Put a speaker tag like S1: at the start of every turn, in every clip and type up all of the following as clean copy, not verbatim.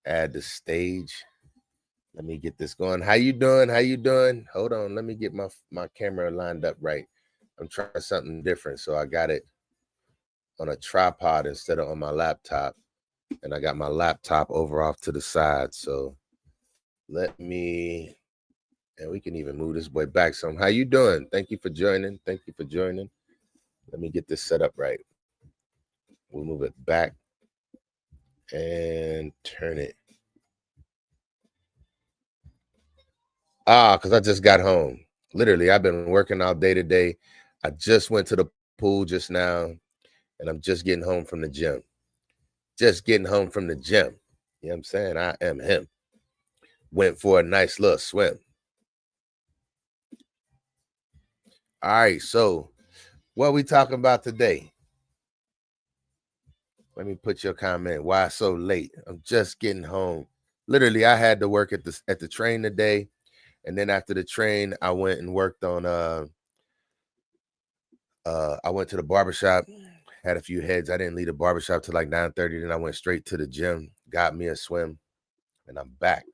S1: Add the stage. Let me get this going. How you doing? How you doing? Hold on. Let me get my camera lined up right. I'm trying something different. So I got it on a tripod instead of on my laptop. And I got my laptop over off to the side. So let me, and we can even move this boy back some. How you doing? Thank you for joining. Thank you for joining. Let me get this set up right. We'll move it back and turn it. Because I just got home. Literally, I've been working all day today. I just went to the pool just now, and I'm just getting home from the gym. Just getting home from the gym. You know what I'm saying? I am him. Went for a nice little swim. All right, so what are we talking about today? Let me put your comment. Why so late? I'm just getting home. Literally, I had to work at the train today, and then after the train, I went and worked on I went to the barbershop, had a few heads. I didn't leave the barbershop till like 9:30. Then I went straight to the gym, got me a swim, and I'm back.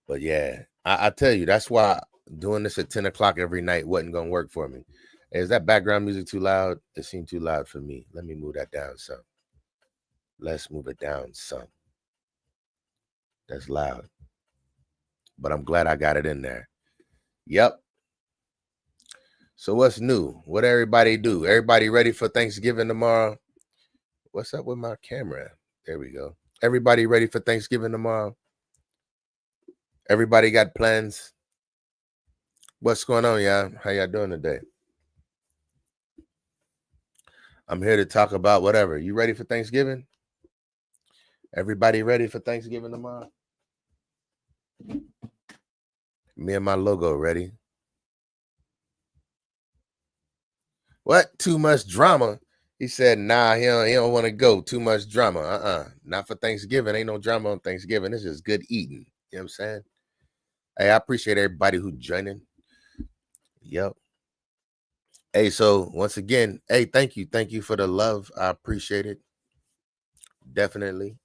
S1: But yeah, I tell you, that's why doing this at 10 o'clock every night wasn't gonna work for me. Is that background music too loud? It seemed too loud for me. Let me move that down some. Let's move it down some. That's loud. But I'm glad I got it in there. Yep. So what's new? What everybody do? Everybody ready for Thanksgiving tomorrow? What's up with my camera? There we go. Everybody ready for Thanksgiving tomorrow? Everybody got plans? What's going on, y'all? How y'all doing today? I'm here to talk about whatever. You ready for Thanksgiving? Everybody ready for Thanksgiving tomorrow? Me and my logo ready. What? Too much drama? He said, nah, he don't want to go. Too much drama. Not for Thanksgiving. Ain't no drama on Thanksgiving. It's just good eating. You know what I'm saying? Hey, I appreciate everybody who joining. Yep. Hey, so once again, hey, thank you. Thank you for the love. I appreciate it. Definitely.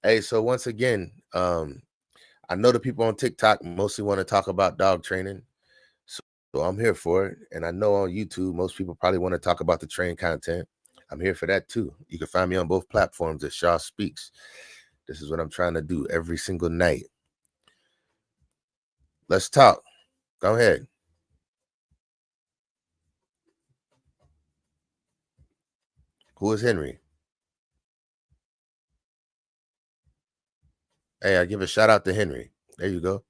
S1: Hey, so once again, I know the people on TikTok mostly want to talk about dog training. So I'm here for it. And I know on YouTube, most people probably want to talk about the train content. I'm here for that too. You can find me on both platforms at Shaw Speaks. This is what I'm trying to do every single night. Let's talk. Go ahead. Who is Henry? Hey, I give a shout out to Henry. There you go.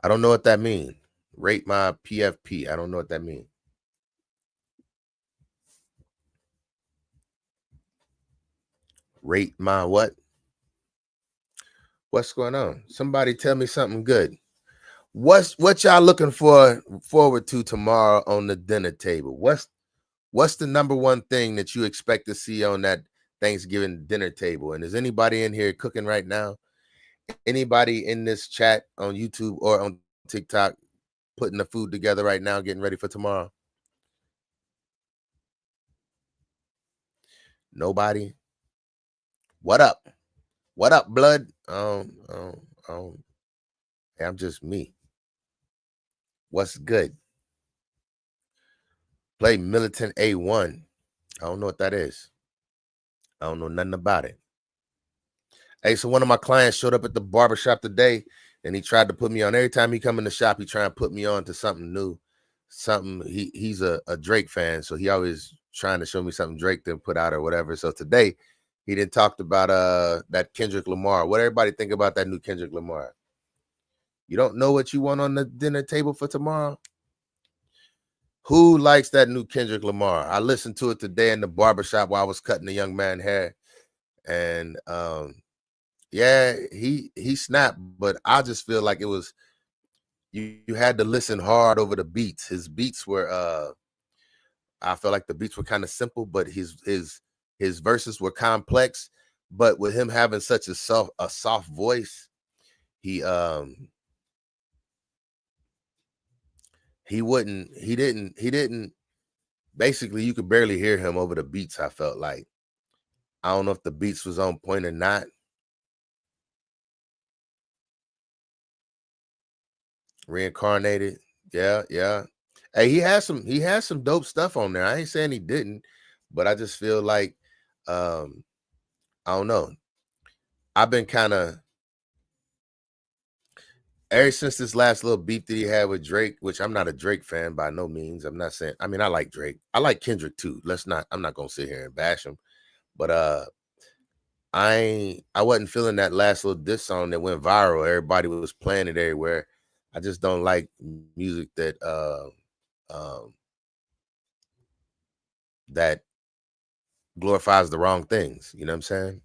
S1: I don't know what that means. Rate my PFP. I don't know what that means. Rate my what? What's going on? Somebody tell me something good. What y'all looking forward to tomorrow on the dinner table? What's the number one thing that you expect to see on that Thanksgiving dinner table? And is anybody in here cooking right now? Anybody in this chat on YouTube or on TikTok putting the food together right now, getting ready for tomorrow? Nobody? What up? What up, blood? I'm just me. What's good? Play Militant A1. I don't know what that is. I don't know nothing about it. Hey, so one of my clients showed up at the barbershop today and he tried to put me on. Every time he come in the shop, he try and put me on to something new. He's a Drake fan, so he always trying to show me something Drake didn't put out or whatever. So today he didn't talk about that Kendrick Lamar. What everybody think about that new Kendrick Lamar? You don't know what you want on the dinner table for tomorrow? Who likes that new Kendrick Lamar? I listened to it today in the barbershop while I was cutting the young man hair. And yeah, he snapped, but I just feel like it was you had to listen hard over the beats. His beats were I felt like the beats were kind of simple, but his verses were complex. But with him having such a soft voice, he didn't basically, you could barely hear him over the beats. I felt like I don't know if the beats was on point or not. Reincarnated. Yeah, yeah. Hey, he has some dope stuff on there. I ain't saying he didn't, but I just feel like um I don't know. I've been kind of ever since this last little beef that he had with Drake, which I'm not a Drake fan by no means. I'm not saying, I mean, I like Drake. I like Kendrick too. I'm not gonna sit here and bash him, but I wasn't feeling that last little diss song that went viral. Everybody was playing it everywhere. I just don't like music that um that glorifies the wrong things. You know what I'm saying?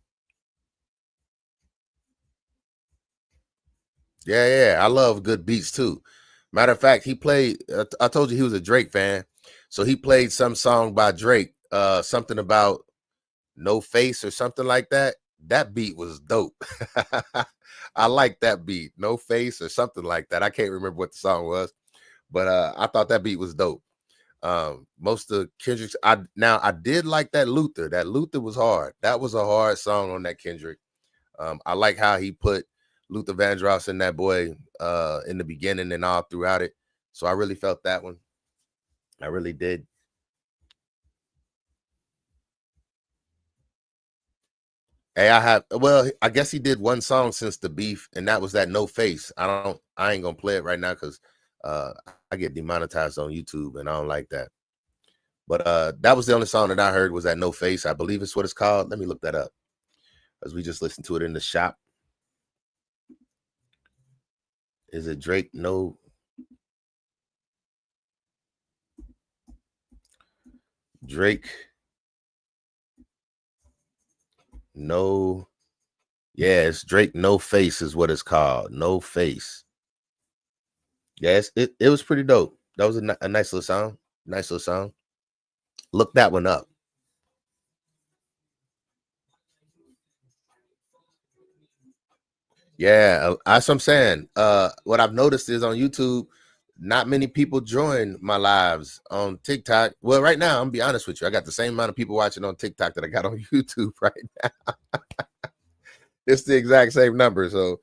S1: Yeah, yeah. I love good beats too. Matter of fact, he played. I told you he was a Drake fan, so he played some song by Drake. Something about No Face or something like that. That beat was dope. I like that beat, No Face or something like that. I can't remember what the song was, but I thought that beat was dope. Most of Kendrick's, I did like that Luther. That Luther was hard. That was a hard song on that Kendrick. I like how he put Luther Vandross in that boy in the beginning and all throughout it. So I really felt that one. I really did. Hey, I guess he did one song since the beef, and that was that No Face. I ain't gonna play it right now because uh I get demonetized on YouTube and I don't like that. But that was the only song that I heard was that No Face. I believe it's what it's called. Let me look that up. As we just listened to it in the shop. Is it Drake? No. Drake. No. Yeah, it's Drake No Face is what it's called. No Face. Yes, it was pretty dope. That was a nice little song. Nice little song. Look that one up. Yeah, that's what I'm saying. What I've noticed is on YouTube, not many people join my lives on TikTok. Well, right now, I'm gonna be honest with you. I got the same amount of people watching on TikTok that I got on YouTube right now. It's the exact same number. So,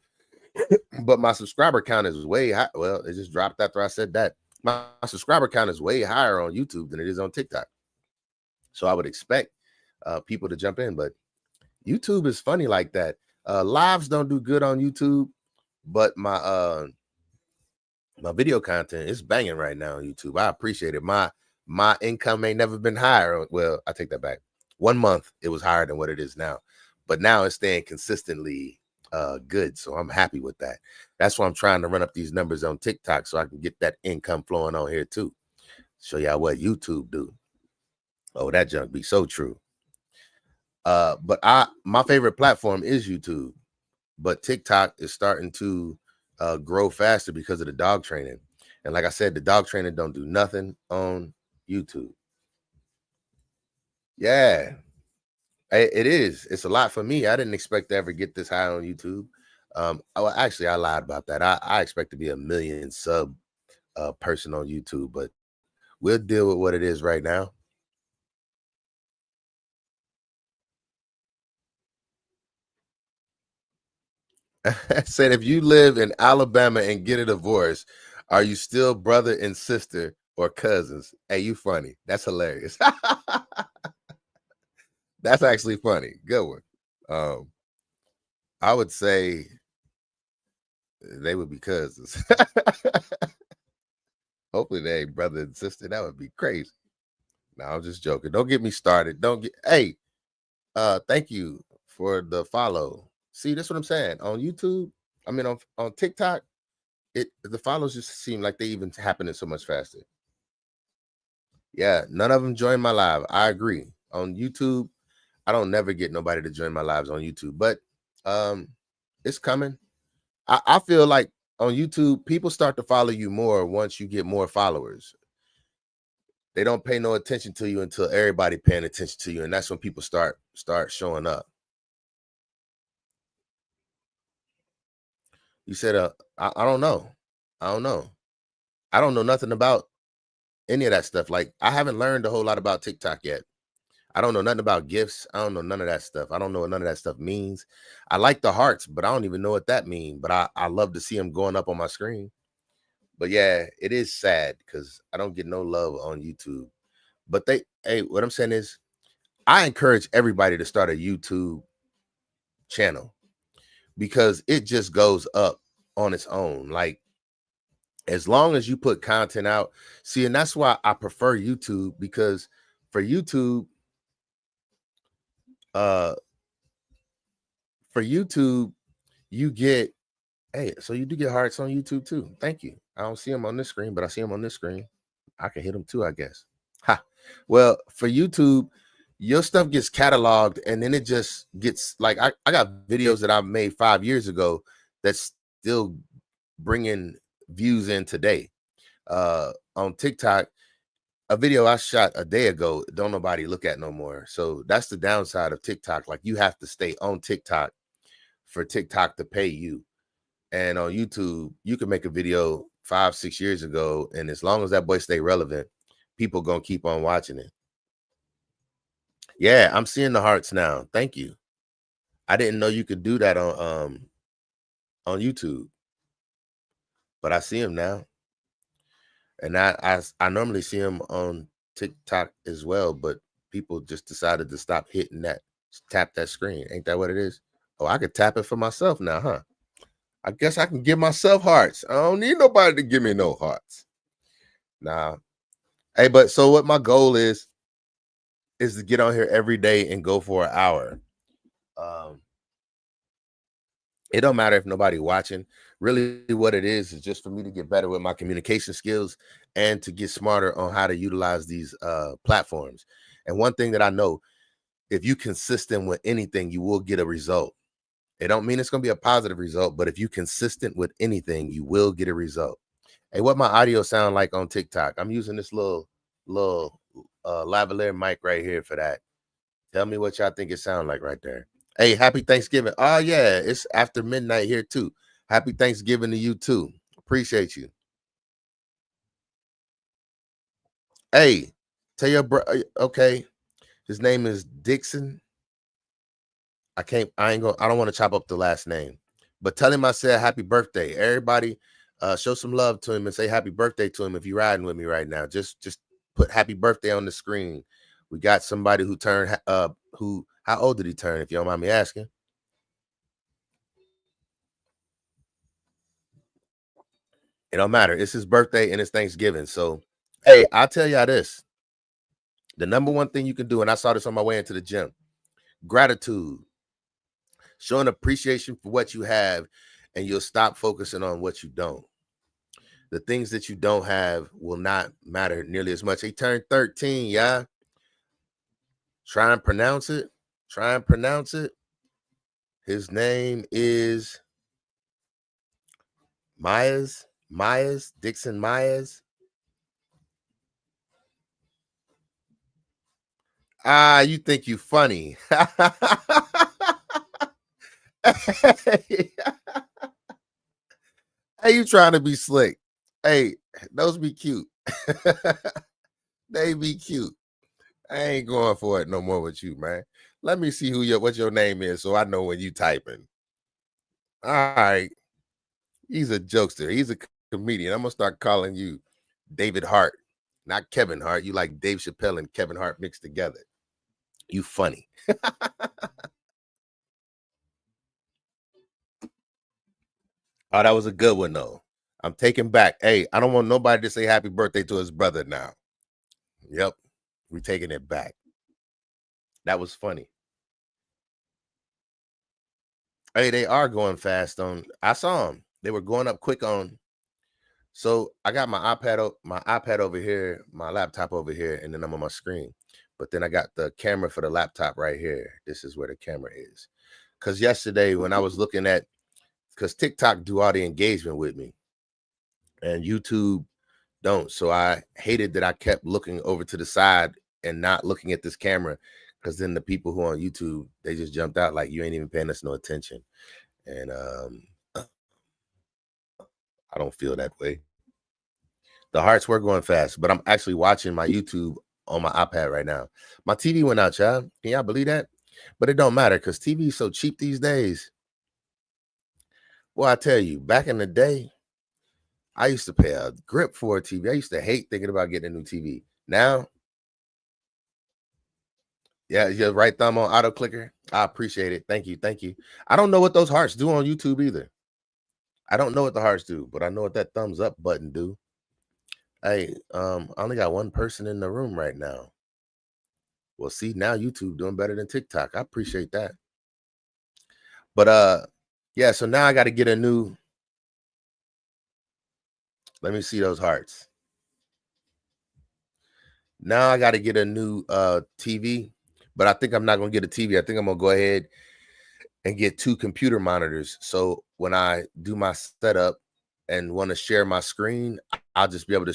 S1: but my subscriber count is way high. Well, it just dropped after I said that. My subscriber count is way higher on YouTube than it is on TikTok. So I would expect people to jump in, but YouTube is funny like that. Lives don't do good on YouTube, but my video content is banging right now on YouTube. I appreciate it. My income ain't never been higher. Well, I take that back. 1 month it was higher than what it is now, but now it's staying consistently good. So I'm happy with that. That's why I'm trying to run up these numbers on TikTok so I can get that income flowing on here too. Show y'all what YouTube do. Oh, that junk be so true. But my favorite platform is YouTube, but TikTok is starting to grow faster because of the dog training. And like I said, the dog training don't do nothing on YouTube. Yeah, it is. It's a lot for me. I didn't expect to ever get this high on YouTube. Actually, I lied about that. I expect to be a million sub person on YouTube, but we'll deal with what it is right now. Said if you live in Alabama and get a divorce, are you still brother and sister or cousins? Hey, you funny. That's hilarious. That's actually funny. Good one. Um, I would say they would be cousins. Hopefully they ain't brother and sister. That would be crazy. No, I'm just joking. Don't get me started. Don't get hey, thank you for the follow. See, that's what I'm saying. On YouTube, I mean on TikTok, the follows just seem like they even happening so much faster. Yeah, none of them join my live. I agree. On YouTube, I don't never get nobody to join my lives on YouTube, but um it's coming. I feel like on YouTube, people start to follow you more once you get more followers. They don't pay no attention to you until everybody paying attention to you, and that's when people start showing up. You said, I don't know. I don't know. I don't know nothing about any of that stuff. Like I haven't learned a whole lot about TikTok yet. I don't know nothing about gifts. I don't know none of that stuff. I don't know what none of that stuff means. I like the hearts, but I don't even know what that means. But I love to see them going up on my screen. But yeah, it is sad because I don't get no love on YouTube. But hey, what I'm saying is, I encourage everybody to start a YouTube channel because it just goes up on its own. Like, as long as you put content out, see, and that's why I prefer YouTube, because for YouTube, uh, for YouTube, you get, hey, so you do get hearts on YouTube too. Thank you. I don't see them on this screen, but I see them on this screen. I can hit them too, I guess. Ha. Well, for YouTube, your stuff gets cataloged, and then it just gets like, I got videos that I made 5 years ago that's still bringing views in today. On TikTok, a video I shot a day ago, don't nobody look at no more. So that's the downside of TikTok. Like, you have to stay on TikTok for TikTok to pay you. And on YouTube, you can make a video 5-6 years ago, and as long as that boy stay relevant, people gonna keep on watching it. Yeah, I'm seeing the hearts now. Thank you. I didn't know you could do that on YouTube, but I see them now. And I normally see them on TikTok as well, but people just decided to stop hitting that, tap that screen. Ain't that what it is? Oh, I could tap it for myself now, huh? I guess I can give myself hearts. I don't need nobody to give me no hearts. Nah. Hey, but so what my goal is to get on here every day and go for an hour. It don't matter if nobody watching. Really, what it is just for me to get better with my communication skills and to get smarter on how to utilize these platforms. And one thing that I know, if you consistent with anything, you will get a result. It don't mean it's going to be a positive result, but if you consistent with anything, you will get a result. Hey, what my audio sound like on TikTok? I'm using this little lavalier mic right here for that. Tell me what y'all think it sound like right there. Hey, happy Thanksgiving. Oh yeah, it's after midnight here too. Happy Thanksgiving to you too. Appreciate you. Hey, tell your bro. Okay, his name is Dixon. I don't want to chop up the last name, but tell him I said happy birthday. Everybody, show some love to him and say happy birthday to him if you're riding with me right now. Just put happy birthday on the screen. We got somebody who turned how old did he turn, if you don't mind me asking? It don't matter. It's his birthday and it's Thanksgiving. So, hey, I'll tell y'all this. The number one thing you can do, and I saw this on my way into the gym, gratitude, showing appreciation for what you have, and you'll stop focusing on what you don't. The things that you don't have will not matter nearly as much. He turned 13, yeah. Try and pronounce it. Try and pronounce it. His name is Myers, Dixon Myers. Ah, you think you funny. Hey, you trying to be slick. Hey, those be cute. They be cute. I ain't going for it no more with you, man. Let me see what your name is so I know when you typing. All right. He's a jokester. He's a comedian. I'm gonna start calling you David Hart, not Kevin Hart. You like Dave Chappelle and Kevin Hart mixed together. You funny. Oh, that was a good one though. I'm taking back. Hey, I don't want nobody to say happy birthday to his brother now. Yep, we taking it back. That was funny. Hey, they are going fast on. I saw them. They were going up quick on. So I got my iPad over here, my laptop over here, and then I'm on my screen. But then I got the camera for the laptop right here. This is where the camera is. Because yesterday when I was looking at, because TikTok do all the engagement with me, and YouTube don't. So I hated that I kept looking over to the side and not looking at this camera, because then the people who are on YouTube, they just jumped out like, you ain't even paying us no attention. And I don't feel that way. The hearts were going fast, but I'm actually watching my YouTube on my iPad right now. My TV went out, y'all. Can y'all believe that? But it don't matter because TV is so cheap these days. Well, I tell you, back in the day, I used to pay a grip for a TV. I used to hate thinking about getting a new TV. Now, yeah, your right thumb on auto clicker. I appreciate it. Thank you. Thank you. I don't know what those hearts do on YouTube either. I don't know what the hearts do, but I know what that thumbs up button do. Hey, I only got one person in the room right now. Well, see, now YouTube doing better than TikTok. I appreciate that. But yeah, so now I got to get a new. Let me see those hearts. Now I got to get a new TV, but I think I'm not going to get a TV. I think I'm going to go ahead and get 2 computer monitors. So when I do my setup and want to share my screen, I'll just be able to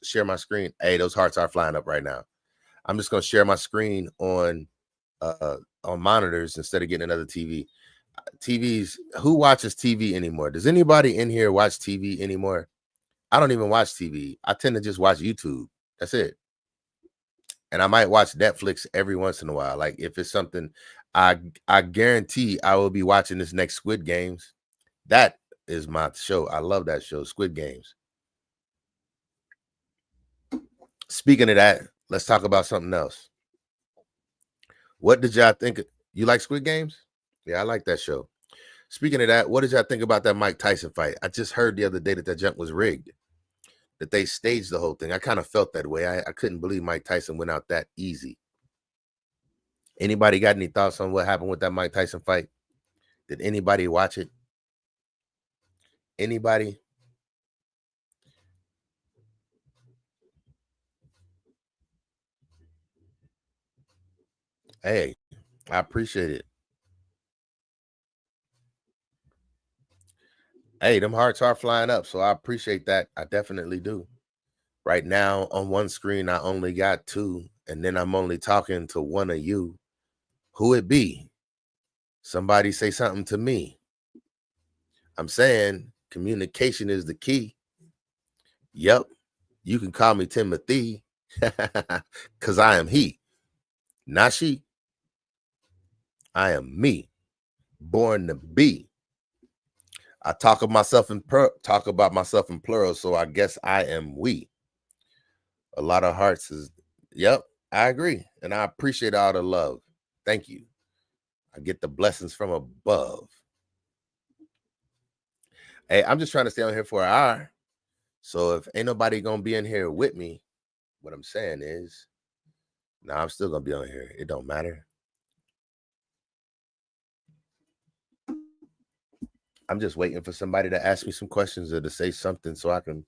S1: share my screen. Hey, those hearts are flying up right now. I'm just going to share my screen on monitors instead of getting another TV. TVs, who watches TV anymore? Does anybody in here watch TV anymore? I don't even watch TV. I tend to just watch YouTube. That's it. And I might watch Netflix every once in a while. Like if it's something, I guarantee I will be watching this next Squid Games. That is my show. I love that show, Squid Games. Speaking of that, let's talk about something else. What did y'all think? You like Squid Games? Yeah, I like that show. Speaking of that, what did y'all think about that Mike Tyson fight? I just heard the other day that jump was rigged, that they staged the whole thing. I kind of felt that way. I couldn't believe Mike Tyson went out that easy. Anybody got any thoughts on what happened with that Mike Tyson fight? Did anybody watch it? Anybody? Hey, I appreciate it. Hey, them hearts are flying up, so I appreciate that. I definitely do. Right now, on one screen, I only got 2, and then I'm only talking to one of you. Who it be? Somebody say something to me. I'm saying communication is the key. Yep. You can call me Timothy because I am he, not she. I am me, born to be. I talk about myself in plural, so I guess I am we. A lot of hearts is, yep, I agree. And I appreciate all the love. Thank you. I get the blessings from above. Hey, I'm just trying to stay on here for an hour. So if ain't nobody gonna be in here with me, what I'm saying is, nah, I'm still gonna be on here. It don't matter. I'm just waiting for somebody to ask me some questions or to say something so I can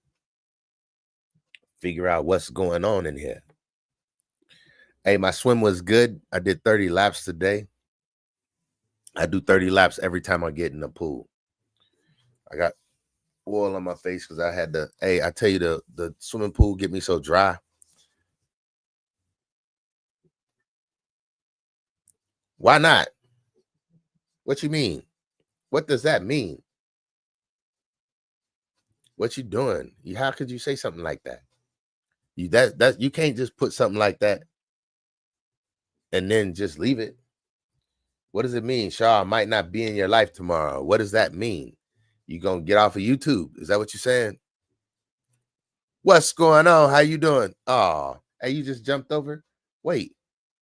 S1: figure out what's going on in here. Hey, my swim was good. I did 30 laps today. I do 30 laps every time I get in the pool. I got oil on my face because I had to. Hey, I tell you, the swimming pool get me so dry. Why not? What you mean? What does that mean? What you doing? How could you say something like that? You can't just put something like that and then just leave it. What does it mean? Shaw, I might not be in your life tomorrow. What does that mean? You gonna get off of YouTube? Is that what you're saying? What's going on? How you doing? Oh, hey, you just jumped over? Wait,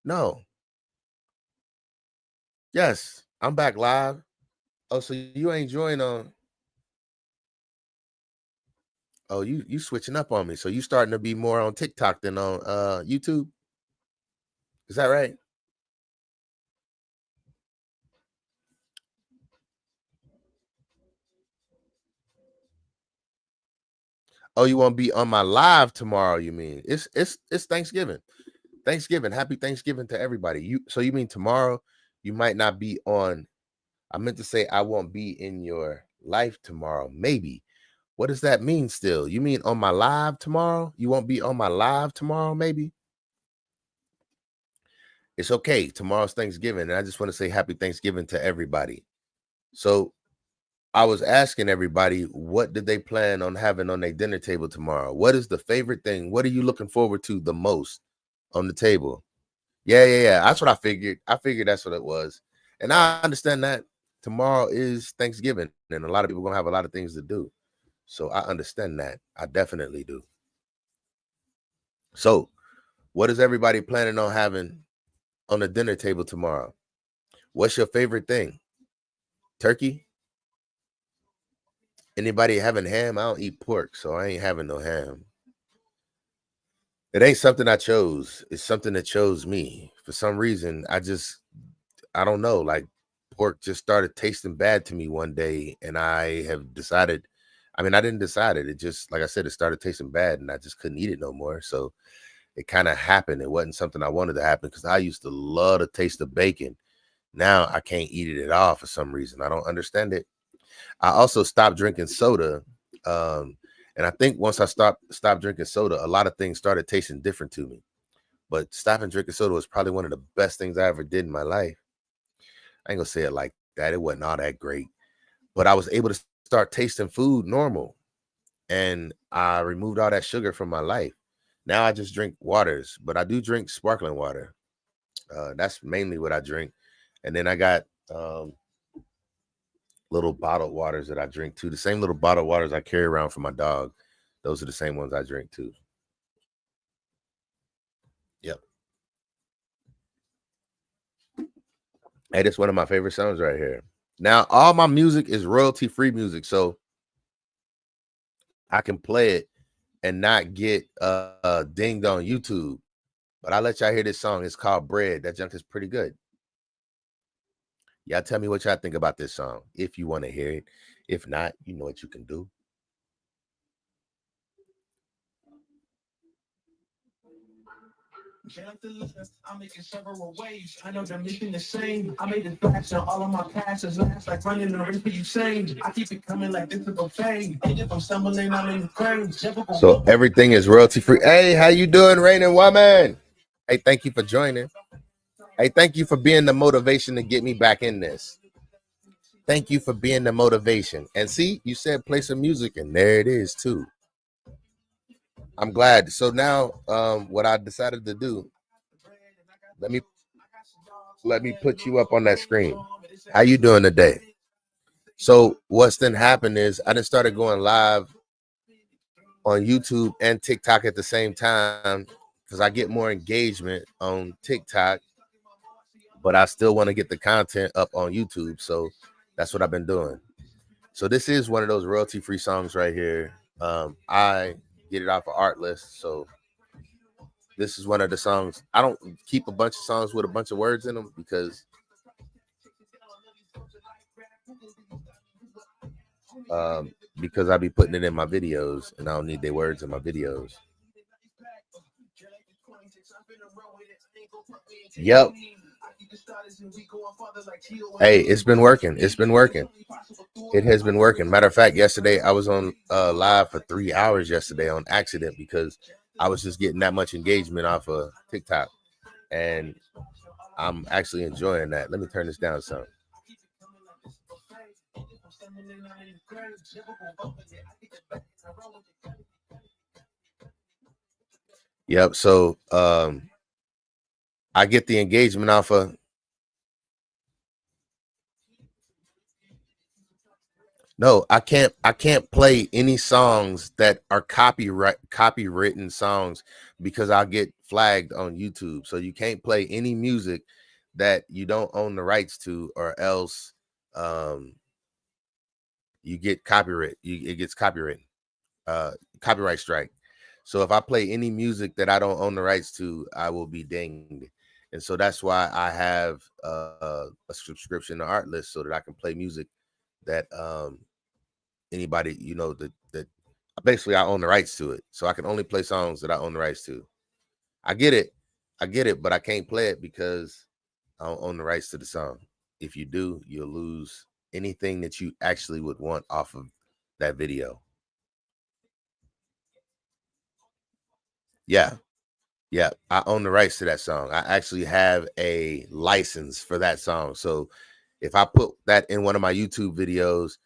S1: no. Yes, I'm back live. Oh, so you ain't joined on. Oh, you switching up on me. So you starting to be more on TikTok than on YouTube. Is that right? Oh, you want to be on my live tomorrow? You mean it's Thanksgiving? Thanksgiving, happy Thanksgiving to everybody. You mean tomorrow you might not be on? I meant to say I won't be in your life tomorrow. Maybe. What does that mean? Still, you mean on my live tomorrow? You won't be on my live tomorrow? Maybe. It's okay. Tomorrow's Thanksgiving, and I just want to say happy Thanksgiving to everybody. So I was asking everybody, what did they plan on having on their dinner table tomorrow? What is the favorite thing? What are you looking forward to the most on the table. Yeah. That's what I figured. I figured that's what it was. And I understand that tomorrow is Thanksgiving and a lot of people gonna have a lot of things to do. So I understand that. I definitely do. So what is everybody planning on having on the dinner table tomorrow? What's your favorite thing? Turkey? Anybody having ham? I don't eat pork, so I ain't having no ham. It ain't something I chose. It's something that chose me. For some reason, I don't know, like pork just started tasting bad to me one day. And I have decided, I mean, I didn't decide it. It just, like I said, it started tasting bad and I just couldn't eat it no more. So it kind of happened. It wasn't something I wanted to happen because I used to love the taste of bacon. Now I can't eat it at all for some reason. I don't understand it. I also stopped drinking soda. And I think once I stopped drinking soda, a lot of things started tasting different to me. But stopping drinking soda was probably one of the best things I ever did in my life. I ain't gonna say it like that. It wasn't all that great, but I was able to start tasting food normal, and I removed all that sugar from my life. Now I just drink waters, but I do drink sparkling water. That's mainly what I drink, and then I got little bottled waters that I drink too. The same little bottled waters I carry around for my dog. Those are the same ones I drink too. Yep. Hey, this is one of my favorite songs right here. Now, all my music is royalty-free music, so I can play it and not get dinged on YouTube. But I'll let y'all hear this song. It's called Bread. That junk is pretty good. Y'all tell me what y'all think about this song if you want to hear it. If not, you know what you can do. I'm making several waves. I know they're missing the same. I made the facts on all of my passes last like running the race for you same. I keep it coming like this is a fame. And if I'm stumbling, I'm in the frame. So everything is royalty free. Hey, how you doing, Rain and Woman? Hey, thank you for joining. Hey, thank you for being the motivation to get me back in this. Thank you for being the motivation. And see, you said play some music, and there it is too. I'm glad. So now, what I decided to do, let me put you up on that screen. How you doing today? So what's then happened is I just started going live on YouTube and TikTok at the same time because I get more engagement on TikTok, but I still want to get the content up on YouTube. So that's what I've been doing. So this is one of those royalty-free songs right here. I get it off of Artlist. So this is one of the songs. I don't keep a bunch of songs with a bunch of words in them because I be putting it in my videos and I don't need their words in my videos. Yep. Hey, it's been working. It's been working. It has been working. Matter of fact, yesterday I was on live for 3 hours yesterday on accident because I was just getting that much engagement off of TikTok, and I'm actually enjoying that. Let me turn this down some. Yep. So I get the engagement off of. No, I can't play any songs that are copywritten songs because I'll get flagged on YouTube. So you can't play any music that you don't own the rights to, or else you get copyright. It gets copyright strike. So if I play any music that I don't own the rights to, I will be dinged. And so that's why I have a subscription to Artlist so that I can play music that anybody, you know, that basically I own the rights to it. So I can only play songs that I own the rights to. I get it, but I can't play it because I don't own the rights to the song. If you do, you'll lose anything that you actually would want off of that video. Yeah. I own the rights to that song. I actually have a license for that song. So if I put that in one of my YouTube videos,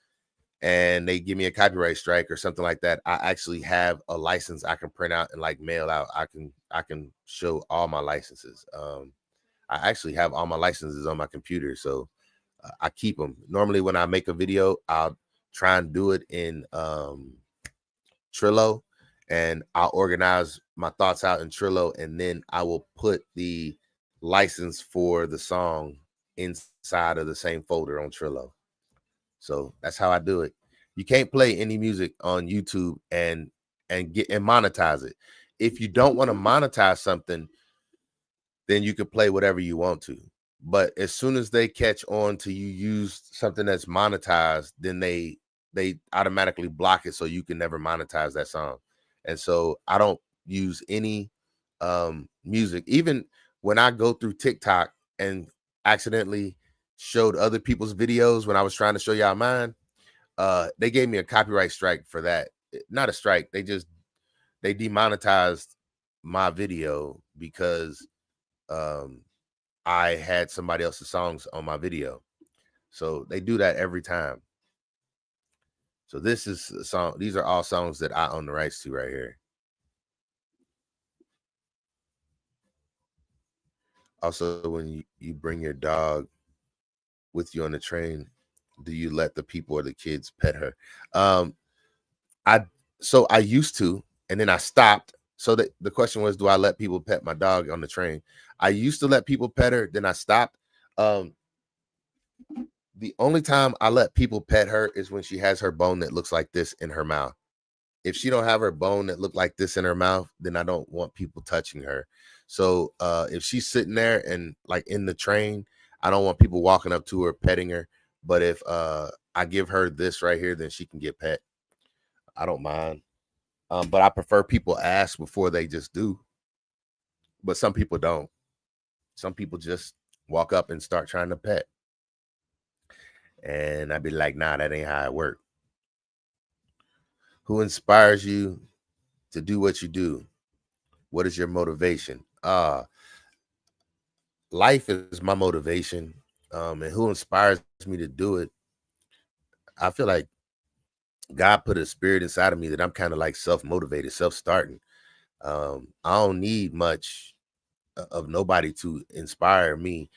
S1: and they give me a copyright strike or something like that, I actually have a license I can print out and like mail out. I can show all my licenses. I actually have all my licenses on my computer, so I keep them. Normally, when I make a video, I'll try and do it in Trello, and I'll organize my thoughts out in Trello, and then I will put the license for the song inside of the same folder on Trello. So that's how I do it. You can't play any music on YouTube and get and monetize it. If you don't want to monetize something, then you could play whatever you want to. But as soon as they catch on to you use something that's monetized, then they automatically block it so you can never monetize that song. And so I don't use any music. Even when I go through TikTok and accidentally showed other people's videos when I was trying to show y'all mine, they gave me a copyright strike for that. Not a strike, they demonetized my video because I had somebody else's songs on my video. So they do that every time. So this is a song. These are all songs that I own the rights to right here. Also, when you bring your dog with you on the train, do you let the people or the kids pet her? I so I used to, and then I stopped. So the question was, do I let people pet my dog on the train? I used to let people pet her, then I stopped. The only time I let people pet her is when she has her bone that looks like this in her mouth. If she don't have her bone that look like this in her mouth, then I don't want people touching her. So if she's sitting there and like in the train, I don't want people walking up to her petting her. But if I give her this right here, then she can get pet. I don't mind. But I prefer people ask before they just do. But some people don't. Some people just walk up and start trying to pet. And I'd be like, nah, that ain't how it works. Who inspires you to do what you do? What is your motivation? Life is my motivation. And who inspires me to do it? I feel like God put a spirit inside of me that I'm kind of like self-motivated, self-starting. I don't need much of nobody to inspire me.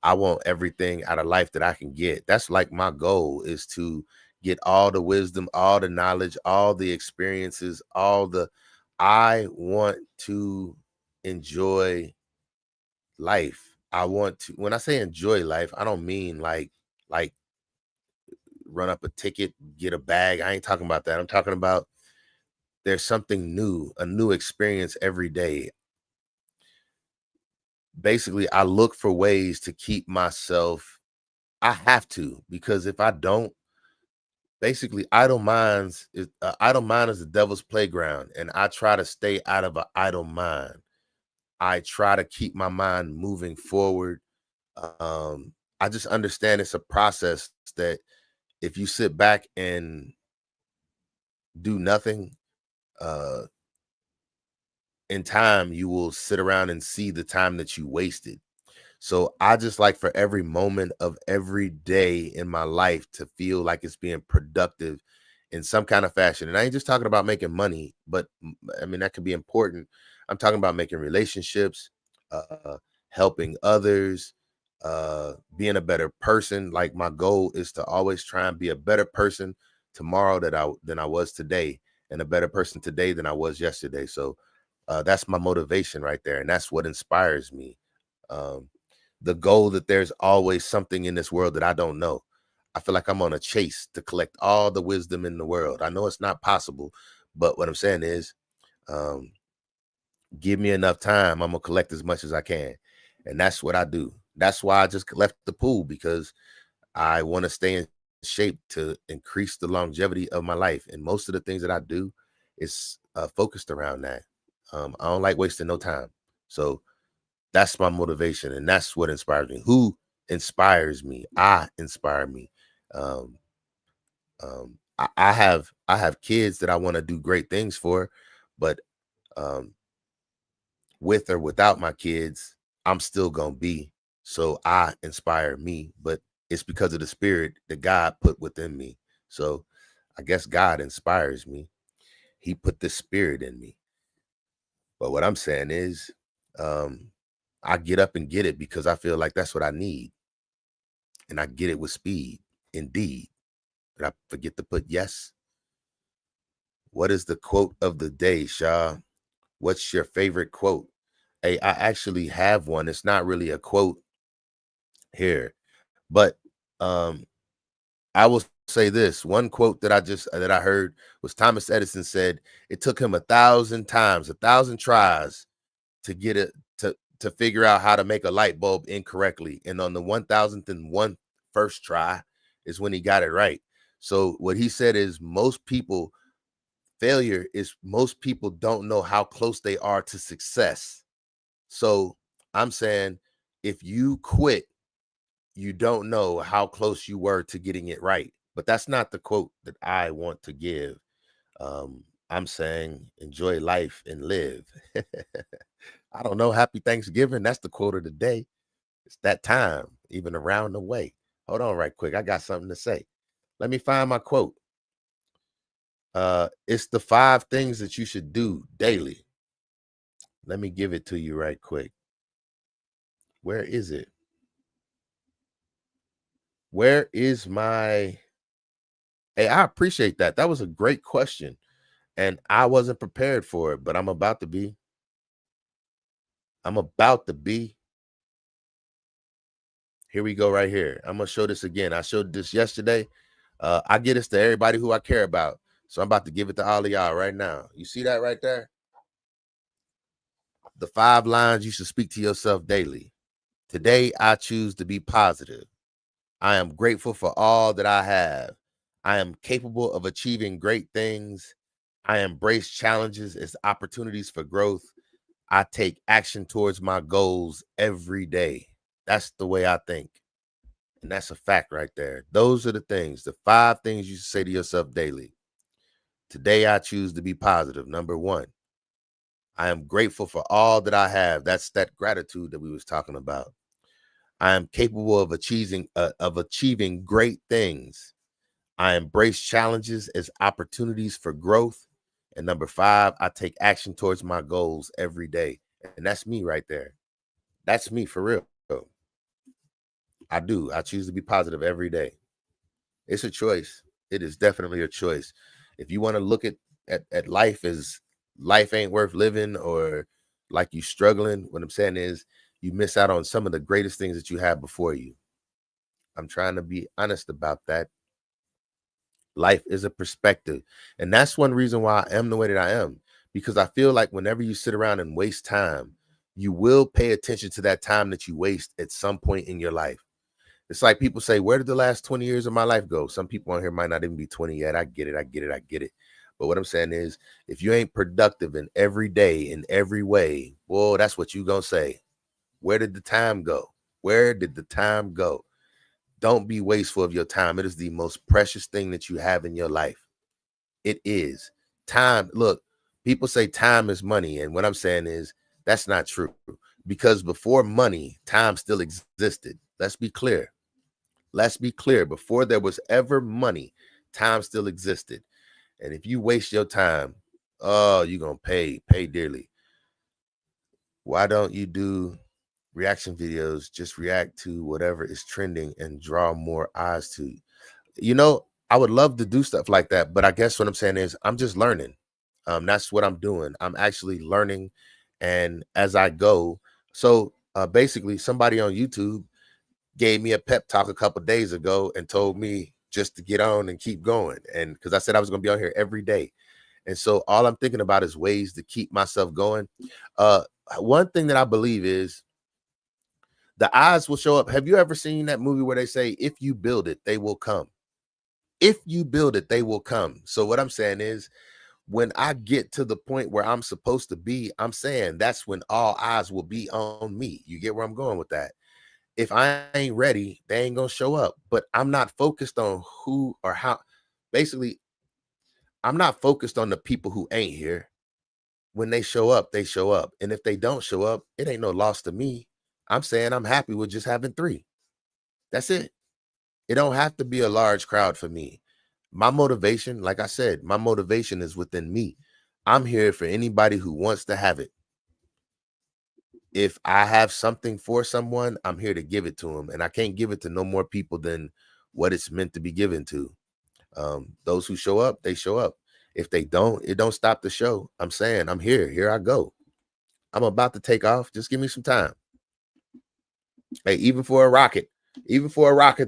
S1: I want everything out of life that I can get. That's like my goal, is to get all the wisdom, all the knowledge, all the experiences, I want to enjoy life. I want to, when I say enjoy life, I don't mean like run up a ticket, get a bag. I ain't talking about that. I'm talking about there's something new, a new experience every day. Basically, I look for ways to keep myself. I have to, because if I don't, basically idle mind is the devil's playground, and I try to stay out of an idle mind. I try to keep my mind moving forward. I just understand it's a process that if you sit back and do nothing, uh, in time, you will sit around and see the time that you wasted. So I just like for every moment of every day in my life to feel like it's being productive in some kind of fashion. And I ain't just talking about making money, but I mean, that could be important. I'm talking about making relationships, helping others, being a better person. Like my goal is to always try and be a better person tomorrow than I was today, and a better person today than I was yesterday. So that's my motivation right there, and that's what inspires me. Um, the goal that there's always something in this world that I don't know. I feel like I'm on a chase to collect all the wisdom in the world. I know it's not possible, but what I'm saying is, um, give me enough time, I'm gonna collect as much as I can. And that's what I do. That's why I just left the pool, because I want to stay in shape to increase the longevity of my life. And most of the things that I do is focused around that. I don't like wasting no time. So that's my motivation, and that's what inspires me. Who inspires me? I inspire me. Um, I have kids that I want to do great things for, but um, with or without my kids, I'm still gonna be. So I inspire me, but it's because of the spirit that God put within me. So I guess God inspires me. He put this spirit in me. But what I'm saying is, I get up and get it because I feel like that's what I need. And I get it with speed. Indeed. Did I forget to put yes? What is the quote of the day, Shaw? What's your favorite quote? Hey, I actually have one. It's not really a quote here, but um, I will say this. One quote that I heard was Thomas Edison said it took him 1,000 times, 1,000 tries to get it to figure out how to make a light bulb incorrectly. And on the 1,001st first try is when he got it right. So what he said is most people don't know how close they are to success. So I'm saying if you quit, you don't know how close you were to getting it right. But that's not the quote that I want to give. I'm saying enjoy life and live. I don't know. Happy Thanksgiving. That's the quote of the day. It's that time, even around the way. Hold on right quick. I got something to say. Let me find my quote. It's the 5 things that you should do daily. Let me give it to you right quick. Where is it? Where is my... Hey, I appreciate that. That was a great question. And I wasn't prepared for it, but I'm about to be. I'm about to be. Here we go right here. I'm going to show this again. I showed this yesterday. I get this to everybody who I care about. So I'm about to give it to all of y'all right now. You see that right there? The 5 lines you should speak to yourself daily. Today, I choose to be positive. I am grateful for all that I have. I am capable of achieving great things. I embrace challenges as opportunities for growth. I take action towards my goals every day. That's the way I think. And that's a fact right there. Those are the things, the 5 things you should say to yourself daily. Today, I choose to be positive. Number 1, I am grateful for all that I have. That's that gratitude that we was talking about. I am capable of achieving great things. I embrace challenges as opportunities for growth. And number 5, I take action towards my goals every day. And that's me right there. That's me for real. I do. I choose to be positive every day. It's a choice. It is definitely a choice. If you want to look at life as life ain't worth living, or like you struggling, what I'm saying is you miss out on some of the greatest things that you have before you. I'm trying to be honest about that. Life is a perspective. And that's one reason why I am the way that I am. Because I feel like whenever you sit around and waste time, you will pay attention to that time that you waste at some point in your life. It's like people say, where did the last 20 years of my life go? Some people on here might not even be 20 yet. I get it. I get it. I get it. But what I'm saying is, if you ain't productive in every day, in every way, well, that's what you gonna say. Where did the time go? Where did the time go? Don't be wasteful of your time. It is the most precious thing that you have in your life. It is. Time. Look, people say time is money. And what I'm saying is that's not true. Because before money, time still existed. Let's be clear. Let's be clear. Before there was ever money, time still existed. And if you waste your time, oh, you're going to pay dearly. Why don't you do reaction videos? Just react to whatever is trending and draw more eyes to you. You know, I would love to do stuff like that, but I guess what I'm saying is I'm just learning. That's what I'm doing. I'm actually learning, and as I go. So basically, somebody on YouTube gave me a pep talk a couple days ago and told me just to get on and keep going. And because I said I was going to be on here every day. And so all I'm thinking about is ways to keep myself going. One thing that I believe is the odds will show up. Have you ever seen that movie where they say, if you build it, they will come? If you build it, they will come. So what I'm saying is, when I get to the point where I'm supposed to be, I'm saying that's when all eyes will be on me. You get where I'm going with that? If I ain't ready, they ain't gonna show up. But I'm not focused on who or how. Basically, I'm not focused on the people who ain't here. When they show up, they show up. And if they don't show up, it ain't no loss to me. I'm saying I'm happy with just having 3. That's it. It don't have to be a large crowd for me. My motivation, like I said, my motivation is within me. I'm here for anybody who wants to have it. If I have something for someone, I'm here to give it to them, and I can't give it to no more people than what it's meant to be given to. Those who show up, they show up. If they don't, it don't stop the show. I'm saying I'm here. Here I go. I'm about to take off. Just give me some time. Hey, even for a rocket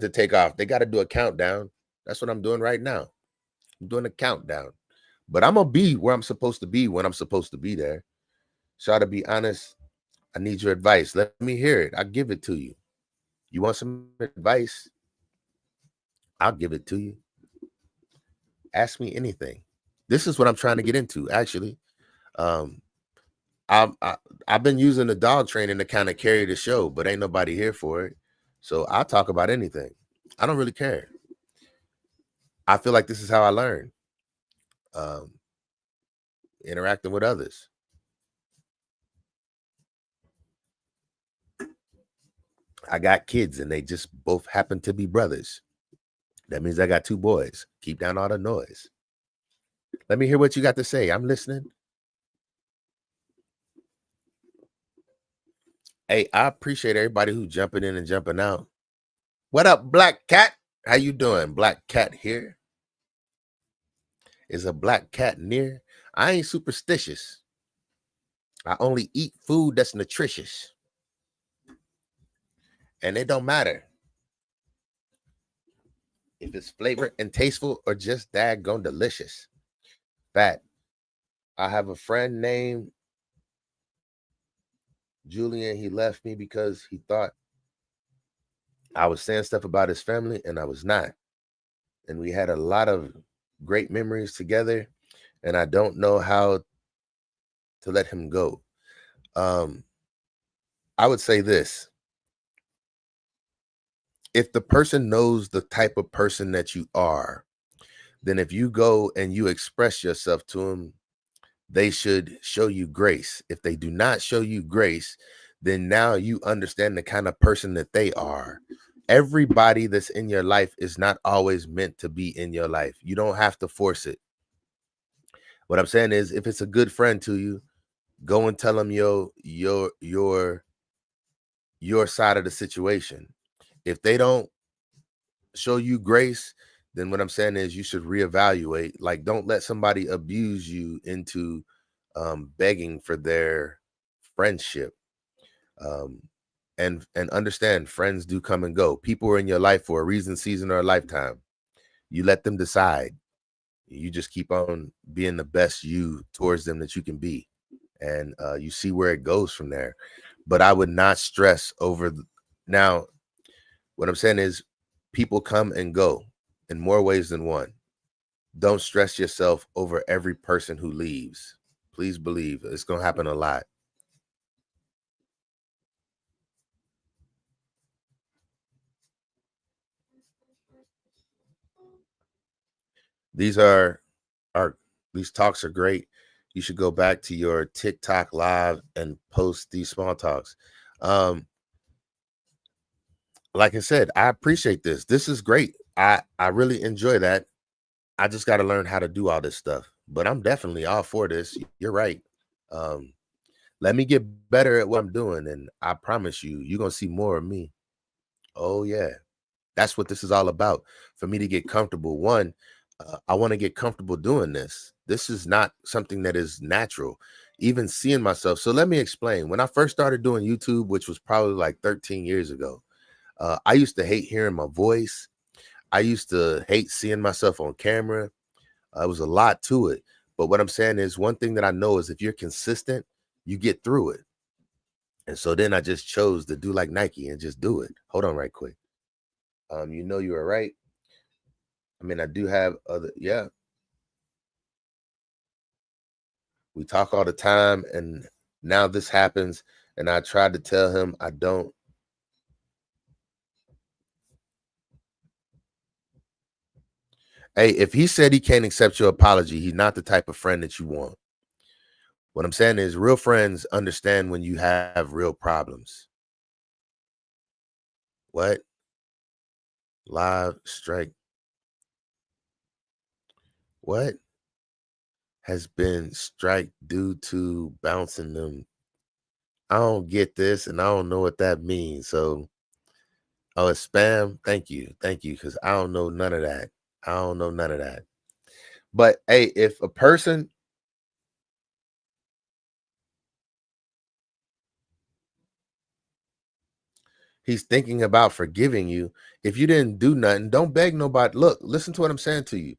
S1: to take off, they got to do a countdown. That's what I'm doing right now. I'm doing a countdown. But I'm gonna be where I'm supposed to be when I'm supposed to be there. So to be honest, I need your advice. Let me hear it. I'll give it to you. You want some advice? I'll give it to you. Ask me anything. This is what I'm trying to get into, actually. Um, I I've been using the dog training to kind of carry the show, but ain't nobody here for it. So I'll talk about anything. I don't really care. I feel like this is how I learn. Um, Interacting with others. I got kids and they just both happen to be brothers. That means I got two boys. Keep down all the noise. Let me hear what you got to say. I'm listening. Hey, I appreciate everybody who jumping in and jumping out. What up, Black Cat? How you doing? Black Cat here. Is a black cat near? I ain't superstitious. I only eat food that's nutritious. And it don't matter if it's flavor and tasteful or just daggone delicious. Fat. I have a friend named Julian. He left me because he thought I was saying stuff about his family and I was not. And we had a lot of great memories together. And I don't know how to let him go. Um, I would say this. If the person knows the type of person that you are, then if you go and you express yourself to them, they should show you grace. If they do not show you grace, then now you understand the kind of person that they are. Everybody that's in your life is not always meant to be in your life. You don't have to force it. What I'm saying is, if it's a good friend to you, go and tell them your side of the situation. If they don't show you grace, then what I'm saying is you should reevaluate. Like, don't let somebody abuse you into begging for their friendship. Um, and understand, friends do come and go. People are in your life for a reason, season, or a lifetime. You let them decide. You just keep on being the best you towards them that you can be, and you see where it goes from there. But I would not stress over. Now, what I'm saying is, people come and go in more ways than one. Don't stress yourself over every person who leaves. Please believe it's going to happen a lot. These are these talks are great. You should go back to your TikTok live and post these small talks. Um, like I said, I appreciate this. This is great. I really enjoy that. I just got to learn how to do all this stuff. But I'm definitely all for this. You're right. Um, Let me get better at what I'm doing, and I promise you, you're gonna see more of me. Oh yeah, that's what this is all about. For me to get comfortable, one, I want to get comfortable doing this. This is not something that is natural. Even seeing myself. So let me explain. When I first started doing YouTube, which was probably like 13 years ago, I used to hate hearing my voice. I used to hate seeing myself on camera. It was a lot to it. But what I'm saying is, one thing that I know is if you're consistent, you get through it. And so then I just chose to do like Nike and just do it. Hold on right quick. You know you were right. I mean, I do have other, yeah. We talk all the time, and now this happens, and I tried to tell him I don't. Hey, if he said he can't accept your apology, he's not the type of friend that you want. What I'm saying is, real friends understand when you have real problems. What? Live strike. What has been strike due to bouncing them? I don't get this, and I don't know what that means. So, oh, it's spam. Thank you, because I don't know none of that. I don't know none of that. But hey, if a person he's thinking about forgiving you, if you didn't do nothing, don't beg nobody. Look, listen to what I'm saying to you.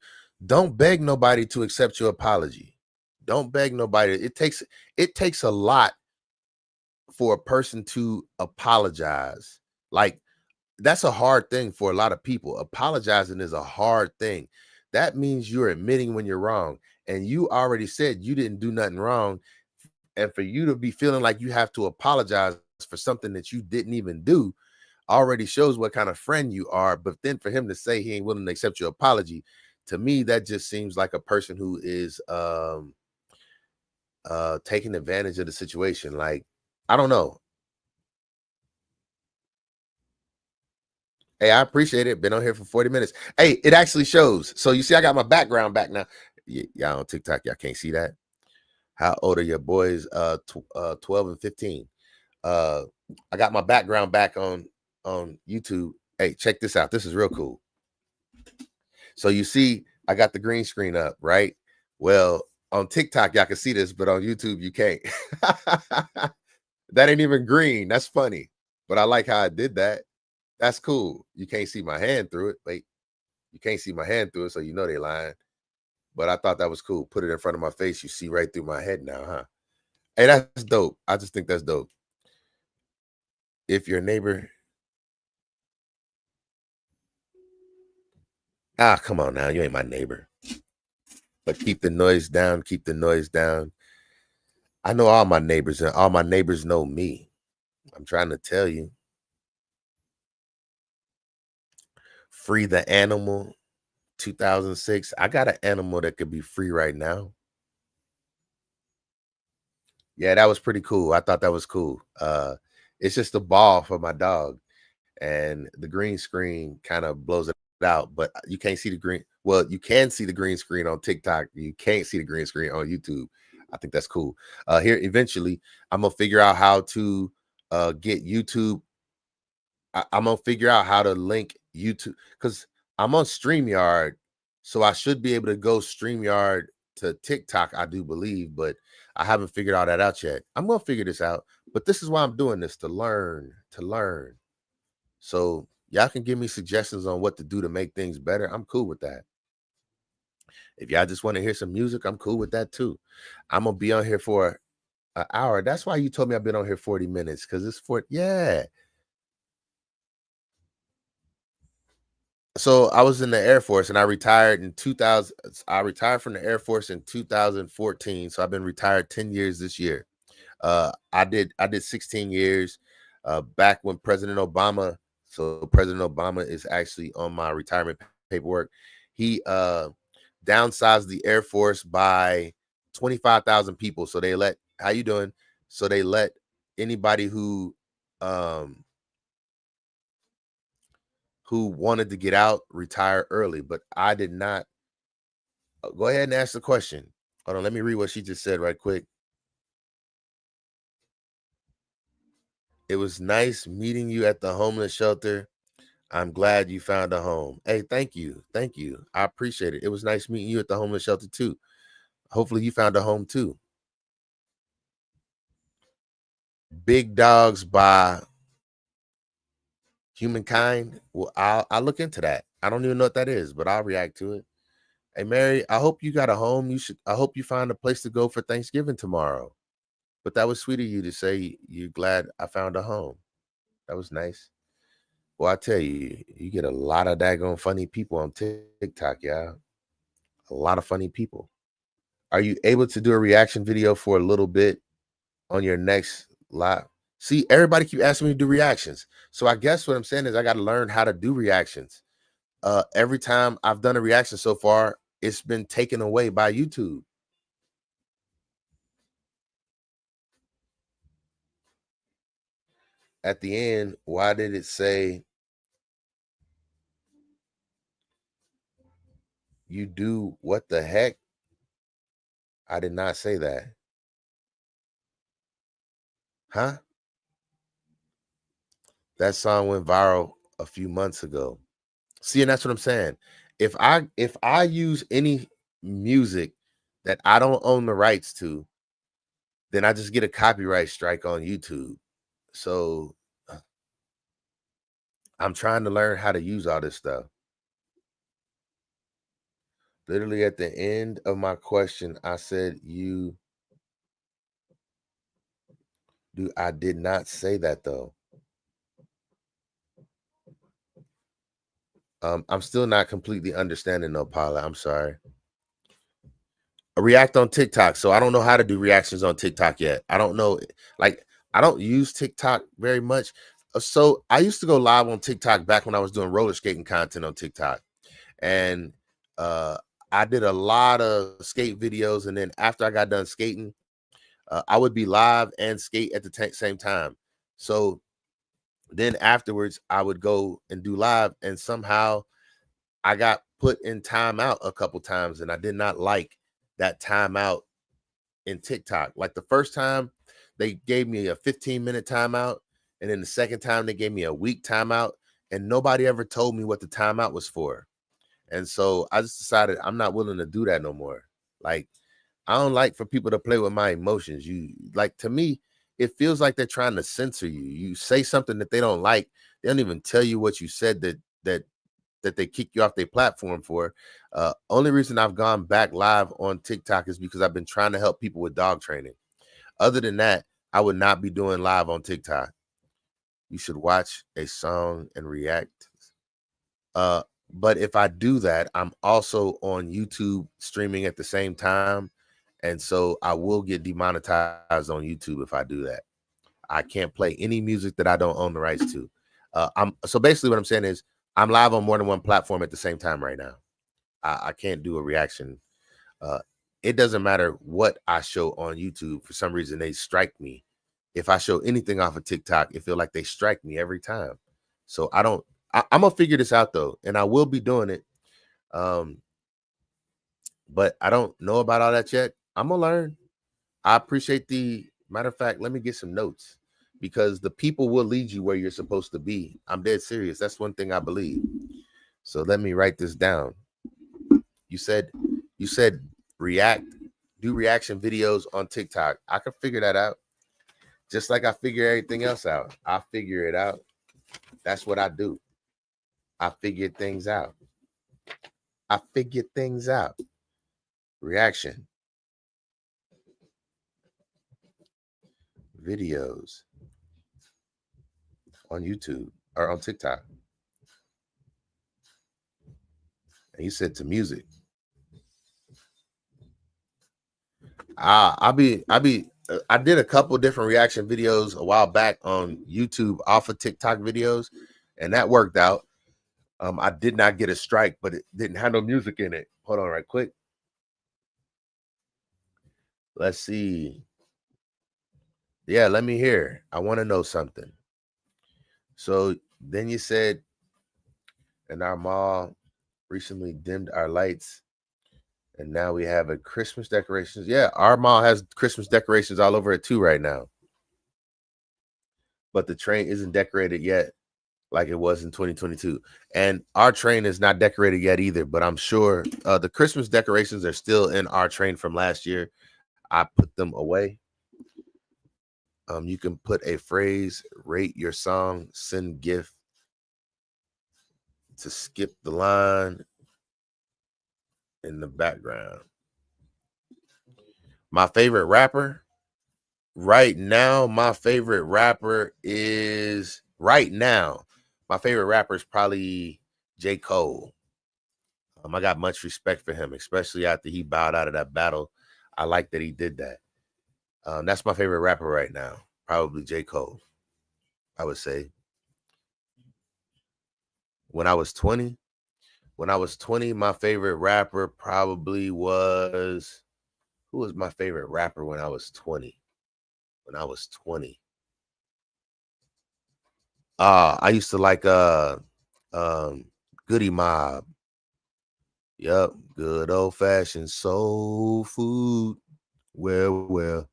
S1: Don't beg nobody to accept your apology. Don't beg nobody. It takes a lot for a person to apologize. Like, that's a hard thing for a lot of people. Apologizing is a hard thing. That means you're admitting when you're wrong. And you already said you didn't do nothing wrong. And for you to be feeling like you have to apologize for something that you didn't even do already shows what kind of friend you are. But then for him to say he ain't willing to accept your apology, to me, that just seems like a person who is taking advantage of the situation. Like, I don't know. Hey, I appreciate it. Been on here for 40 minutes. Hey, it actually shows. So you see, I got my background back now. Y'all on TikTok, y'all can't see that. How old are your boys? 12 and 15. Uh, I got my background back on YouTube. Hey, check this out. This is real cool. So you see, I got the green screen up, right? Well, on TikTok, y'all can see this, but on YouTube, you can't. That ain't even green. That's funny. But I like how I did that. That's cool. You can't see my hand through it. Wait, you can't see my hand through it, so you know they lying. But I thought that was cool. Put it in front of my face. You see right through my head now, huh? Hey, that's dope. I just think that's dope. If your neighbor, come on now, you ain't my neighbor. But keep the noise down. Keep the noise down. I know all my neighbors, and all my neighbors know me. I'm trying to tell you. Free the animal. 2006. I got an animal that could be free right now. Yeah, that was pretty cool. I thought that was cool. It's just a ball for my dog, and the green screen kind of blows it out, but you can't see the green. Well, you can see the green screen on TikTok. You can't see the green screen on YouTube. I think that's cool. Here, eventually, I'm gonna figure out how to get YouTube. I'm gonna figure out how to link YouTube because I'm on StreamYard, so I should be able to go StreamYard to TikTok, I do believe, but I haven't figured all that out yet. I'm gonna figure this out, but this is why I'm doing this, to learn, to learn. So y'all can give me suggestions on what to do to make things better. I'm cool with that. If y'all just want to hear some music, I'm cool with that too. I'm gonna be on here for an hour. That's why you told me I've been on here 40 minutes, because it's yeah. So I was in the Air Force and I retired in 2000. I retired from the Air Force in 2014. So I've been retired 10 years this year. I did 16 years back when President Obama. So President Obama is actually on my retirement paperwork. He downsized the Air Force by 25,000 people. So they let, how you doing? So they let anybody um who wanted to get out retire early, but I did not. Go ahead and ask the question. Hold on, let me read what she just said right quick. It was nice meeting you at the homeless shelter. I'm glad you found a home. Hey, thank you. Thank you. I appreciate it. It was nice meeting you at the homeless shelter too. Hopefully you found a home too. Big Dogs by Humankind. Well, I'll look into that. I don't even know what that is, but I'll react to it. Hey Mary, I hope you got a home. I hope you find a place to go for Thanksgiving tomorrow. But that was sweet of you to say you're glad I found a home. That was nice. Well, I tell you, you get a lot of daggone funny people on TikTok, yeah. A lot of funny people. Are you able to do a reaction video for a little bit on your next live? See, everybody keep asking me to do reactions. So I guess what I'm saying is I got to learn how to do reactions. Every time I've done a reaction so far, it's been taken away by YouTube. At the end, why did it say You do what the heck? I did not say that. Huh? That song went viral a few months ago. See, and that's what I'm saying. If I use any music that I don't own the rights to, then I just get a copyright strike on YouTube. So I'm trying to learn how to use all this stuff. Literally at the end of my question, I said you do. I did not say that though. I'm still not completely understanding though, Paula. I'm sorry. React on TikTok. So I don't know how to do reactions on TikTok yet. I don't know. Like, I don't use TikTok very much. So I used to go live on TikTok back when I was doing roller skating content on TikTok. And uh I did a lot of skate videos. And then after I got done skating, I would be live and skate at the same time. So then afterwards, I would go and do live, and somehow I got put in timeout a couple times, and I did not like that timeout in TikTok. Like the first time, they gave me a 15-minute timeout, and then the second time they gave me a week timeout, and nobody ever told me what the timeout was for. And so I just decided I'm not willing to do that no more. Like, I don't like for people to play with my emotions. You like, to me, it feels like they're trying to censor you. You say something that they don't like, they don't even tell you what you said that they kick you off their platform for. Only reason I've gone back live on TikTok is because I've been trying to help people with dog training. Other than that, I would not be doing live on TikTok. You should watch a song and react. But if I do that, I'm also on YouTube streaming at the same time. And so I will get demonetized on YouTube if I do that. I can't play any music that I don't own the rights to. I'm so basically what I'm saying is I'm live on more than one platform at the same time right now. I can't do a reaction. Uh, it doesn't matter what I show on YouTube. For some reason, they strike me. If I show anything off of TikTok, it feel like they strike me every time. So I don't. I'm gonna figure this out though, and I will be doing it. Um, but I don't know about all that yet. I'm gonna learn. I appreciate the matter of fact. Let me get some notes because the people will lead you where you're supposed to be. I'm dead serious. That's one thing I believe. So let me write this down. You said react, do reaction videos on TikTok. I can figure that out. Just like I figure everything else out. I figure it out. That's what I do. I figure things out. I figure things out. Reaction videos on YouTube or on TikTok. And you said to music. I did a couple different reaction videos a while back on YouTube off of TikTok videos, and that worked out. I did not get a strike, but it didn't have no music in it. Hold on right quick. Let's see. Yeah, let me hear. I want to know something. So then you said, and our mall recently dimmed our lights, and now we have a Christmas decorations. Yeah, our mall has Christmas decorations all over it too right now. But the train isn't decorated yet like it was in 2022. And our train is not decorated yet either, but I'm sure the Christmas decorations are still in our train from last year. I put them away. You can put a phrase, rate your song, send gift to skip the line in the background. My favorite rapper right now, my favorite rapper is probably J. Cole. I got much respect for him, especially after he bowed out of that battle. I like that he did that. That's my favorite rapper right now, probably J. Cole, I would say. When I was 20, my favorite rapper probably was, who was my favorite rapper when I was 20? When I was 20. I used to like um Goody Mob. Yep, good old-fashioned soul food. Well,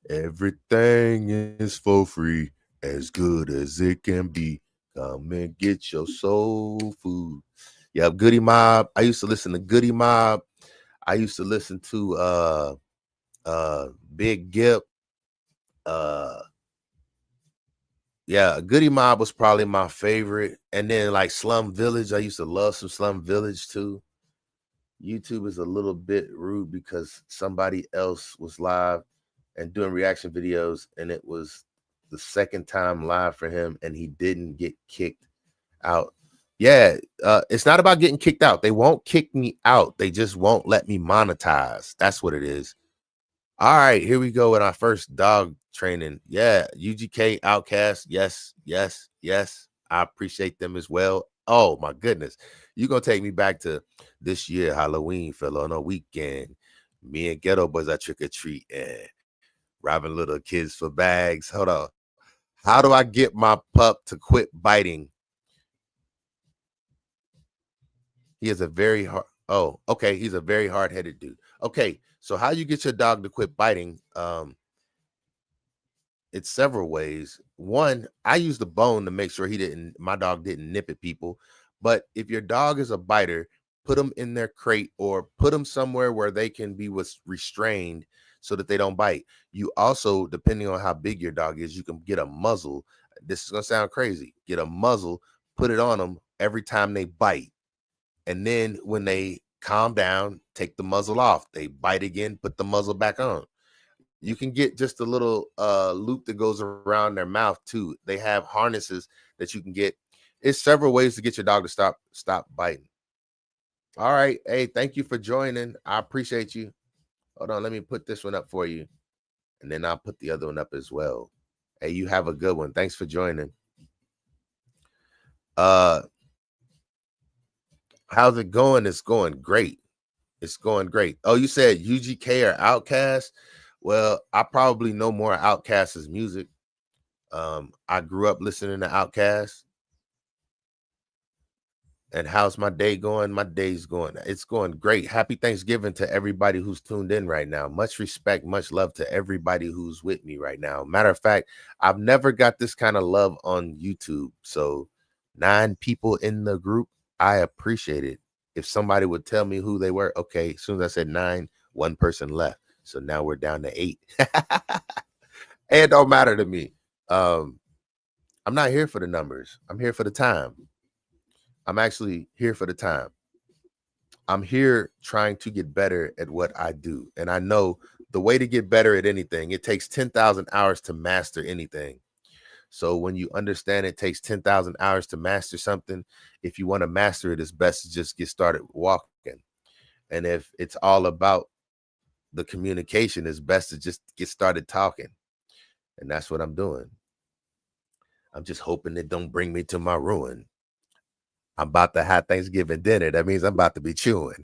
S1: everything is for free, as good as it can be. Come and get your soul food. Yep, Goody Mob. I used to listen to Goody Mob. I used to listen to Big Gip. Yeah, Goody Mob was probably my favorite. And then like Slum Village. I used to love some Slum Village too. YouTube is a little bit rude because somebody else was live and doing reaction videos, and it was the second time live for him, and he didn't get kicked out. Yeah, it's not about getting kicked out. They won't kick me out. They just won't let me monetize. That's what it is. All right, here we go with our first dog training. Yeah, UGK Outcast. Yes, yes, yes. I appreciate them as well. Oh my goodness. You're gonna take me back to this year, Halloween fell on a weekend. Me and Ghetto Boys are trick or treat and robbing little kids for bags. Hold on. How do I get my pup to quit biting? He is a very hard. Oh, okay. He's a very hard-headed dude. Okay, so how you get your dog to quit biting? It's several ways. One, I use the bone to make sure my dog didn't nip at people. But if your dog is a biter, put them in their crate or put them somewhere where they can be restrained so that they don't bite. You also, depending on how big your dog is, you can get a muzzle. This is gonna sound crazy. Get a muzzle, put it on them every time they bite. And then when they calm down, take the muzzle off. They bite again, put the muzzle back on. You can get just a little loop that goes around their mouth too. They have harnesses that you can get. It's several ways to get your dog to stop biting. All right. Hey, thank you for joining. I appreciate you. Hold on, let me put this one up for you. And then I'll put the other one up as well. Hey, you have a good one. Thanks for joining. How's it going? It's going great. It's going great. Oh, you said UGK or Outkast? Well, I probably know more Outkast's music. I grew up listening to Outkast. And how's my day going? My day's going. It's going great. Happy Thanksgiving to everybody who's tuned in right now. Much respect, much love to everybody who's with me right now. Matter of fact, I've never got this kind of love on YouTube. So 9 people in the group, I appreciate it. If somebody would tell me who they were, okay, as soon as I said 9, 1 person left. So now we're down to 8. It don't matter to me. I'm not here for the numbers. I'm here for the time. I'm actually here for the time. I'm here trying to get better at what I do. And I know the way to get better at anything, it takes 10,000 hours to master anything. So when you understand it takes 10,000 hours to master something, if you want to master it, it's best to just get started walking. And if it's all about the communication, it's best to just get started talking. And that's what I'm doing. I'm just hoping it don't bring me to my ruin. I'm about to have Thanksgiving dinner. That means I'm about to be chewing.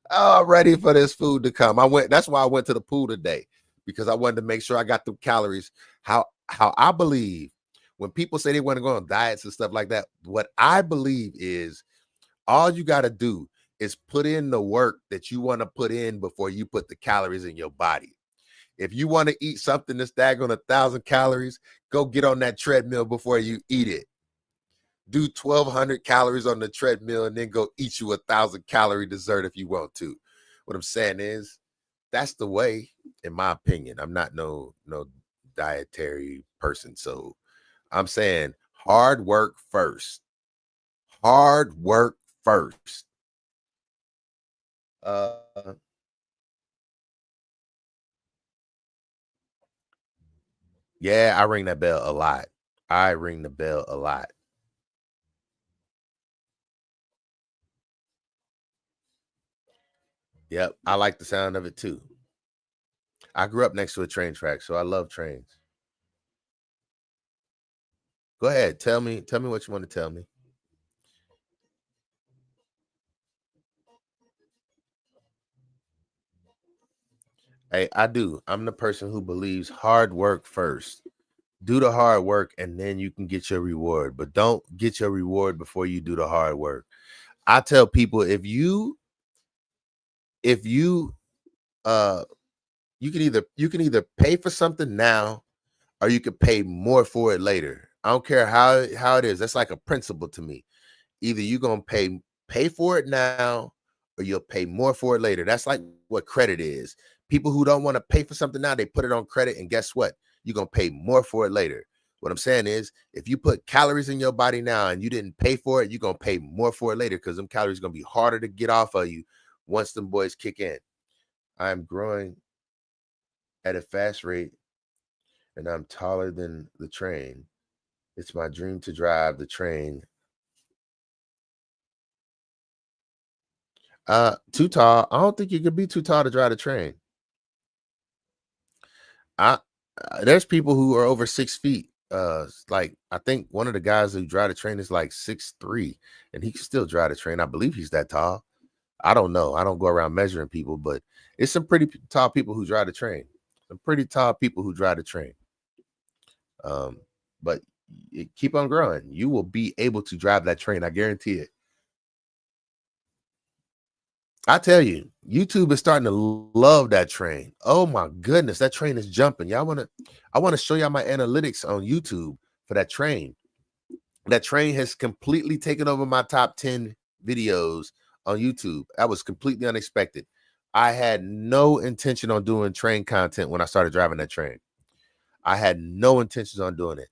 S1: Oh, I'm ready for this food to come. That's why I went to the pool today, because I wanted to make sure I got the calories. How I believe when people say they want to go on diets and stuff like that, what I believe is all you got to do is put in the work that you want to put in before you put the calories in your body. If you want to eat something that's daggone 1,000 calories, go get on that treadmill before you eat it. Do 1,200 calories on the treadmill and then go eat you 1,000-calorie dessert if you want to. What I'm saying is that's the way, in my opinion. I'm not no dietary person. So I'm saying hard work first. Hard work first. Yeah, I ring that bell a lot. I ring the bell a lot. Yep, I like the sound of it too. I grew up next to a train track, so I love trains. Go ahead, tell me what you want to tell me. Hey, I do. I'm the person who believes hard work first. Do the hard work and then you can get your reward, but don't get your reward before you do the hard work. I tell people if you you can either pay for something now or you could pay more for it later. I don't care how it is. That's like a principle to me. Either you're gonna pay for it now or you'll pay more for it later. That's like what credit is. People who don't want to pay for something now, they put it on credit, and guess what? You're gonna pay more for it later. What I'm saying is, if you put calories in your body now and you didn't pay for it, you're gonna pay more for it later because them calories gonna be harder to get off of you once them boys kick in. I'm growing at a fast rate and I'm taller than the train. It's my dream to drive the train. Too tall. I don't think you could be too tall to drive the train. I There's people who are over 6 feet. Like I think one of the guys who drive the train is like 6'3", and he can still drive the train. I believe he's that tall. I don't know. I don't go around measuring people, but it's some pretty tall people who drive the train. Some pretty tall people who drive the train. Um, but keep on growing. You will be able to drive that train. I guarantee it. I tell you, YouTube is starting to love that train. Oh my goodness, that train is jumping. I want to show y'all my analytics on YouTube for that train. That train has completely taken over my top 10 videos on YouTube. That was completely unexpected. I had no intention on doing train content when I started driving that train. I had no intentions on doing it.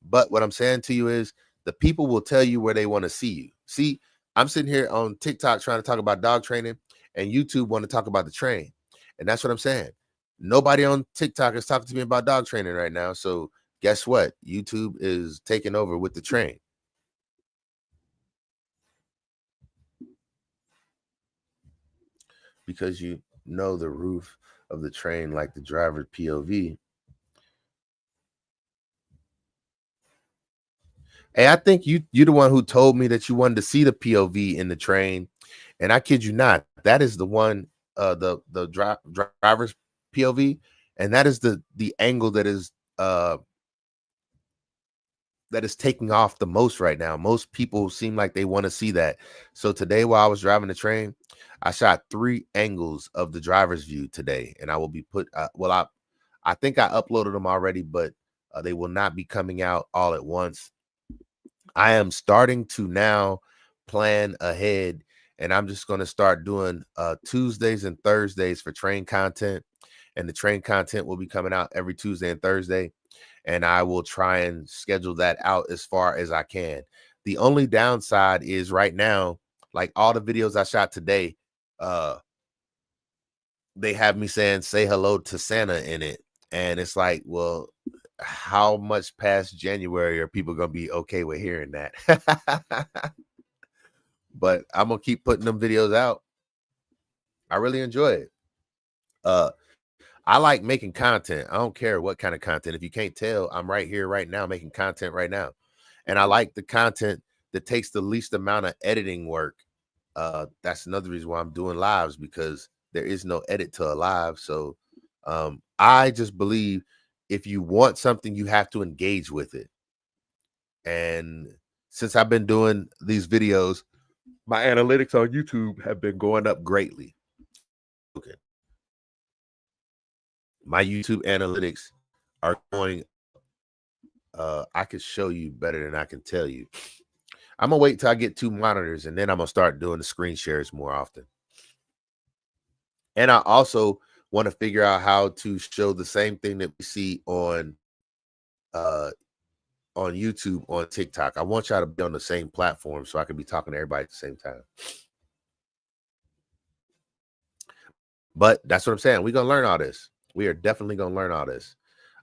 S1: But what I'm saying to you is the people will tell you where they want to see you. See, I'm sitting here on TikTok trying to talk about dog training, and YouTube want to talk about the train. And that's what I'm saying. Nobody on TikTok is talking to me about dog training right now. So guess what? YouTube is taking over with the train. Because you know the roof of the train like the driver's POV. Hey, I think you're the one who told me that you wanted to see the POV in the train, and I kid you not, that is the one, the driver's POV, and that is the angle that is taking off the most right now. Most people seem like they want to see that. So today, while I was driving the train, I shot 3 angles of the driver's view today, and I will be I think I uploaded them already, but they will not be coming out all at once. I am starting to now plan ahead, and I'm just going to start doing Tuesdays and Thursdays for train content, and the train content will be coming out every Tuesday and Thursday, and I will try and schedule that out as far as I can. The only downside is right now, like all the videos I shot today, uh they have me saying say hello to Santa in it, and it's like, well, how much past January are people gonna be okay with hearing that? But I'm gonna keep putting them videos out. I really enjoy it. uh I like making content. I don't care what kind of content. If you can't tell, I'm right here right now making content right now, and I like the content that takes the least amount of editing work. That's another reason why I'm doing lives, because there is no edit to a live. So I just believe if you want something, you have to engage with it. And since I've been doing these videos, my analytics on YouTube have been going up greatly. Okay. My YouTube analytics are going, I could show you better than I can tell you. I'm gonna wait till I get 2 monitors, and then I'm gonna start doing the screen shares more often. And I also want to figure out how to show the same thing that we see uh on YouTube, on TikTok. I want y'all to be on the same platform so I can be talking to everybody at the same time. But that's what I'm saying. We're gonna learn all this. We are definitely gonna learn all this.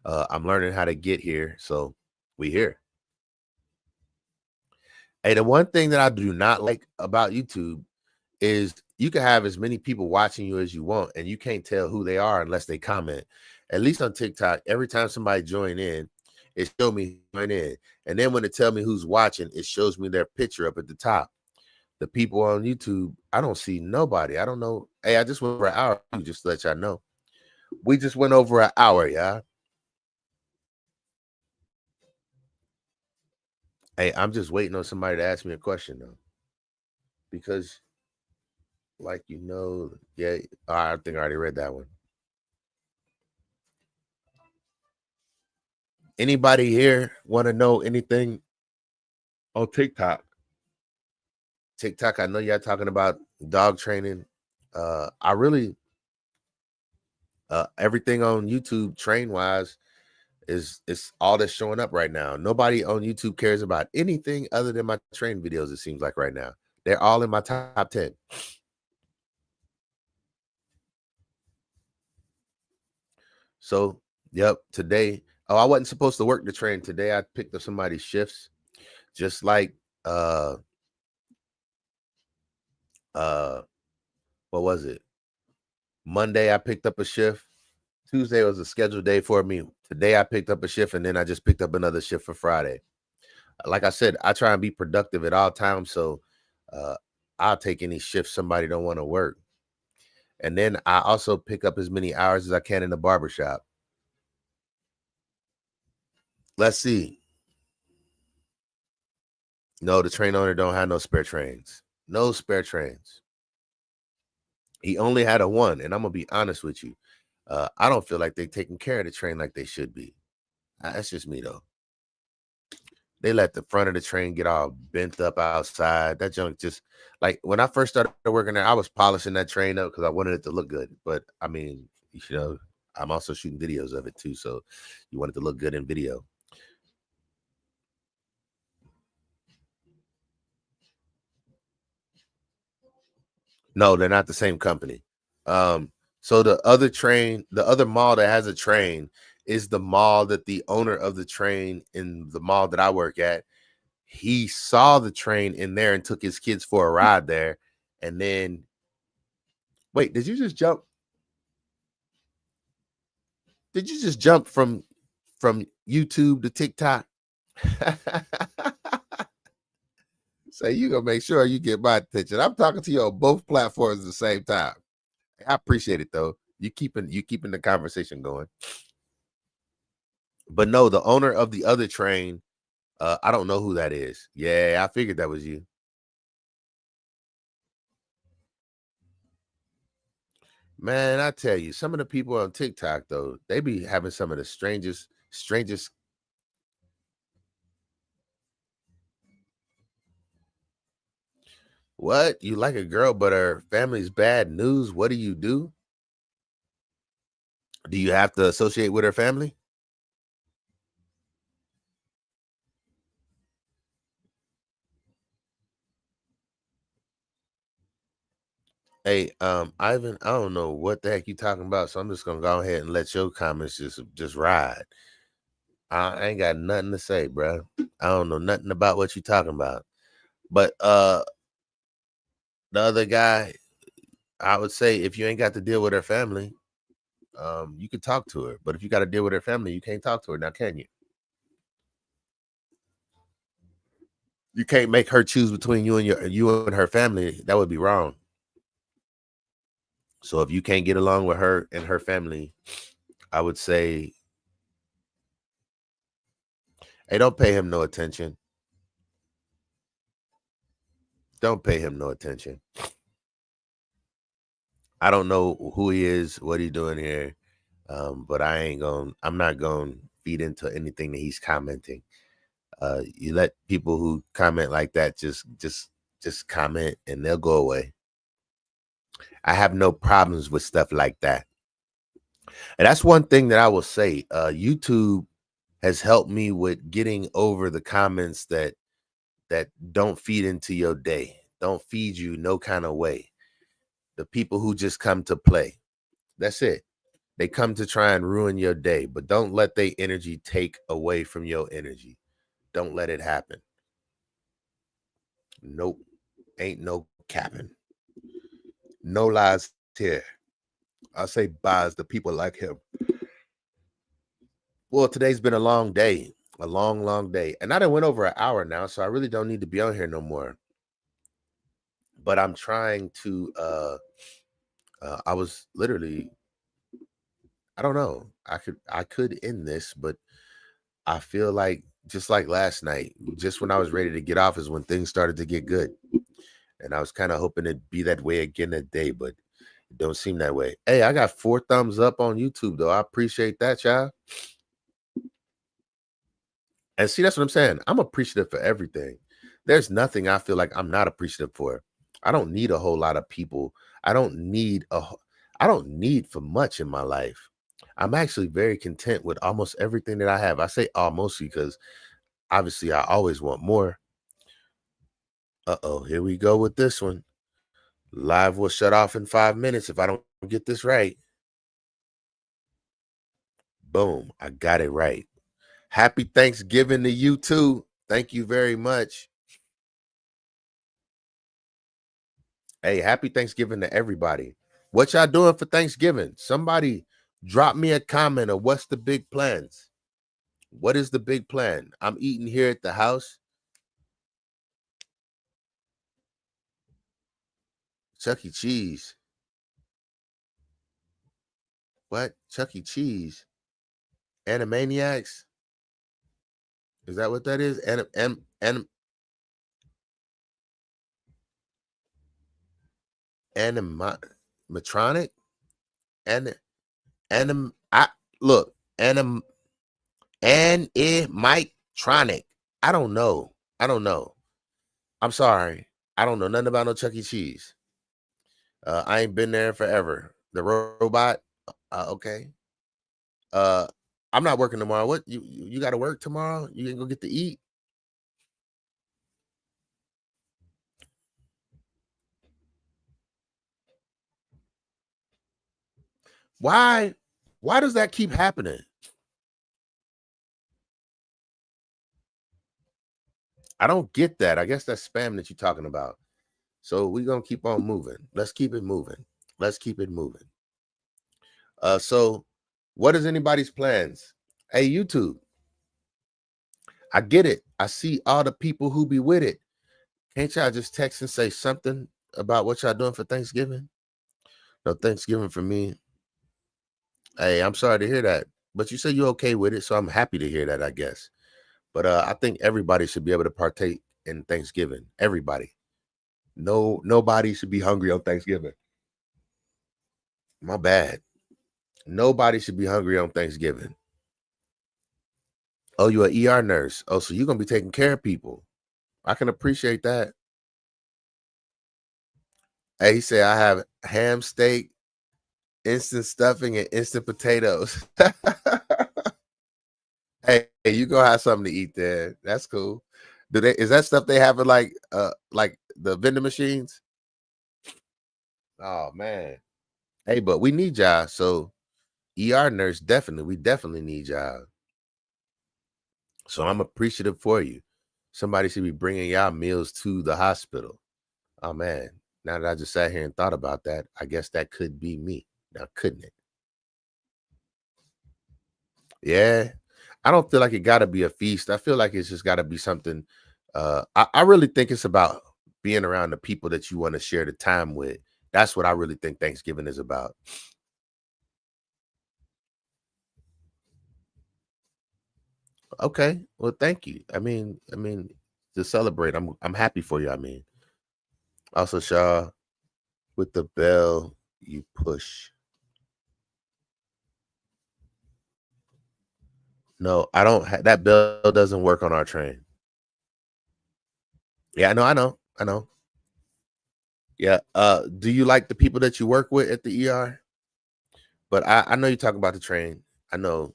S1: I'm learning how to get here, so we here. Hey, the one thing that I do not like about YouTube is you can have as many people watching you as you want, and you can't tell who they are unless they comment. At least on TikTok, every time somebody join in, it shows me join in, and then when it tell me who's watching, it shows me their picture up at the top. The people on YouTube, I don't see nobody. I don't know. Hey, I just went over an hour, just to let y'all know. We just went over an hour, y'all. Hey, I'm just waiting on somebody to ask me a question, though. because, yeah, I think I already read that one. Anybody here want to know anything on TikTok? TikTok, I know y'all talking about dog training. I really, everything on YouTube train wise is all that's showing up right now. Nobody on YouTube cares about anything other than my train videos. It seems like right now they're all in my top 10. So, yep, today. Oh, I wasn't supposed to work the train today. I picked up somebody's shifts, just like uh uh what was it? Monday I picked up a shift. Tuesday was a scheduled day for me. Today I picked up a shift, and then I just picked up another shift for Friday. Like I said, I try and be productive at all times, so uh I'll take any shift somebody don't want to work. And then I also pick up as many hours as I can in the barbershop. Let's see. No, the train owner don't have no spare trains. No spare trains. He only had a one, and I'm gonna be honest with you. I don't feel like they're taking care of the train like they should be. That's just me though. They let the front of the train get all bent up outside. That junk just like when I first started working there, I was polishing that train up because I wanted it to look good. But I mean, I'm also shooting videos of it too, so you want it to look good in video. No, they're not the same company. So the other mall that has a train is the mall that the owner of the train in the mall that I work at, he saw the train in there and took his kids for a ride there. And then, wait, did you just jump? Did you just jump from YouTube to TikTok? So you gonna make sure you get my attention. I'm talking to you on both platforms at the same time. I appreciate it though. You keeping the conversation going. But no, the owner of the other train, I don't know who that is. Yeah, I figured that was you. Man, I tell you, some of the people on TikTok though, they be having some of the strangest. What? You like a girl, but her family's bad news. What do you do? Do you have to associate with her family? Hey, Ivan, I don't know what the heck you talking about, so I'm just gonna go ahead and let your comments just ride. I ain't got nothing to say, bro. I don't know nothing about what you talking about. But the other guy, I would say if you ain't got to deal with her family, you can talk to her. But if you got to deal with her family, you can't talk to her now, can you? You can't make her choose between you and her family. That would be wrong. So if you can't get along with her and her family, I would say, hey, don't pay him no attention. Don't pay him no attention. I don't know who he is, what he's doing here, but I'm not going to feed into anything that he's commenting. You let people who comment like that just comment and they'll go away. I have no problems with stuff like that. And that's one thing that I will say. YouTube has helped me with getting over the comments that don't feed into your day, don't feed you no kind of way. The people who just come to play. That's it. They come to try and ruin your day, but don't let their energy take away from your energy. Don't let it happen. Nope. Ain't no capping. No lies here. I say buys the people like him. Well, today's been a long day, a long, long day. And I done went over an hour now, so I really don't need to be on here no more. But I'm trying to I was literally, I don't know. I could end this, but I feel like just like last night, just when I was ready to get off is when things started to get good. And I was kind of hoping it'd be that way again today, but it don't seem that way. Hey, I got 4 thumbs up on YouTube though. I appreciate that, y'all. And see, that's what I'm saying. I'm appreciative for everything. There's nothing I feel like I'm not appreciative for. I don't need a whole lot of people. I don't need I don't need for much in my life. I'm actually very content with almost everything that I have. I say almost because obviously I always want more. Uh-oh, here we go with this one. Live will shut off in 5 minutes if I don't get this right. Boom, I got it right. Happy Thanksgiving to you too. Thank you very much. Hey, happy Thanksgiving to everybody. What y'all doing for Thanksgiving? Somebody drop me a comment of what's the big plans. What is the big plan? I'm eating here at the house. Chuck E. Cheese. What? Chuck E. Cheese. Animaniacs? Is that what that is? Animatronic? I look, animatronic. I don't know. I don't know. I'm sorry. I don't know nothing about no Chuck E. Cheese. I ain't been there forever. The robot. Okay. Uh, I'm not working tomorrow. What you got to work tomorrow? You can go get to eat. Why? Why does that keep happening? I don't get that. I guess that's spam that you're talking about. So we're gonna keep on moving. Let's keep it moving. Let's keep it moving. So what is anybody's plans? Hey, YouTube. I get it. I see all the people who be with it. Can't y'all just text and say something about what y'all doing for Thanksgiving? No Thanksgiving for me. Hey, I'm sorry to hear that. But you say you're okay with it, so I'm happy to hear that, I guess. But I think everybody should be able to partake in Thanksgiving. Everybody. Nobody should be hungry on Thanksgiving. My bad. Nobody should be hungry on Thanksgiving. Oh, you're an ER nurse. Oh, so you're gonna be taking care of people. I can appreciate that. Hey, he said I have ham steak, instant stuffing, and instant potatoes. Hey, you gonna have something to eat there. That's cool. Is that stuff they have in like the vending machines? Oh man. Hey, but we need y'all. So ER nurse, definitely, we definitely need y'all. So I'm appreciative for you. Somebody should be bringing y'all meals to the hospital. Oh man. Now that I just sat here and thought about that, I guess that could be me. Now, couldn't it? Yeah. I don't feel like it gotta be a feast. I feel like it's just gotta be something. I really think it's about being around the people that you want to share the time with. That's what I really think Thanksgiving is about. Okay. Well, thank you. I mean, to celebrate, I'm happy for you. I mean, also, Shaw, with the bell you push. No, I don't. That bell doesn't work on our train. Yeah, I know. Yeah. Do you like the people that you work with at the ER? But I know you talk about the train. I know.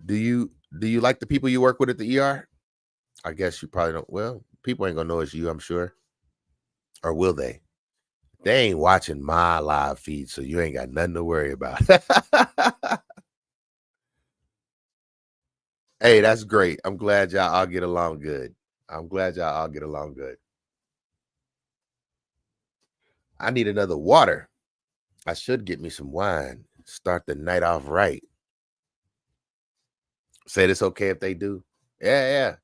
S1: Do you like the people you work with at the ER? I guess you probably don't. Well, people ain't gonna know it's you, I'm sure. Or will they? They ain't watching my live feed, so you ain't got nothing to worry about. Hey, that's great. I'm glad y'all all get along good. I'm glad y'all all get along good. I need another water. I should get me some wine. Start the night off right. Say this okay if they do. Yeah, yeah.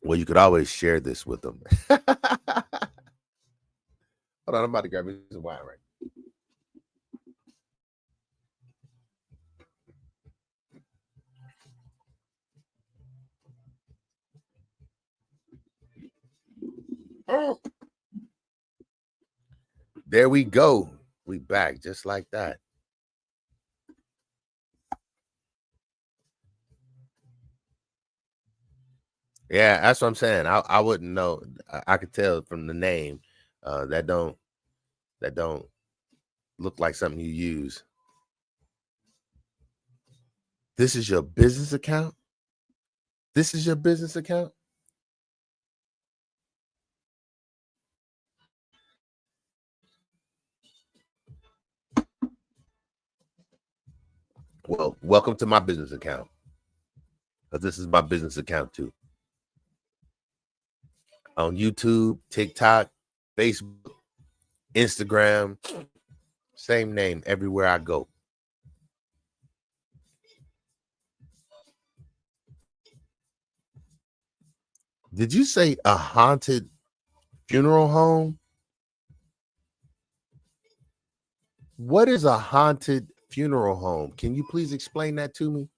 S1: Well, you could always share this with them. Hold on, I'm about to grab me some wine right. There we go. We back just like that. Yeah, that's what I'm saying. I wouldn't know. I could tell from the name. That don't look like something you use. This is your business account? This is your business account? Well, welcome to my business account. Because this is my business account too. On YouTube, TikTok, Facebook, Instagram, same name everywhere I go. Did you say a haunted funeral home? What is a haunted funeral home? Can you please explain that to me?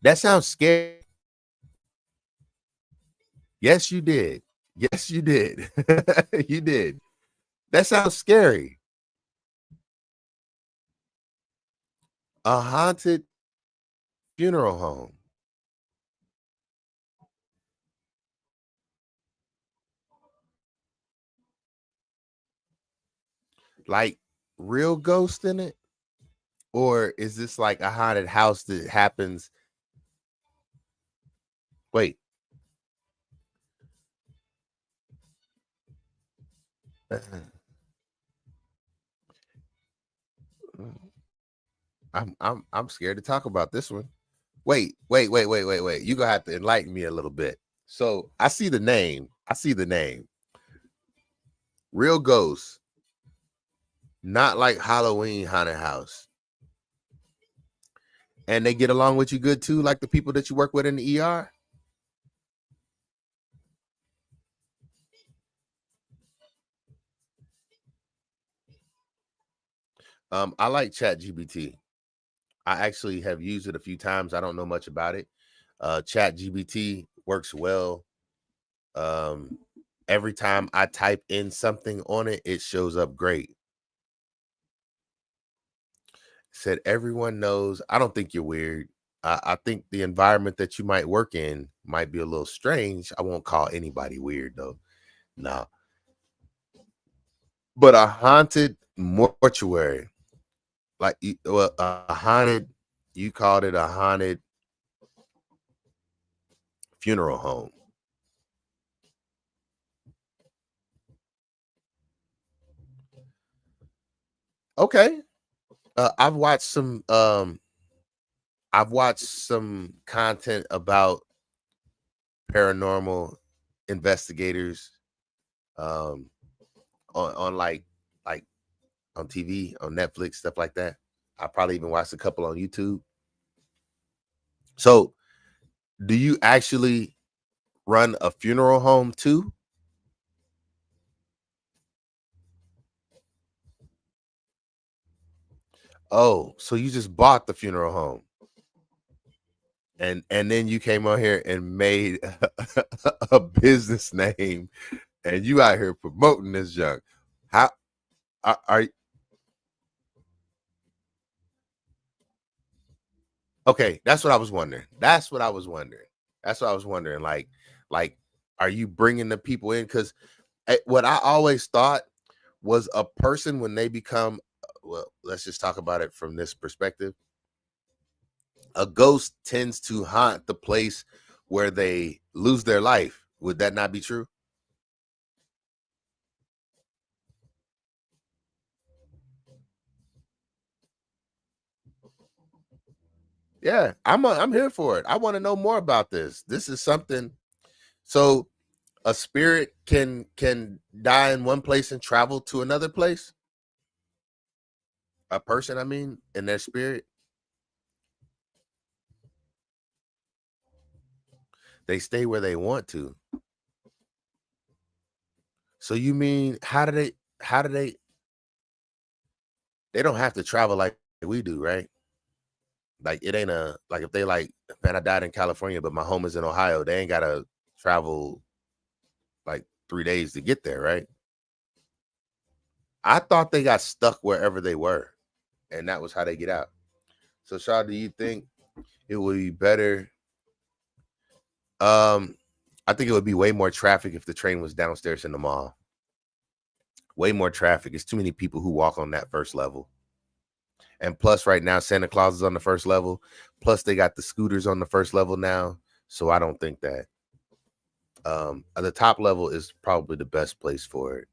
S1: That sounds scary. Yes, you did. Yes, you did. You did. That sounds scary. A haunted funeral home. Like real ghost in it? Or is this like a haunted house that happens? Wait. I'm scared to talk about this one. Wait. You gonna have to enlighten me a little bit. So I see the name. Real ghosts, not like Halloween haunted house. And they get along with you good too, like the people that you work with in the ER. I like Chat GBT. I actually have used it a few times. I don't know much about it. Chat GBT works well. Every time I type in something on it, it shows up great. Said everyone knows. I don't think you're weird. I think the environment that you might work in might be a little strange. I won't call anybody weird though. No. But a haunted mortuary, like well, a haunted, you called it a haunted funeral home. Okay. I've watched some content about paranormal investigators um on like on TV, on Netflix, stuff like that. I probably even watched a couple on YouTube. So, do you actually run a funeral home too? Oh, so you just bought the funeral home and then you came on here and made a business name and you out here promoting this junk. How are okay, that's what I was wondering. That's what I was wondering. Like, are you bringing the people in? Because what I always thought was a person when they become, well, let's just talk about it from this perspective. A ghost tends to haunt the place where they lose their life. Would that not be true? Yeah, I'm here for it. I want to know more about this. This is something. So a spirit can die in one place and travel to another place. A person, I mean, in their spirit, they stay where they want to. So you mean how do they don't have to travel like we do, right? Like it ain't a like if they like, man, I died in California, but my home is in Ohio, they ain't gotta travel like 3 days to get there, right? I thought they got stuck wherever they were, and that was how they get out. So, Shaw, do you think it would be better? I think it would be way more traffic if the train was downstairs in the mall. Way more traffic. It's too many people who walk on that first level. And plus, right now, Santa Claus is on the first level. Plus, they got the scooters on the first level now. So I don't think that. The top level is probably the best place for it.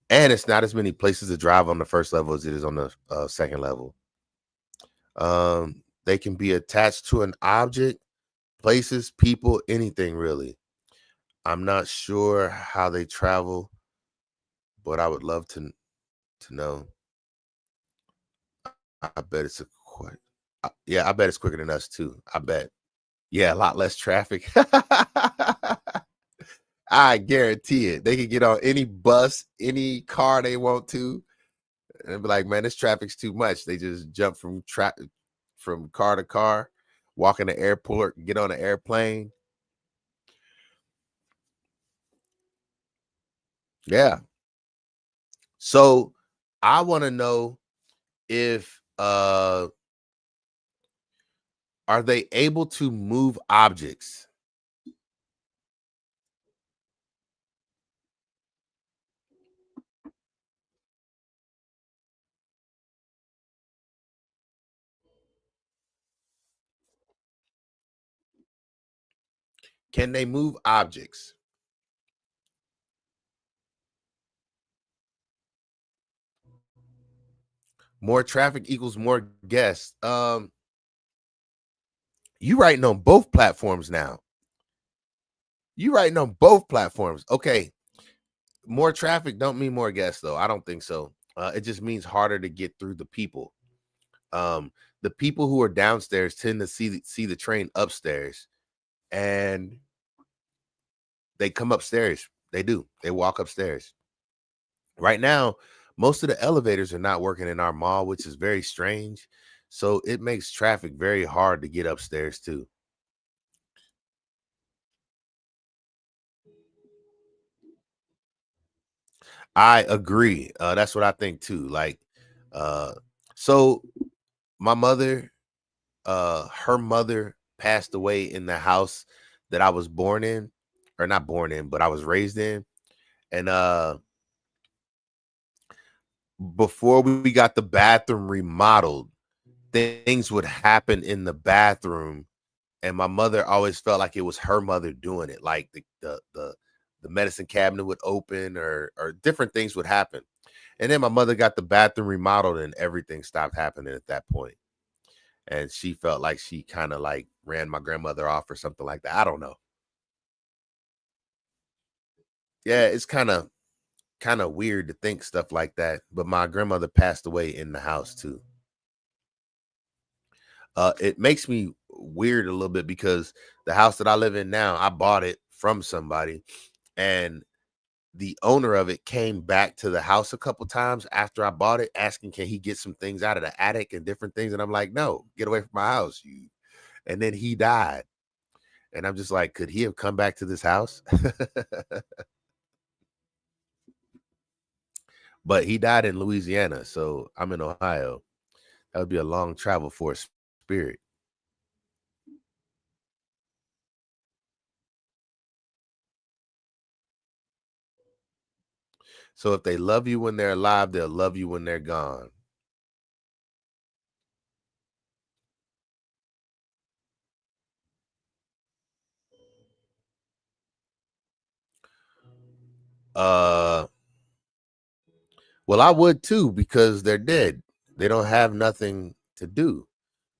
S1: And it's not as many places to drive on the first level as it is on the second level. They can be attached to an object, places, people, anything really. I'm not sure how they travel, but I would love to know. I bet it's a quick. Yeah, I bet it's quicker than us too. I bet. Yeah, a lot less traffic. I guarantee it. They can get on any bus, any car they want to, and be like, "Man, this traffic's too much." They just jump from car to car, walk in the airport, get on an airplane. Yeah. So I want to know if are they able to move objects? Can they move objects? More traffic equals more guests. You writing on both platforms now. You writing on both platforms. Okay. More traffic don't mean more guests though. I don't think so. It just means harder to get through the people. The people who are downstairs tend to see the train upstairs, and they come upstairs. They do. They walk upstairs. Right now, most of the elevators are not working in our mall, which is very strange. So it makes traffic very hard to get upstairs too. I agree. That's what I think too. Like, uh, so my mother, her mother passed away in the house that I was born in, or not born in, but I was raised in. And before we got the bathroom remodeled, things would happen in the bathroom, and my mother always felt like it was her mother doing it. Like the medicine cabinet would open, or different things would happen. And then my mother got the bathroom remodeled, and everything stopped happening at that point. And she felt like she kind of like ran my grandmother off or something like that. I don't know. Yeah, it's kind of weird to think stuff like that. But my grandmother passed away in the house too. It makes me weird a little bit because the house that I live in now, I bought it from somebody, and the owner of it came back to the house a couple times after I bought it, asking can he get some things out of the attic and different things. And I'm like, no, get away from my house, you. And then he died. And I'm just like, could he have come back to this house? But he died in Louisiana, so I'm in Ohio. That would be a long travel for a spirit. So if they love you when they're alive, they'll love you when they're gone. Uh well, I would too because they're dead. They don't have nothing to do.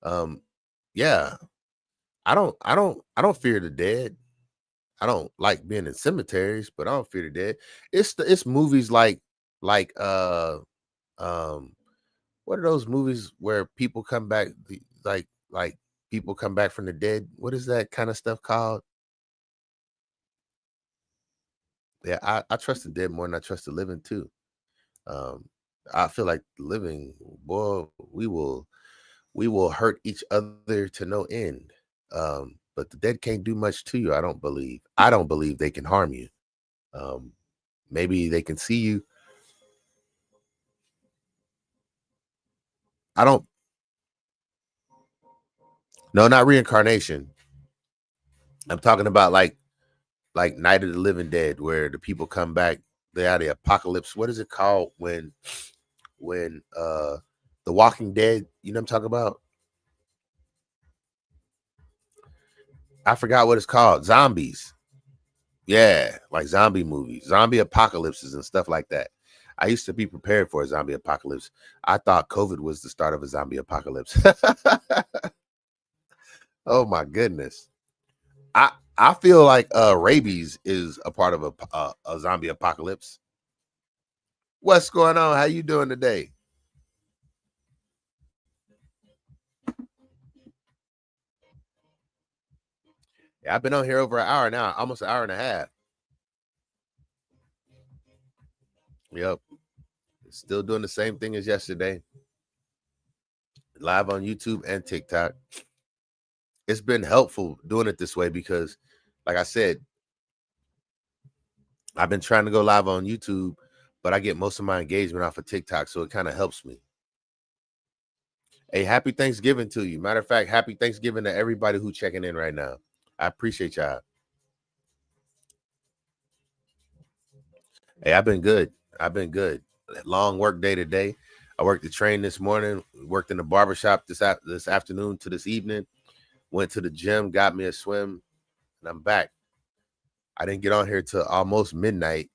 S1: Um yeah, I don't fear the dead. I don't like being in cemeteries, but I don't fear the dead. It's movies like um what are those movies where people come back like people come back from the dead? What is that kind of stuff called? Yeah, I trust the dead more than I trust the living too. Um I feel like living, boy, we will hurt each other to no end. But the dead can't do much to you, I don't believe. I don't believe they can harm you. Maybe they can see you. I don't. No, not reincarnation. I'm talking about like Night of the Living Dead, where the people come back. They are the apocalypse. What is it called when The Walking Dead? You know what I'm talking about? I forgot what it's called. Zombies. Yeah, like zombie movies, zombie apocalypses and stuff like that. I used to be prepared for a zombie apocalypse. I thought COVID was the start of a zombie apocalypse. Oh my goodness. I feel like rabies is a part of a zombie apocalypse. What's going on? How you doing today? Yeah, I've been on here over an hour now, almost an hour and a half. Yep. Still doing the same thing as yesterday. Live on YouTube and TikTok. It's been helpful doing it this way because, like I said, I've been trying to go live on YouTube, but I get most of my engagement off of TikTok, so it kind of helps me. Hey, happy Thanksgiving to you. Matter of fact, happy Thanksgiving to everybody who checking in right now. I appreciate y'all. Hey, I've been good. I've been good. Long work day today. I worked the train this morning, worked in the barbershop this afternoon to this evening, went to the gym, got me a swim, and I'm back. I didn't get on here till almost midnight,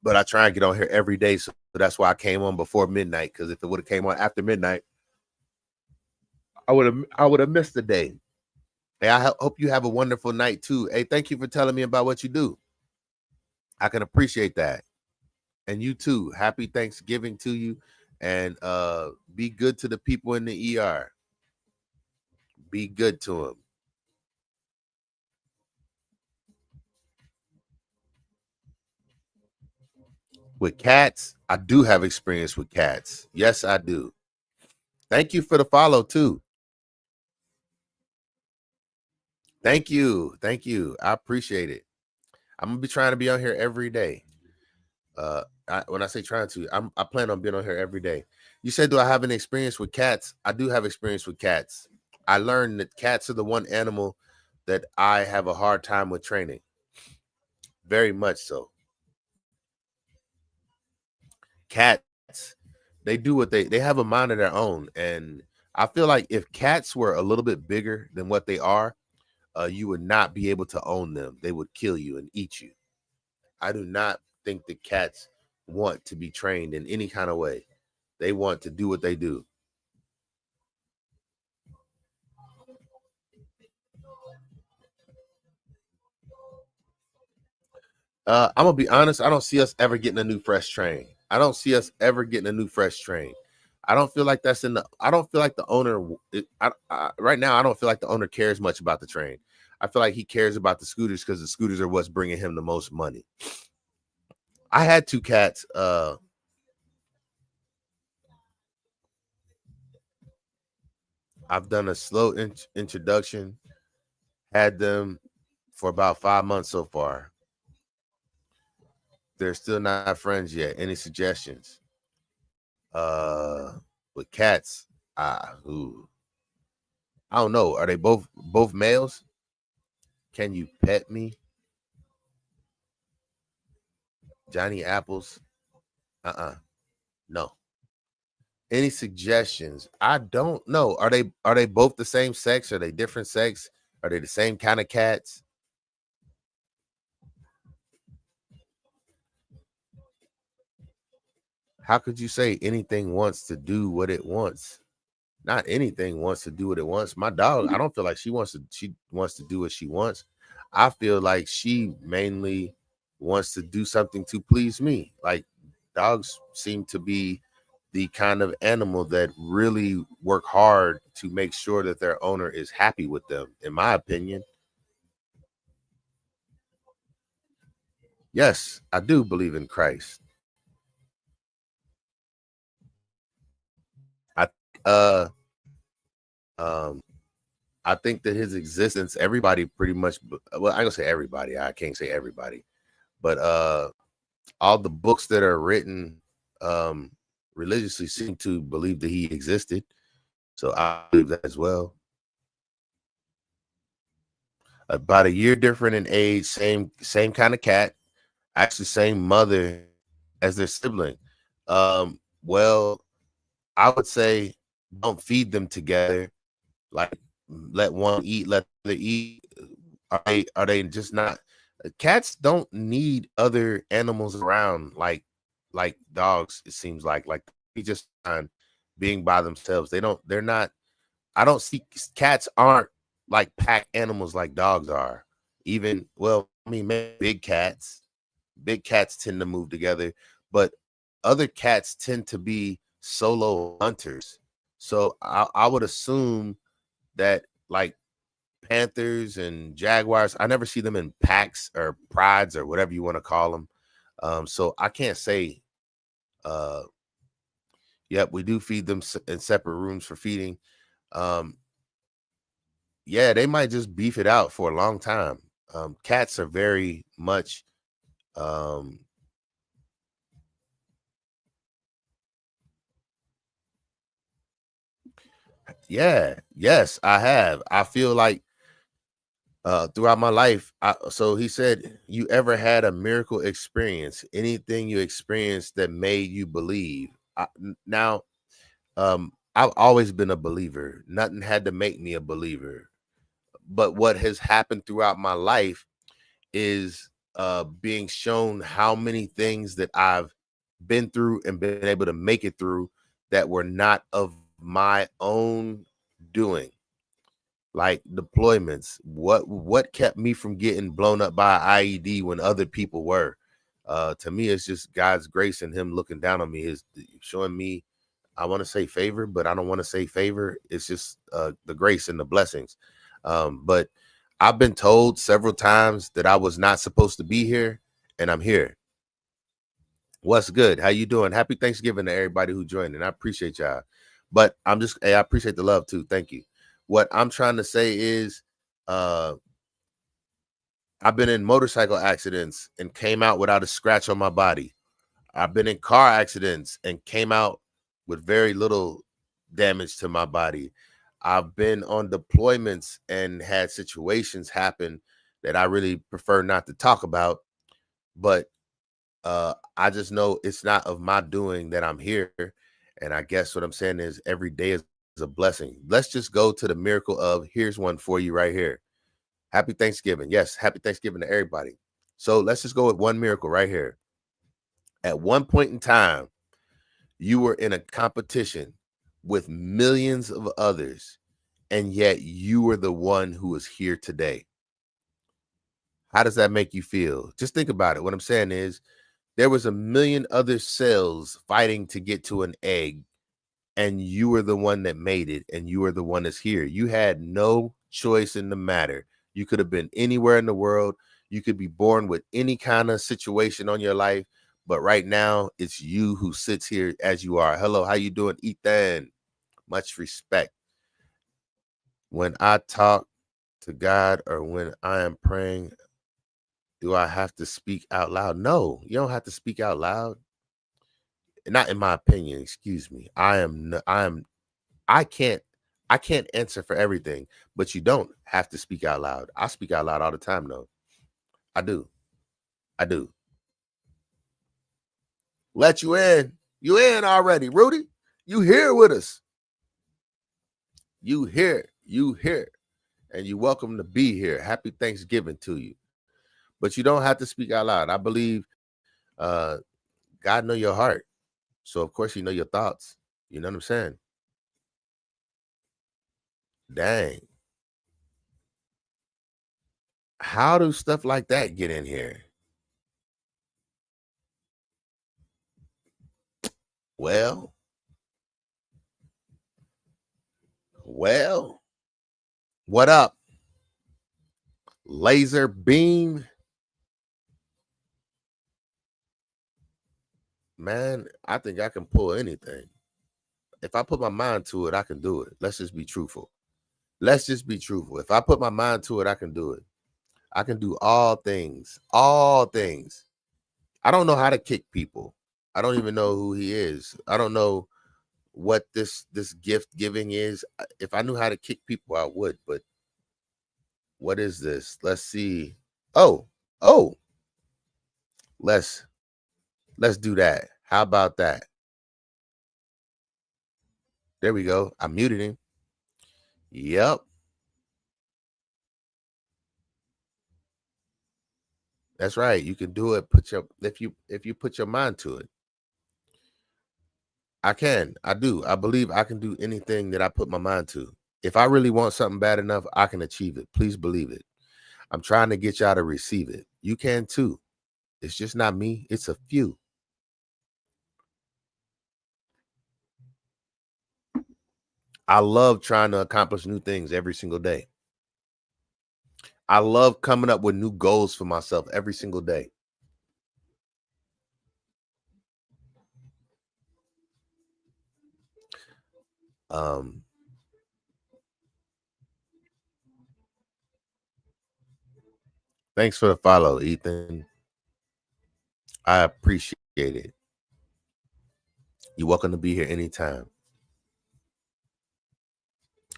S1: but I try and get on here every day. So that's why I came on before midnight. Because if it would have came on after midnight, I would have missed the day. Hey, I hope you have a wonderful night too. Hey, thank you for telling me about what you do. I can appreciate that. And you too. Happy Thanksgiving to you. And be good to the people in the ER. Be good to them. With cats, I do have experience with cats. Yes, I do. Thank you for the follow too. Thank you. Thank you. I appreciate it. I'm gonna be trying to be on here every day. When I say trying to, I plan on being on here every day. You said, do I have any experience with cats? I do have experience with cats. I learned that cats are the one animal that I have a hard time with training. Very much so. Cats, they do what they have a mind of their own, and I feel like if cats were a little bit bigger than what they are, you would not be able to own them. They would kill you and eat you. I do not think the cats want to be trained in any kind of way. They want to do what they do. I'm gonna be honest. I don't see us ever getting a new fresh train. I don't see us ever getting a new fresh train. I don't feel like that's in the. I don't feel like the owner. Right now, I don't feel like the owner cares much about the train. I feel like he cares about the scooters because the scooters are what's bringing him the most money. I had two cats. I've done a slow introduction. Had them for about 5 months so far. They're still not friends yet. Any suggestions? With cats, ooh, I don't know. Are they both males? Can you pet me, Johnny Apples? No. Any suggestions? I don't know. Are they both the same sex? Are they different sex? Are they the same kind of cats? How could you say anything wants to do what it wants? Not anything wants to do what it wants. My dog, I don't feel like she wants to do what she wants. I feel like she mainly wants to do something to please me. Like dogs seem to be the kind of animal that really work hard to make sure that their owner is happy with them, in my opinion. Yes, I do believe in Christ. I uh um I think that his existence, everybody pretty much, well, I'm gonna say everybody. I can't say everybody. But all the books that are written religiously seem to believe that he existed. So I believe that as well. About a year different in age, same kind of cat, actually same mother as their sibling. Well, I would say don't feed them together. Like let one eat, let the other eat. Are they just not? Cats don't need other animals around like dogs. It seems like they just find being by themselves. They're not. I don't see cats aren't like pack animals like dogs are. Even well, I mean, maybe big cats tend to move together, but other cats tend to be solo hunters. So I would assume that like panthers and jaguars, I never see them in packs or prides or whatever you want to call them. So I can't say. Uh, yep, we do feed them in separate rooms for feeding. Um, yeah, they might just beef it out for a long time. Cats are very much um yeah, yes, I have. I feel like throughout my life, so he said, you ever had a miracle experience, anything you experienced that made you believe? Now, I've always been a believer. Nothing had to make me a believer. But what has happened throughout my life is being shown how many things that I've been through and been able to make it through that were not of my own doing, like deployments. What kept me from getting blown up by IED when other people were? To me, it's just God's grace and him looking down on me, is showing me, I want to say favor, but I don't want to say favor. It's just the grace and the blessings. But I've been told several times that I was not supposed to be here, and I'm here. What's good? How you doing? Happy Thanksgiving to everybody who joined, and I appreciate y'all. But hey, I appreciate the love too. Thank you. What I'm trying to say is, uh, I've been in motorcycle accidents and came out without a scratch on my body. I've been in car accidents and came out with very little damage to my body. I've been on deployments and had situations happen that I really prefer not to talk about, but I just know it's not of my doing that I'm here. And I guess what I'm saying is every day is a blessing. Let's just go to the miracle of, here's one for you right here. Happy Thanksgiving. Yes, happy Thanksgiving to everybody. So let's just go with one miracle right here. At one point in time, you were in a competition with millions of others, and yet you were the one who is here today. How does that make you feel? Just think about it. What I'm saying is, there was a million other cells fighting to get to an egg, and you were the one that made it, and you were the one that's here. You had no choice in the matter. You could have been anywhere in the world. You could be born with any kind of situation on your life, but right now it's you who sits here as you are. Hello, how you doing, Ethan? Much respect. When I talk to God or when I am praying, do I have to speak out loud? No, you don't have to speak out loud. Not in my opinion, excuse me. I can't I can't answer for everything, but you don't have to speak out loud. I speak out loud all the time though. I do. I do. Let you in. You in already, Rudy. You here with us. You here. You here. And you're welcome to be here. Happy Thanksgiving to you. But you don't have to speak out loud. I believe uh God know your heart. So of course you know your thoughts. You know what I'm saying? Dang. How do stuff like that get in here? Well, well, what up? Laser beam, man. I think I can pull anything. If I put my mind to it, I can do it. Let's just be truthful. Let's just be truthful. If I put my mind to it, I can do it. I can do all things, all things I don't know how to kick people. I don't even know who he is. I don't know what this gift giving is. If I knew how to kick people, I would. But what is this? Let's see. Oh, oh, let's do that. How about that? There we go. I muted him. Yep. That's right. You can do it. If you put your mind to it. I can. I do. I believe I can do anything that I put my mind to. If I really want something bad enough, I can achieve it. Please believe it. I'm trying to get y'all to receive it. You can too. It's just not me. It's a few. I love trying to accomplish new things every single day. I love coming up with new goals for myself every single day. Um, Thanks for the follow, Ethan. I appreciate it. You're welcome to be here anytime.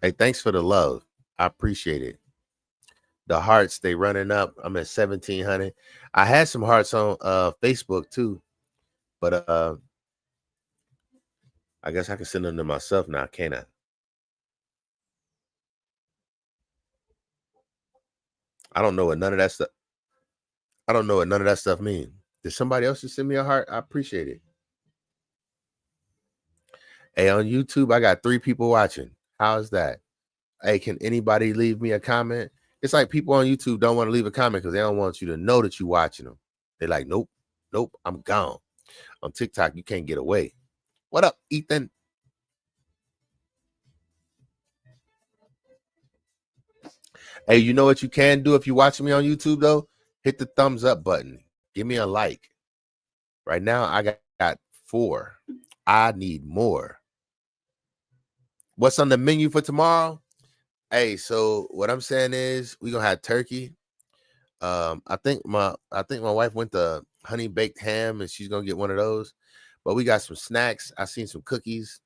S1: Hey, thanks for the love. I appreciate it. The hearts, they running up. I'm at 1,700. I had some hearts on Facebook too, but I guess I can send them to myself now, can't I? I don't know what none of that stuff. I don't know what none of that stuff means. Did somebody else just send me a heart? I appreciate it. Hey, on YouTube, I got 3 people watching. How's that? Hey, can anybody leave me a comment? It's like people on YouTube don't want to leave a comment because they don't want you to know that you're watching them. They're like, nope, I'm gone. On TikTok, you can't get away. What up, Ethan? Hey, you know what you can do if you're watching me on YouTube, though? Hit the thumbs up button. Give me a like. Right now, I got 4. I need more. What's on the menu for tomorrow? Hey, so what I'm saying is we're gonna have turkey. I think my wife went to honey baked ham and she's gonna get one of those. But we got some snacks. I seen some cookies,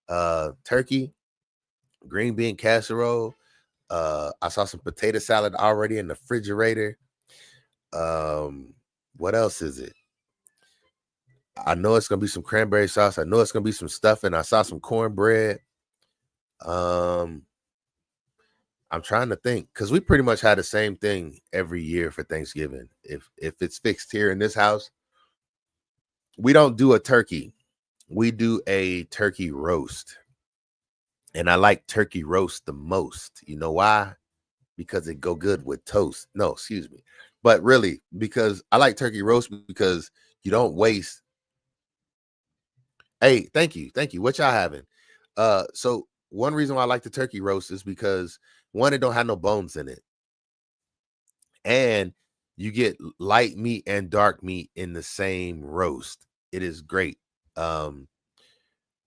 S1: turkey, green bean casserole. I saw some potato salad already in the refrigerator. What else is it? I know it's gonna be some cranberry sauce. I know it's gonna be some stuffing. I saw some cornbread. I'm trying to think because we pretty much had the same thing every year for Thanksgiving. If it's fixed here in this house, we don't do a turkey. We do a turkey roast. And I like turkey roast the most. You know why? Because it go good with toast. No, excuse me. But really, because I like turkey roast because you don't waste. Hey, thank you. Thank you. What y'all having? So one reason why I like the turkey roast is because one, it don't have no bones in it. And you get light meat and dark meat in the same roast. It is great. And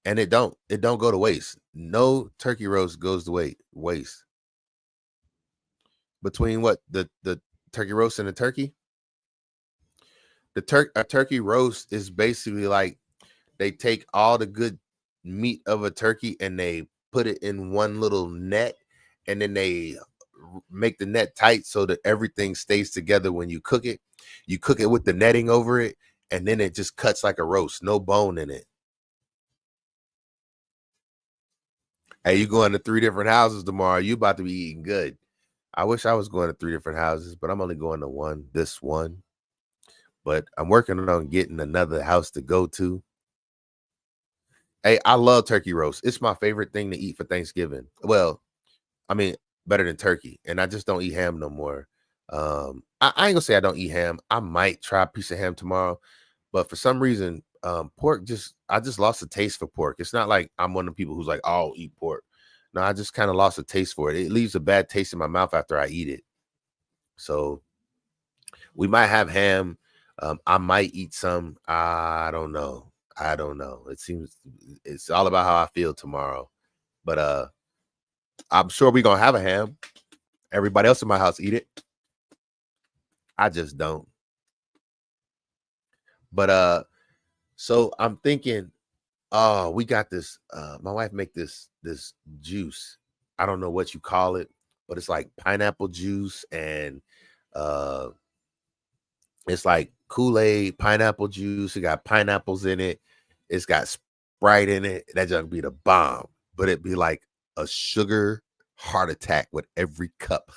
S1: it don't go to waste. No turkey roast goes to waste. Between what the turkey roast and the turkey, a turkey roast is basically like they take all the good meat of a turkey and they put it in one little net, and then they make the net tight so that everything stays together when you cook it. You cook it with the netting over it, and then it just cuts like a roast, no bone in it. Hey, you going to 3 different houses tomorrow? You about to be eating good. I wish I was going to 3 different houses, but I'm only going to one, this one. But I'm working on getting another house to go to. Hey, I love turkey roast. It's my favorite thing to eat for Thanksgiving. Well, I mean, better than turkey. And I just don't eat ham no more. I ain't gonna say I don't eat ham. I might try a piece of ham tomorrow, but for some reason, pork I just lost a taste for pork. It's not like I'm one of the people who's like, oh, I'll eat pork. No, I just kind of lost a taste for it. It leaves a bad taste in my mouth after I eat it. So we might have ham. I might eat some. I don't know. I don't know. It's all about how I feel tomorrow. But I'm sure we're gonna have a ham. Everybody else in my house eat it. I just don't. But so I'm thinking, oh, we got this. My wife make this juice. I don't know what you call it, but it's like pineapple juice, and uh it's like Kool-Aid, pineapple juice. It got pineapples in it. It's got Sprite in it. That junk be the bomb, but it'd be like a sugar heart attack with every cup.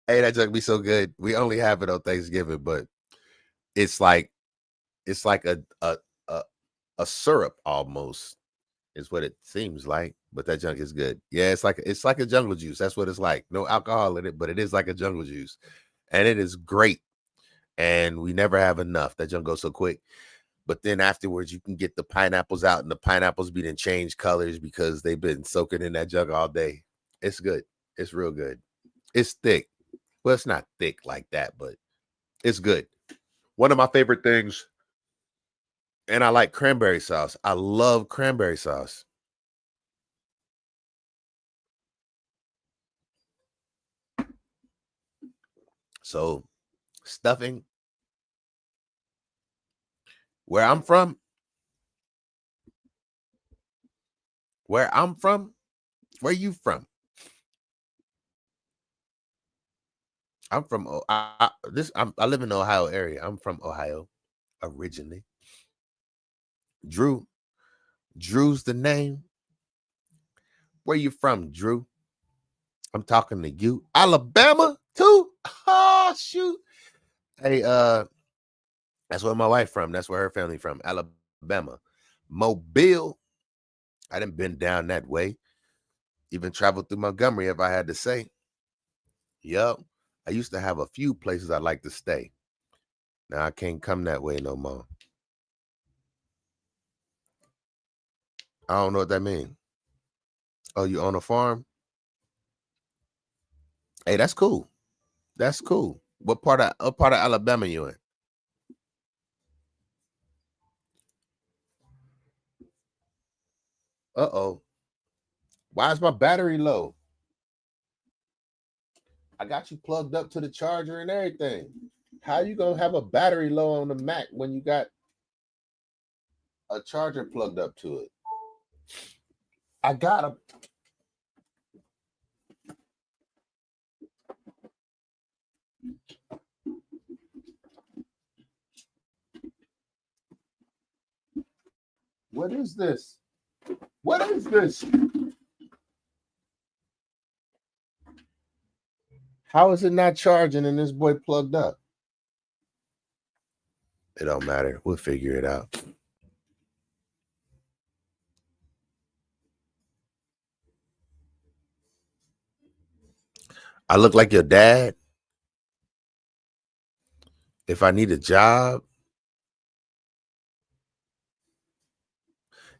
S1: Hey, that junk be so good. We only have it on Thanksgiving, but it's like a a syrup almost is what it seems like. But that junk is good. Yeah, it's like a jungle juice. That's what it's like. No alcohol in it, but it is like a jungle juice, and it is great. And we never have enough. That junk goes so quick. But then afterwards, you can get the pineapples out, and the pineapples be done change colors because they've been soaking in that jug all day. It's good. It's real good. It's thick. Well, it's not thick like that, but it's good. One of my favorite things, and I like cranberry sauce. I love cranberry sauce. So stuffing, where I'm from, where I'm from, where you from? I'm from I live in the Ohio area. I'm from Ohio originally. Drew, Drew's the name. Where you from, Drew? I'm talking to you. Alabama too? Oh shoot. Hey, that's where my wife from. That's where her family from. Alabama. Mobile. I done been down that way. Even traveled through Montgomery if I had to say. Yup. I used to have a few places I like to stay. Now I can't come that way no more. I don't know what that means. Oh, you own a farm? Hey, that's cool. That's cool. What part of Alabama you in? Uh-oh. Why is my battery low? I got you plugged up to the charger and everything. How you gonna have a battery low on the Mac when you got a charger plugged up to it? I got a what is this? What is this? How is it not charging and this boy plugged up? It don't matter. We'll figure it out. I look like your dad. If I need a job,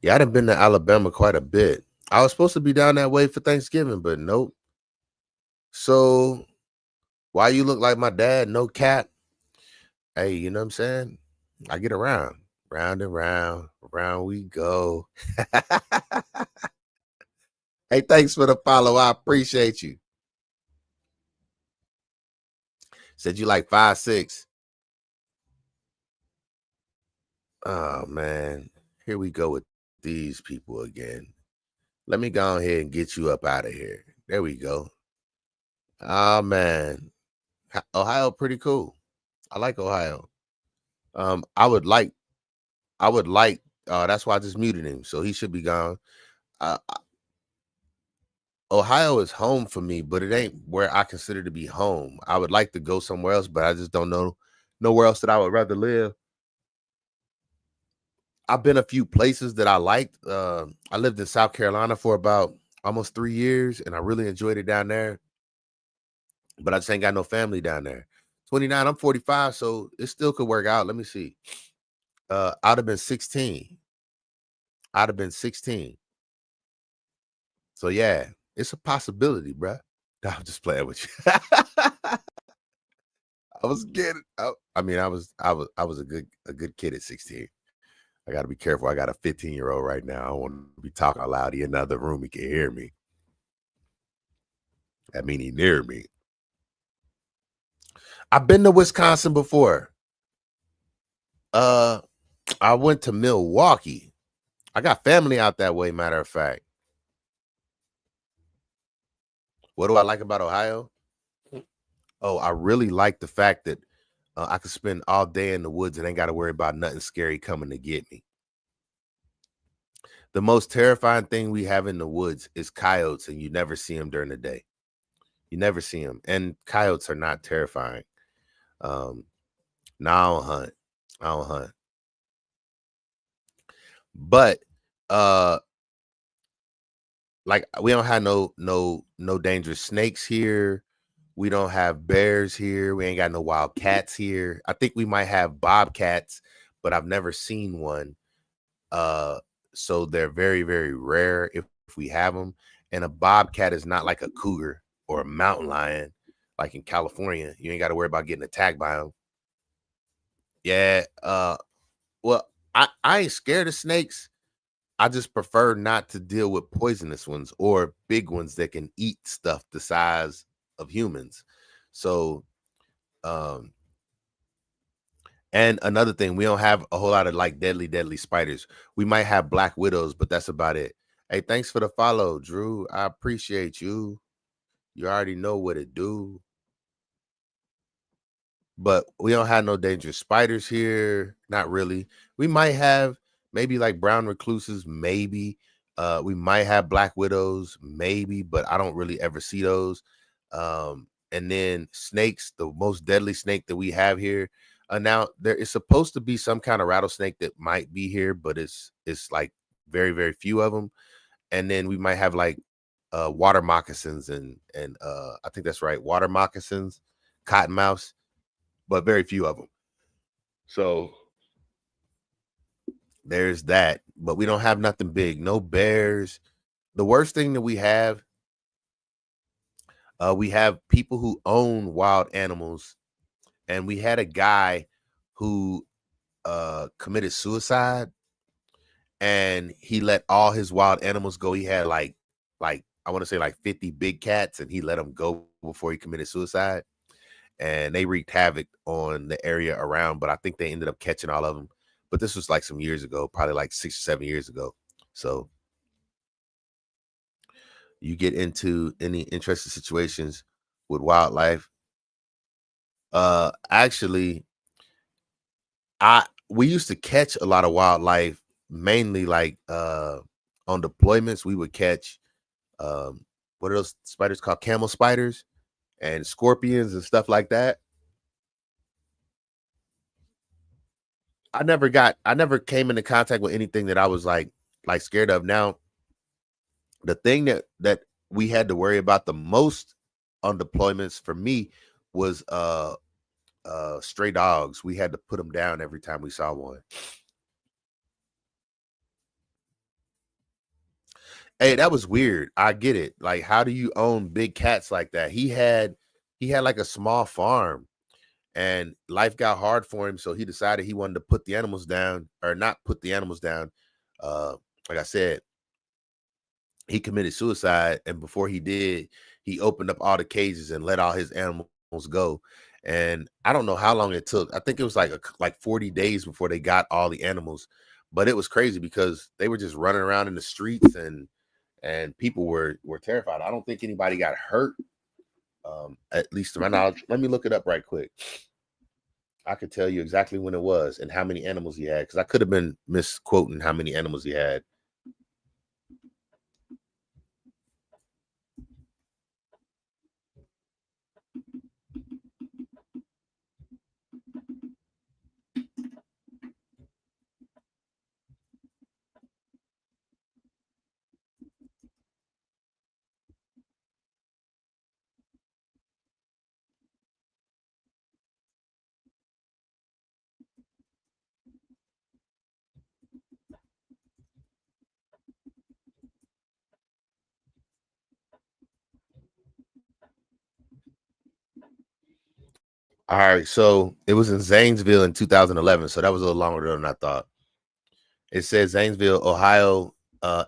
S1: yeah, I done been to Alabama quite a bit. I was supposed to be down that way for Thanksgiving, but nope. So why you look like my dad? No cap. Hey, you know what I'm saying? I get around, round and round we go. Hey, thanks for the follow. I appreciate you. Said you like 5'6". Oh man, here we go with these people again. Let me go ahead and get you up out of here. There we go. Oh man, Ohio pretty cool. I like Ohio. Um, I would like, I would like. That's why I just muted him, so he should be gone. Uh, Ohio is home for me, but it ain't where I consider to be home. I would like to go somewhere else, but I just don't know nowhere else that I would rather live. I've been a few places that I liked. I lived in South Carolina for about almost 3 years, and I really enjoyed it down there. But I just ain't got no family down there. 29, I'm 45, so it still could work out. Let me see. I'd have been 16. I'd have been 16. So yeah, it's a possibility, bruh. No, I'm just playing with you. I was getting. I mean, I was a good kid at 16. I got to be careful. I got a 15-year-old right now. I don't want to be talking loud. He in another room. He can hear me. That mean he near me. I've been to Wisconsin before. Uh, I went to Milwaukee. I got family out that way, matter of fact. What do I like about Ohio? Oh, I really like the fact that I could spend all day in the woods and ain't got to worry about nothing scary coming to get me. The most terrifying thing we have in the woods is coyotes, and you never see them during the day. You never see them, and coyotes are not terrifying. Um, no, I don't hunt. I don't hunt. But like we don't have no dangerous snakes here. We don't have bears here. We ain't got no wild cats here. I think we might have bobcats, but I've never seen one. Uh, so they're very, very rare if we have them. And a bobcat is not like a cougar or a mountain lion, like in California. You ain't got to worry about getting attacked by them. Yeah. Well, I ain't scared of snakes. I just prefer not to deal with poisonous ones or big ones that can eat stuff the size of humans. So, um, and another thing, we don't have a whole lot of like deadly spiders. We might have black widows, but that's about it. Hey, thanks for the follow, Drew. I appreciate you. You already know what it do. But we don't have no dangerous spiders here. Not really. We might have maybe like brown recluses, maybe. We might have black widows, maybe, but I don't really ever see those. And then snakes, the most deadly snake that we have here. Now there is supposed to be some kind of rattlesnake that might be here, but it's like very, very few of them. And then we might have like water moccasins and I think that's right, water moccasins, cottonmouths, but very few of them. So there's that. But we don't have nothing big. No bears. The worst thing that we have people who own wild animals, and we had a guy who committed suicide, and he let all his wild animals go. He had like I want to say like 50 big cats, and he let them go before he committed suicide. And they wreaked havoc on the area around, but I think they ended up catching all of them. But this was like some years ago, probably like 6 or 7 years ago. So you get into any interesting situations with wildlife. Actually, we used to catch a lot of wildlife, mainly like on deployments. We would catch what are those spiders called? Camel spiders and scorpions and stuff like that. I never came into contact with anything that I was like scared of. Now, the thing that we had to worry about the most on deployments for me was stray dogs. We had to put them down every time we saw one. Hey, that was weird. I get it. Like, how do you own big cats like that? He had like a small farm, and life got hard for him, so he decided he wanted to put the animals down, or not put the animals down. Uh, like I said, he committed suicide, and before he did, he opened up all the cages and let all his animals go. And I don't know how long it took. I think it was like 40 days before they got all the animals. But it was crazy because they were just running around in the streets, and people were terrified. I don't think anybody got hurt, at least to my knowledge. Let me look it up right quick. I could tell you exactly when it was and how many animals he had, because I could have been misquoting how many animals he had. All right, so it was in Zanesville in 2011, so that was a little longer than I thought. It says Zanesville, Ohio,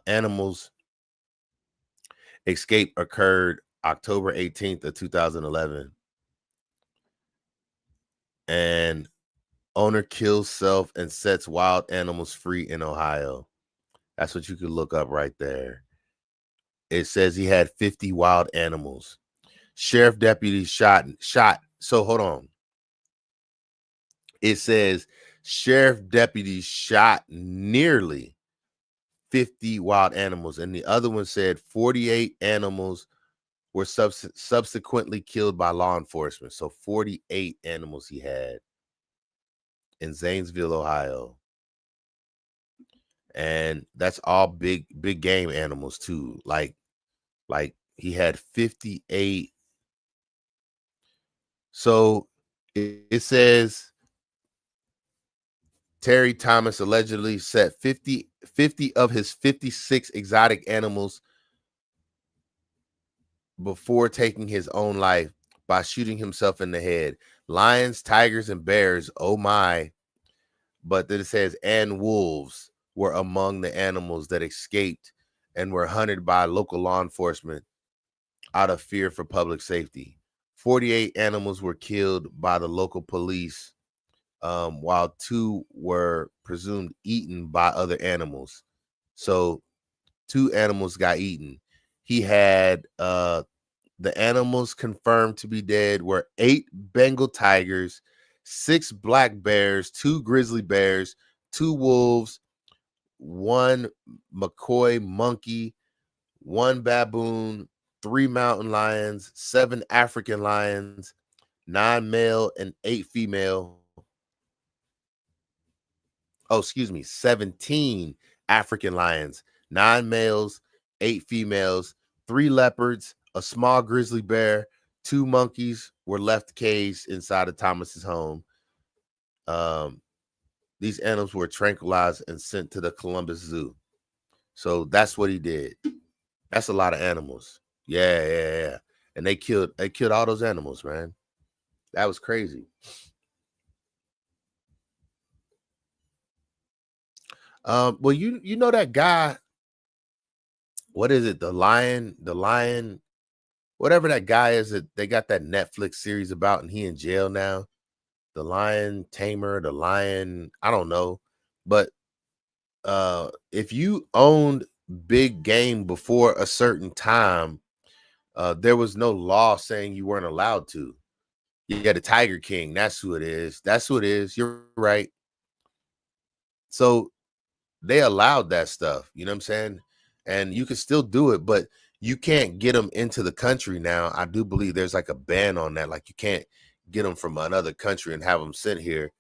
S1: animals escape occurred October 18th of 2011. And Owner kills self and sets wild animals free in Ohio. That's what you could look up right there. It says he had 50 wild animals. Sheriff deputies shot. So hold on. It says sheriff deputies shot nearly 50 wild animals. And the other one said 48 animals were subsequently killed by law enforcement. So 48 animals he had in Zanesville, Ohio. And that's all big game animals too. Like he had 58. So it says Terry Thomas allegedly set 50 of his 56 exotic animals before taking his own life by shooting himself in the head. Lions, tigers, and bears, oh my. But then it says, and wolves were among the animals that escaped and were hunted by local law enforcement out of fear for public safety. 48 animals were killed by the local police, while 2 were presumed eaten by other animals. So 2 animals got eaten. He had the animals confirmed to be dead were 8 Bengal tigers, 6 black bears, 2 grizzly bears, 2 wolves, 1 McCoy monkey, 1 baboon, 3 mountain lions, 7 African lions, 9 male and 8 female. 17 African lions, 9 males, 8 females, 3 leopards, a small grizzly bear, 2 monkeys were left caged inside of Thomas's home. These animals were tranquilized and sent to the Columbus Zoo. So that's what he did. That's a lot of animals. Yeah. And they killed all those animals, man. That was crazy. Well, you know that guy, what is it? The lion, whatever that guy is that they got that Netflix series about, and he in jail now. The lion tamer, the lion, I don't know. But if you owned big game before a certain time, there was no law saying you weren't allowed to. Yeah, the Tiger King, that's who it is. That's who it is. You're right. So they allowed that stuff, you know what I'm saying? And you can still do it, but you can't get them into the country now. I do believe there's like a ban on that. Like you can't get them from another country and have them sent here.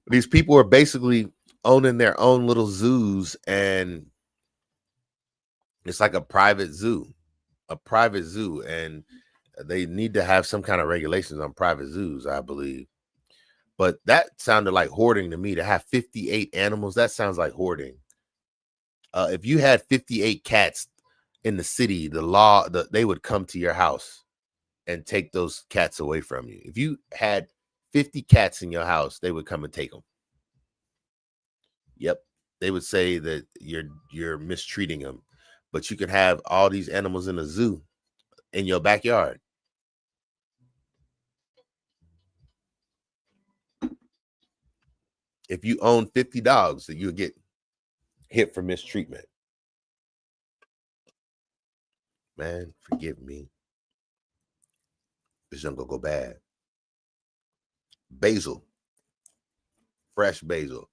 S1: These people are basically owning their own little zoos, and it's like a private zoo, and they need to have some kind of regulations on private zoos, I believe. But that sounded like hoarding to me. To have 58 animals, that sounds like hoarding. If you had 58 cats in the city, they would come to your house and take those cats away from you. If you had 50 cats in your house, they would come and take them. Yep. They would say that you're mistreating them. But you could have all these animals in a zoo in your backyard. If you own 50 dogs, you'll get hit for mistreatment. Man, forgive me. This gonna go bad. Basil. Fresh basil.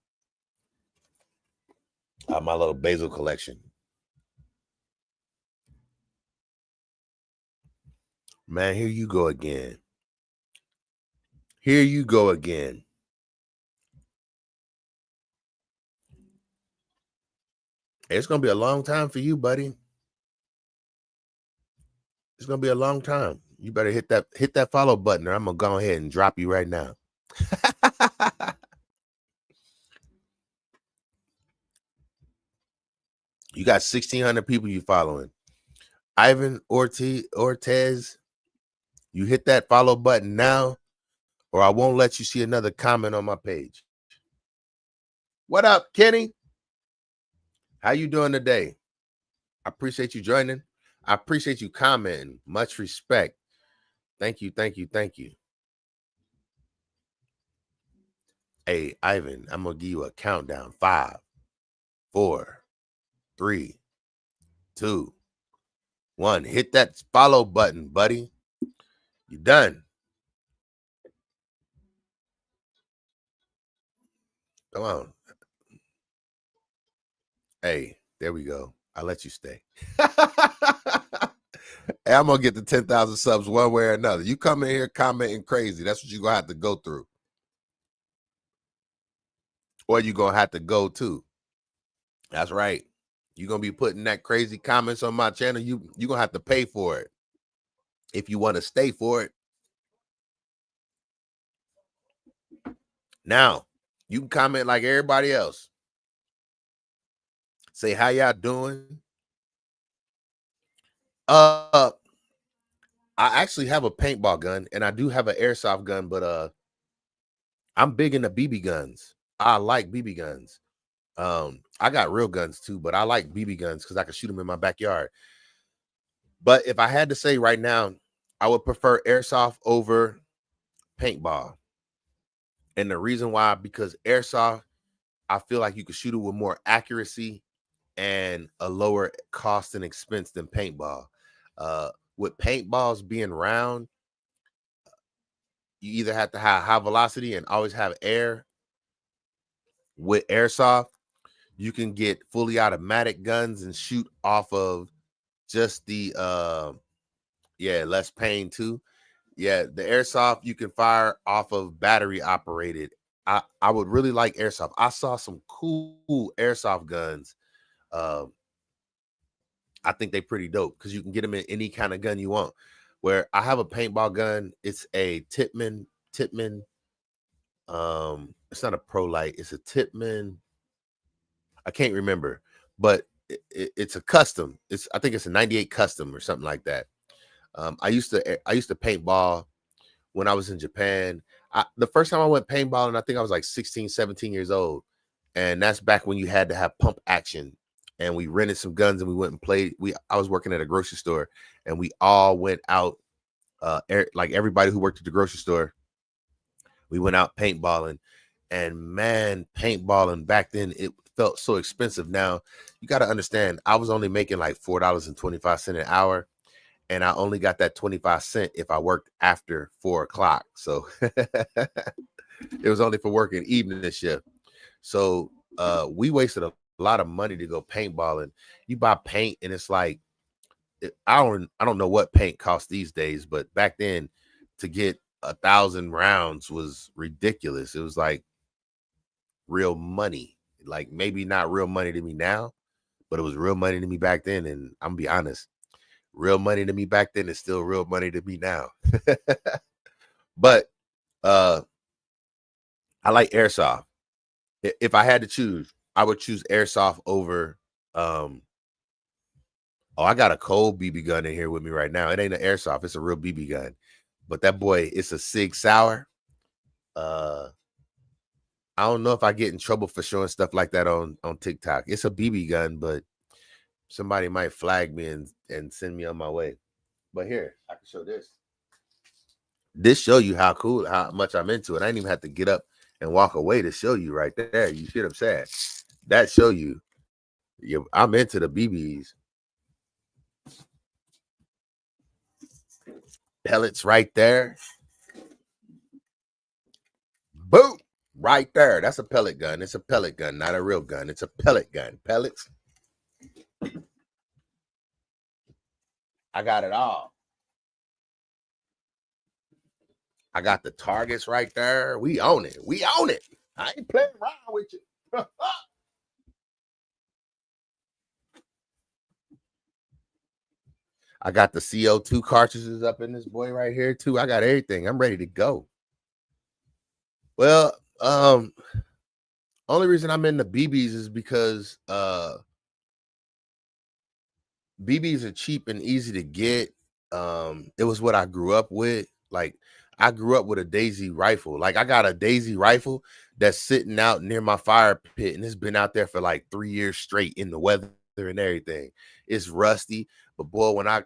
S1: My little basil collection. Man, here you go again. Here you go again. It's gonna be a long time for you, buddy. It's gonna be a long time. You better hit that follow button, or I'm gonna go ahead and drop you right now. You got 1,600 people you following. Ivan Ortez, you hit that follow button now, or I won't let you see another comment on my page. What up, Kenny? How you doing today? I appreciate you joining. I appreciate you commenting. Much respect. Thank you. Hey, Ivan, I'm gonna give you a countdown. 5, 4, 3, 2, 1. Hit that follow button, buddy. You done. Come on. Hey, there we go. I'll let you stay. Hey, I'm gonna get the 10,000 subs one way or another. You come in here commenting crazy. That's what you're gonna have to go through. Or you're gonna have to go to. That's right. You're gonna be putting that crazy comments on my channel. You're gonna have to pay for it if you want to stay for it. Now, you can comment like everybody else. Say how y'all doing. I actually have a paintball gun and I do have an airsoft gun, but I'm big into BB guns. I like BB guns. I got real guns too, but I like BB guns because I can shoot them in my backyard. But if I had to say right now, I would prefer airsoft over paintball. And the reason why, because airsoft, I feel like you could shoot it with more accuracy and a lower cost and expense than paintball. With paintballs being round, you either have to have high velocity and always have air. With airsoft, you can get fully automatic guns and shoot off of just the less pain too. Yeah, the airsoft you can fire off of battery operated. I would really like airsoft. I saw some cool airsoft guns. I think they pretty dope because you can get them in any kind of gun you want. Where I have a paintball gun, it's a Tippmann. It's not a Pro Light, it's a Tippmann. I can't remember, but it's a custom. I think it's a 98 custom or something like that. I used to paintball when I was in Japan. The first time I went paintballing, I think I was like 16, 17 years old. And that's back when you had to have pump action. And we rented some guns and we went and played. I was working at a grocery store and we all went out, like everybody who worked at the grocery store, we went out paintballing. And man, paintballing back then, it felt so expensive. Now, you got to understand, I was only making like $4.25 an hour. And I only got that 25 cents if I worked after 4 o'clock. So it was only for working evening shift. So we wasted a lot of money to go paintballing. You buy paint and it's like, I don't know what paint costs these days, but back then to get 1,000 rounds was ridiculous. It was like real money. Like maybe not real money to me now, but it was real money to me back then. And I'm gonna be honest, real money to me back then is still real money to me now. But I like airsoft. If I had to choose, I would choose airsoft over I got a cold BB gun in here with me right now. It ain't an airsoft, it's a real BB gun. But that boy, it's a Sig Sauer. I don't know if I get in trouble for showing stuff like that on TikTok. It's a BB gun, but somebody might flag me and send me on my way. But here, I can show this. This show you how much I'm into it. I didn't even have to get up and walk away to show you right there. You see what I'm saying? That show you, I'm into the BBs. Pellets right there. Boom. Right there. That's a pellet gun. It's a pellet gun, not a real gun. It's a pellet gun. Pellets. I got it all. I got the targets right there. We own it. We own it. I ain't playing around with you. I got the CO2 cartridges up in this boy right here too. I got everything. I'm ready to go. Well, only reason I'm in the BBs is because BBs are cheap and easy to get. It was what I grew up with. Like I grew up with a Daisy rifle. Like I got a Daisy rifle that's sitting out near my fire pit, and it's been out there for like 3 years straight in the weather and everything. It's rusty, but boy, when I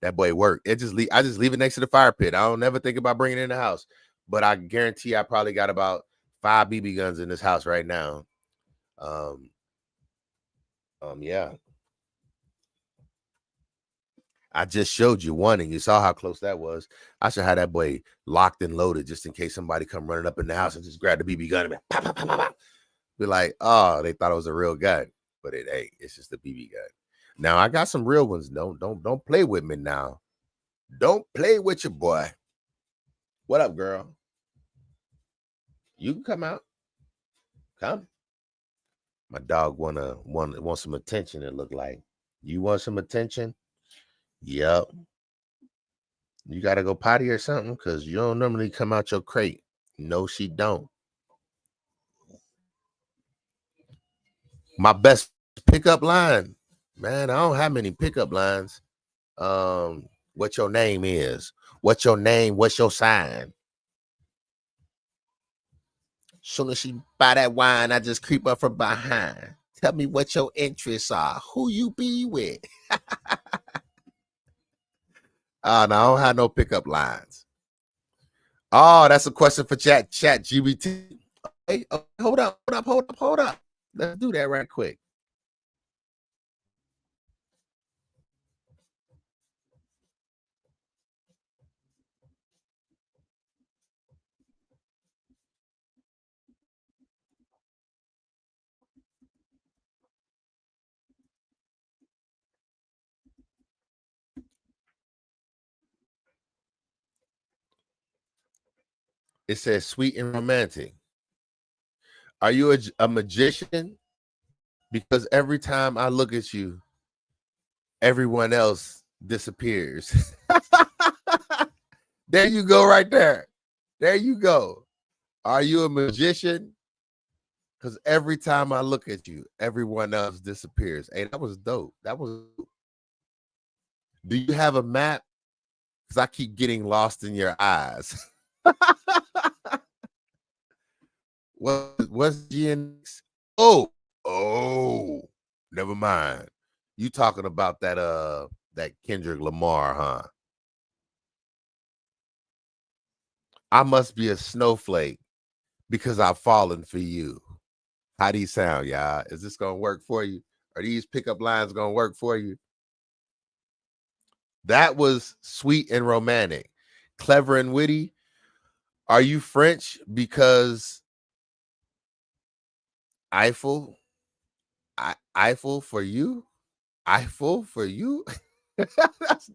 S1: that boy worked. I just leave it next to the fire pit. I don't never think about bringing it in the house. but I guarantee I probably got about 5 BB guns in this house right now. Yeah. I just showed you one, and you saw how close that was. I should have that boy locked and loaded just in case somebody come running up in the house and just grab the BB gun and be, pop, pop, pop, pop, pop. Be like, oh, they thought it was a real gun, but it ain't. It's just a BB gun. Now I got some real ones. Don't play with me now. Don't play with your boy. What up, girl? You can come out. Come. My dog want some attention. It look like you want some attention. Yep. You gotta go potty or something because you don't normally come out your crate. No, she don't. My best pickup line, man. I don't have many pickup lines. What your name is? What's your name? What's your sign? Soon as she buy that wine, I just creep up from behind. Tell me what your interests are. Who you be with? No, I don't have no pickup lines. Oh, that's a question for chat GBT. Hey, hold up. Let's do that right quick. It says sweet and romantic. Are you a magician? Because every time I look at you, everyone else disappears. There you go, right there. There you go. Are you a magician? Because every time I look at you, everyone else disappears. Hey, that was dope. That was dope. Do you have a map? Because I keep getting lost in your eyes. What's GNX? Oh, never mind. You talking about that Kendrick Lamar, huh? I must be a snowflake because I've fallen for you. How do you sound, y'all? Is this gonna work for you? Are these pickup lines gonna work for you? That was sweet and romantic, clever and witty. Are you French because Eiffel? Eiffel for you? Eiffel for you? that's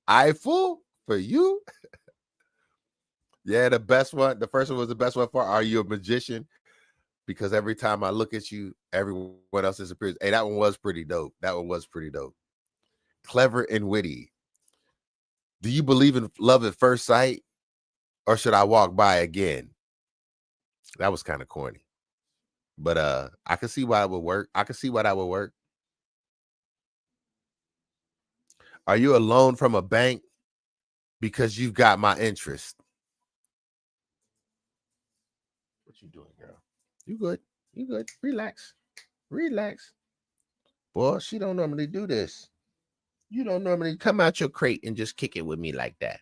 S1: Eiffel for you? Yeah, the best one. The first one was the best one for Are You a Magician? Because every time I look at you, everyone else disappears. Hey, that one was pretty dope. Clever and witty. Do you believe in love at first sight? Or should I walk by again? That was kind of corny. But I can see why it would work. I can see why that would work. Are you a loan from a bank? Because you've got my interest. What you doing, girl? You good. You good. Relax. Boy, she don't normally do this. You don't normally come out your crate and just kick it with me like that.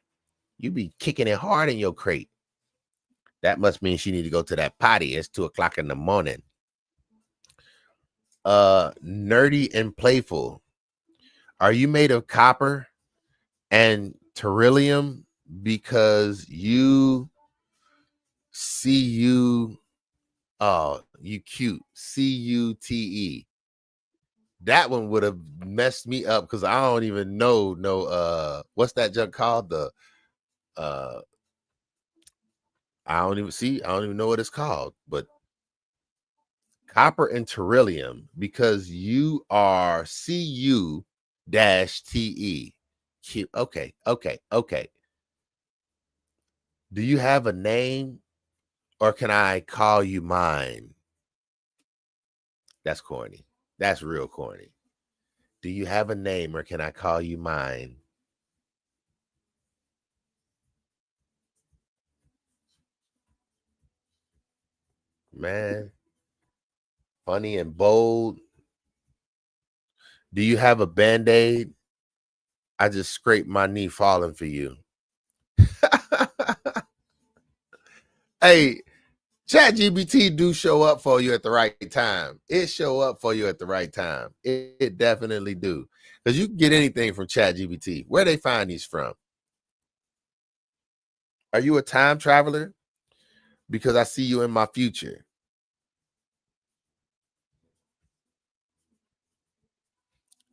S1: You be kicking it hard in your crate. That must mean she need to go to that potty. It's 2:00 in the morning. Nerdy and playful. Are you made of copper and beryllium? Because you you cute. CUTE. That one would have messed me up because I don't even know what's that junk called? I don't even know what it's called, but copper and beryllium, because you are CU-TE. Cute. Okay. Do you have a name or can I call you mine? That's corny. That's real corny. Do you have a name or can I call you mine? Man, funny and bold. Do you have a Band-Aid? I just scraped my knee falling for you. Hey, ChatGPT do show up for you at the right time. It show up for you at the right time. It definitely do. Because you can get anything from ChatGPT. Where they find these from? Are you a time traveler? Because I see you in my future.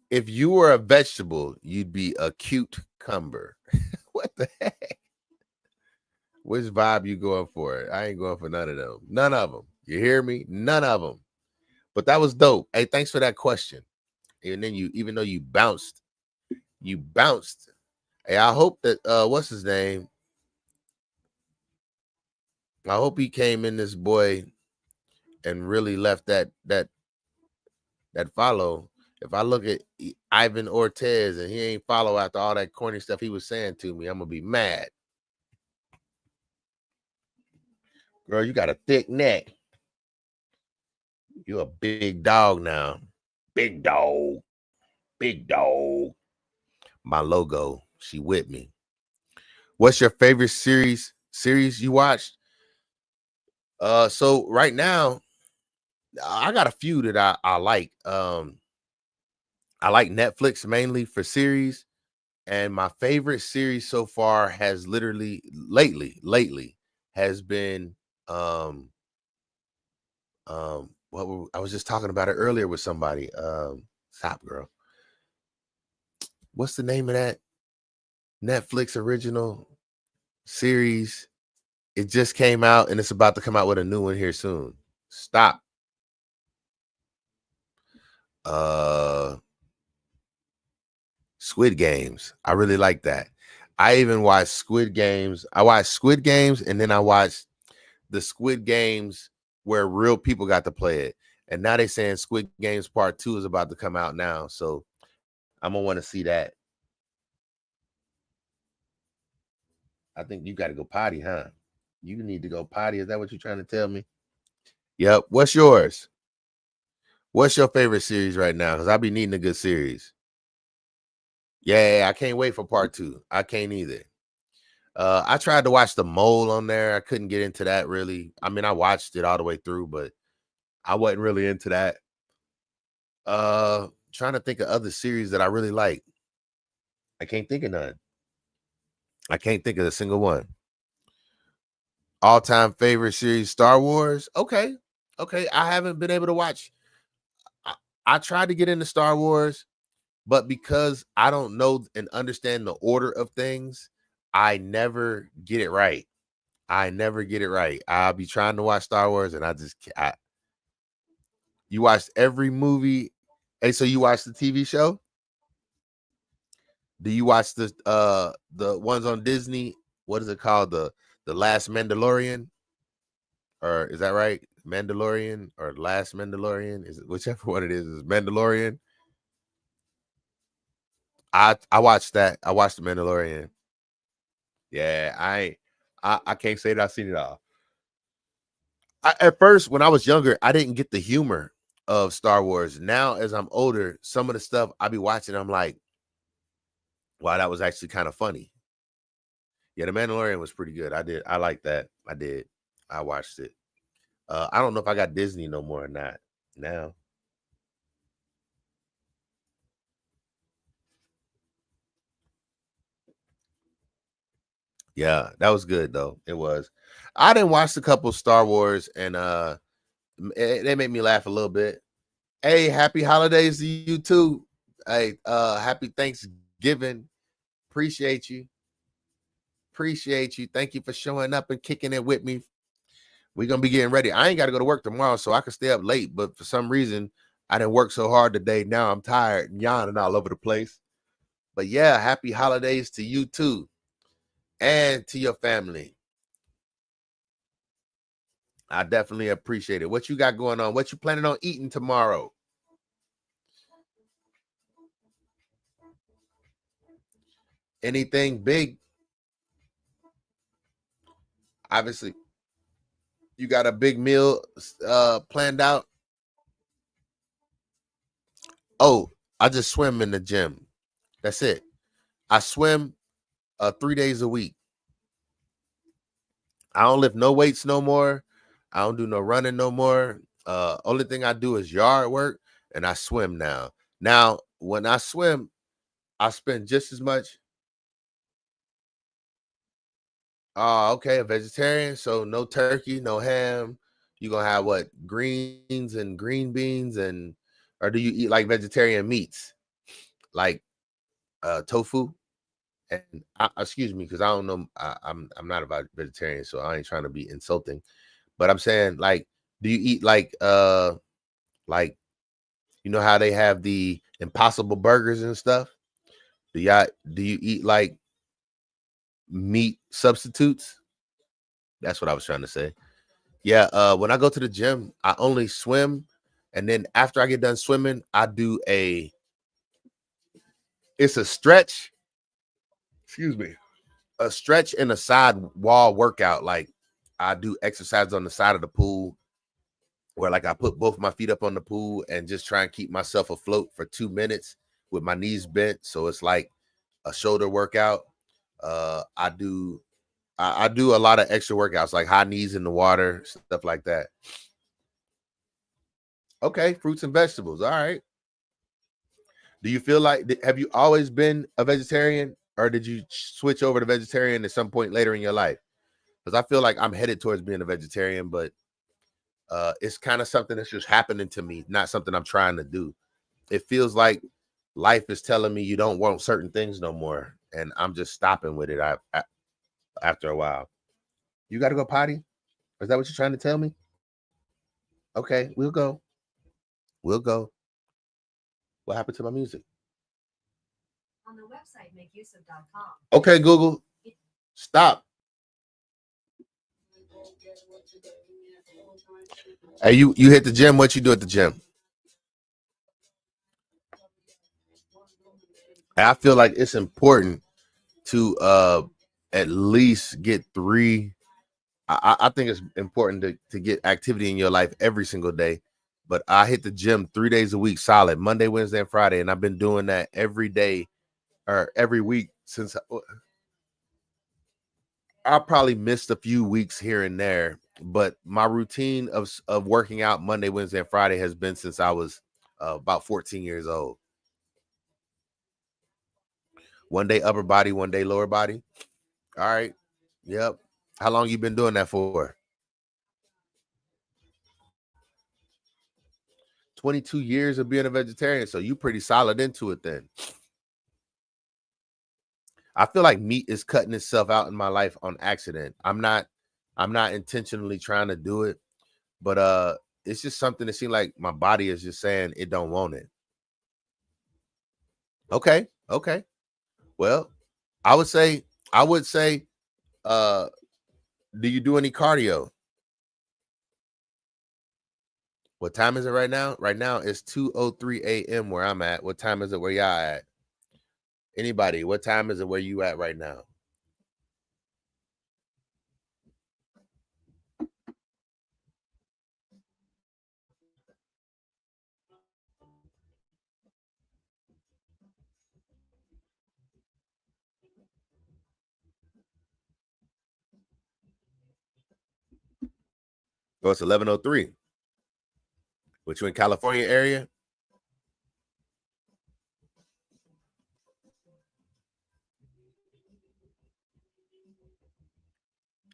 S1: If you were a vegetable, you'd be a cucumber. What the heck? Which vibe you going for? I ain't going for none of them. None of them. You hear me? None of them. But that was dope. Hey, thanks for that question. And then even though you bounced. Hey, I hope that what's his name? I hope he came in this boy and really left that follow. If I look at Ivan Ortez and he ain't follow after all that corny stuff he was saying to me, I'm gonna be mad. Girl, you got a thick neck. You a big dog now. Big dog. Big dog. My logo. She with me. What's your favorite series you watched? So right now, I got a few that I like. I like Netflix mainly for series, and my favorite series so far has lately has been I was just talking about it earlier with somebody. Stop, girl. What's the name of that Netflix original series? It just came out and it's about to come out with a new one here soon. Stop. Squid Games. I really like that. I even watched Squid Games. I watched Squid Games and then I watched the Squid Games where real people got to play it. And now they're saying Squid Games Part 2 is about to come out now. So I'm gonna want to see that. I think you got to go potty, huh? You need to go potty. Is that what you're trying to tell me? Yep. What's yours? What's your favorite series right now? Because I be needing a good series. Yeah, I can't wait for part 2. I can't either. I tried to watch The Mole on there. I couldn't get into that really. I mean, I watched it all the way through, but I wasn't really into that. Trying to think of other series that I really like. I can't think of none. I can't think of a single one. All-time favorite series, Star Wars. Okay. I haven't been able to watch. I tried to get into Star Wars, but because I don't know and understand the order of things, I never get it right. I'll be trying to watch Star Wars and you watched every movie. Hey, so you watched the TV show? Do you watch the ones on Disney? What is it called? The Last Mandalorian? Or is that right? Mandalorian or Last Mandalorian? Is it whichever one it is Mandalorian? I watched that. I watched the Mandalorian. Yeah, I can't say that I've seen it all. At first, when I was younger, I didn't get the humor of Star Wars. Now, as I'm older, some of the stuff I be watching, I'm like, wow, that was actually kind of funny. Yeah, the Mandalorian was pretty good. I like that. I did. I watched it. I don't know if I got Disney no more or not now. Yeah, that was good though. It was. I didn't watch a couple Star Wars and they made me laugh a little bit. Hey, happy holidays to you too. Hey, happy Thanksgiving. Appreciate you. Appreciate you. Thank you for showing up and kicking it with me. We're gonna be getting ready. I ain't got to go to work tomorrow, so I can stay up late. But for some reason, I didn't work so hard today. Now I'm tired and yawning all over the place. But yeah, happy holidays to you too, and to your family. I definitely appreciate it. What you got going on? What you planning on eating tomorrow? Anything big? Obviously, you got a big meal planned out. Oh, I just swim in the gym. That's it. I swim 3 days a week. I don't lift no weights no more. I don't do no running no more. Only thing I do is yard work, and I swim now. Now, when I swim, I spend just as much. Okay, a vegetarian, so no turkey, no ham. You gonna have what? Greens and green beans, and or do you eat like vegetarian meats, like tofu? And excuse me, because I don't know. I'm not a vegetarian, so I ain't trying to be insulting. But I'm saying, like, do you eat like you know how they have the Impossible burgers and stuff? Do you eat like meat substitutes? That's what I was trying to say. Yeah, when I go to the gym, I only swim, and then after I get done swimming, I do it's a stretch, excuse me, a stretch and a side wall workout. Like I do exercise on the side of the pool where like I put both my feet up on the pool and just try and keep myself afloat for 2 minutes with my knees bent. So it's like a shoulder workout. I do a lot of extra workouts like high knees in the water, stuff like that. Okay, fruits and vegetables. All right. Do you feel like have you always been a vegetarian, or did you switch over to vegetarian at some point later in your life? Because I feel like I'm headed towards being a vegetarian, but it's kind of something that's just happening to me, not something I'm trying to do. It feels like life is telling me you don't want certain things no more, and I'm just stopping with it. After a while, you got to go potty. Is that what you're trying to tell me? Okay, we'll go. We'll go. What happened to my music? On the website makeusef.com. Okay, Google, stop. Hey, you hit the gym. What you do at the gym? I feel like it's important to at least get 3. I think it's important to get activity in your life every single day. But I hit the gym 3 days a week solid, Monday, Wednesday, and Friday. And I've been doing that every day or every week since I probably missed a few weeks here and there. But my routine of working out Monday, Wednesday, and Friday has been since I was about 14 years old. One day upper body, one day lower body. All right. Yep. How long you been doing that for? 22 years of being a vegetarian. So you pretty solid into it then. I feel like meat is cutting itself out in my life on accident. I'm not intentionally trying to do it, but it's just something that seems like my body is just saying it don't want it. Okay. Okay. Well, I would say, uh, do you do any cardio? What time is it right now? Right now it's 2:03 a.m. where I'm at. What time is it where y'all at? Anybody, what time is it where you at right now? Oh, it's 11:03. Which you in California area?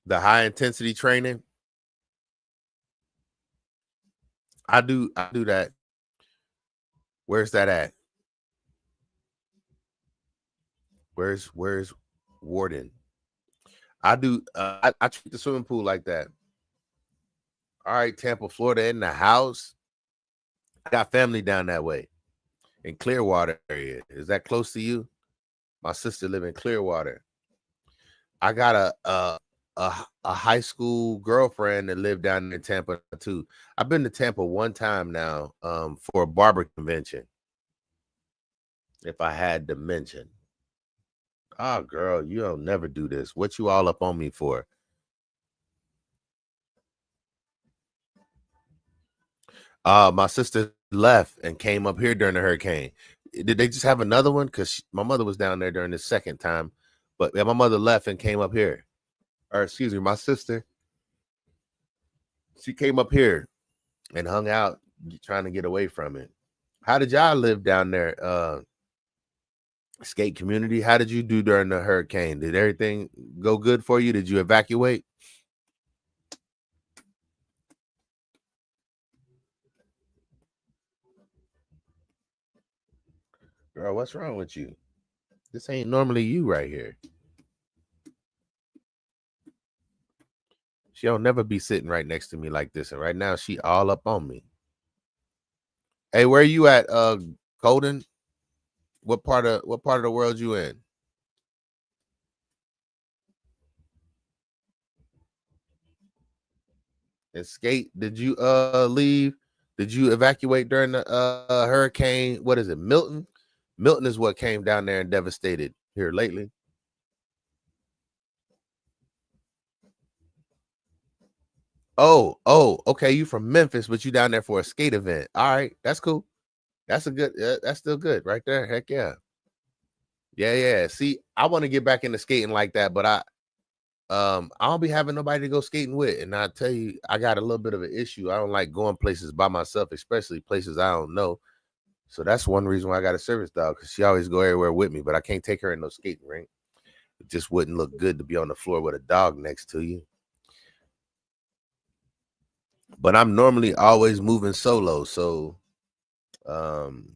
S1: The high intensity training. I do that. Where's that at? Where's Warden? I treat the swimming pool like that. All right, Tampa, Florida in the house. I got family down that way in Clearwater area. Is that close to you? My sister live in Clearwater. I got a high school girlfriend that lived down in Tampa too. I've been to Tampa one time now for a barber convention. If I had to mention. Oh, girl, you don't never do this. What you all up on me for? My sister left and came up here during the hurricane. Did they just have another one? Because my mother was down there during the second time, but yeah, my mother left and came up here. or excuse me, my sister, she came up here and hung out trying to get away from it. How did y'all live down there? Skate community. How did you do during the hurricane? Did everything go good for you? Did you evacuate? Girl, what's wrong with you? This ain't normally you right here. She'll never be sitting right next to me like this. And right now she all up on me. Hey, where you at, Colden? What part of the world you in? And Skate, did you leave? Did you evacuate during the hurricane? What is it, Milton? Milton is what came down there and devastated here lately. Oh, okay. You from Memphis, but you down there for a skate event. All right, that's cool. That's a good. That's still good right there. Heck yeah, yeah. See, I want to get back into skating like that, but I don't be having nobody to go skating with, and I tell you, I got a little bit of an issue. I don't like going places by myself, especially places I don't know. So that's one reason why I got a service dog, because she always go everywhere with me, but I can't take her in no skating rink. It just wouldn't look good to be on the floor with a dog next to you. But I'm normally always moving solo, so um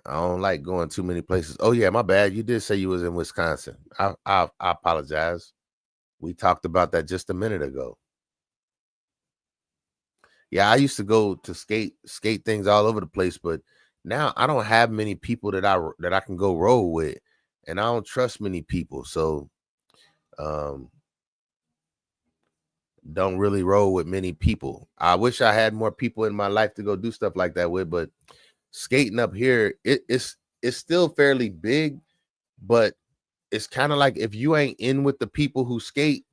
S1: I don't like going too many places. Oh yeah, my bad. You did say you was in Wisconsin. I apologize. We talked about that just a minute ago. Yeah, I used to go to skate things all over the place, but now I don't have many people that I can go roll with, and I don't trust many people. So um don't really roll with many people. I wish I had more people in my life to go do stuff like that with, but skating up here, it's still fairly big, but it's kind of like if you ain't in with the people who skate,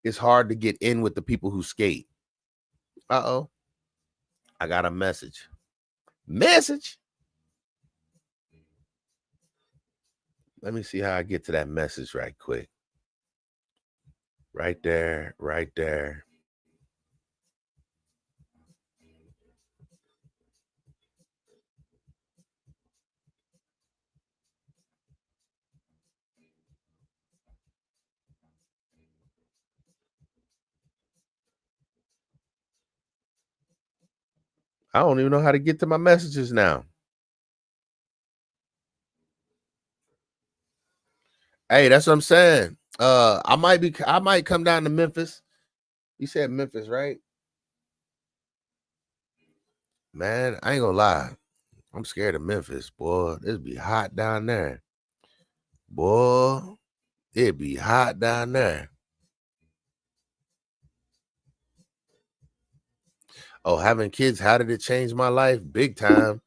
S1: it's hard to get in with the people who skate. Uh-oh. I got a message. Message. Let me see how I get to that message right quick. Right there, right there. I don't even know how to get to my messages now. Hey, that's what I'm saying. I might come down to Memphis. You said Memphis, right? Man, I ain't gonna lie. I'm scared of Memphis, boy. It'd be hot down there. Boy, it'd be hot down there. Oh, having kids, how did it change my life? Big time.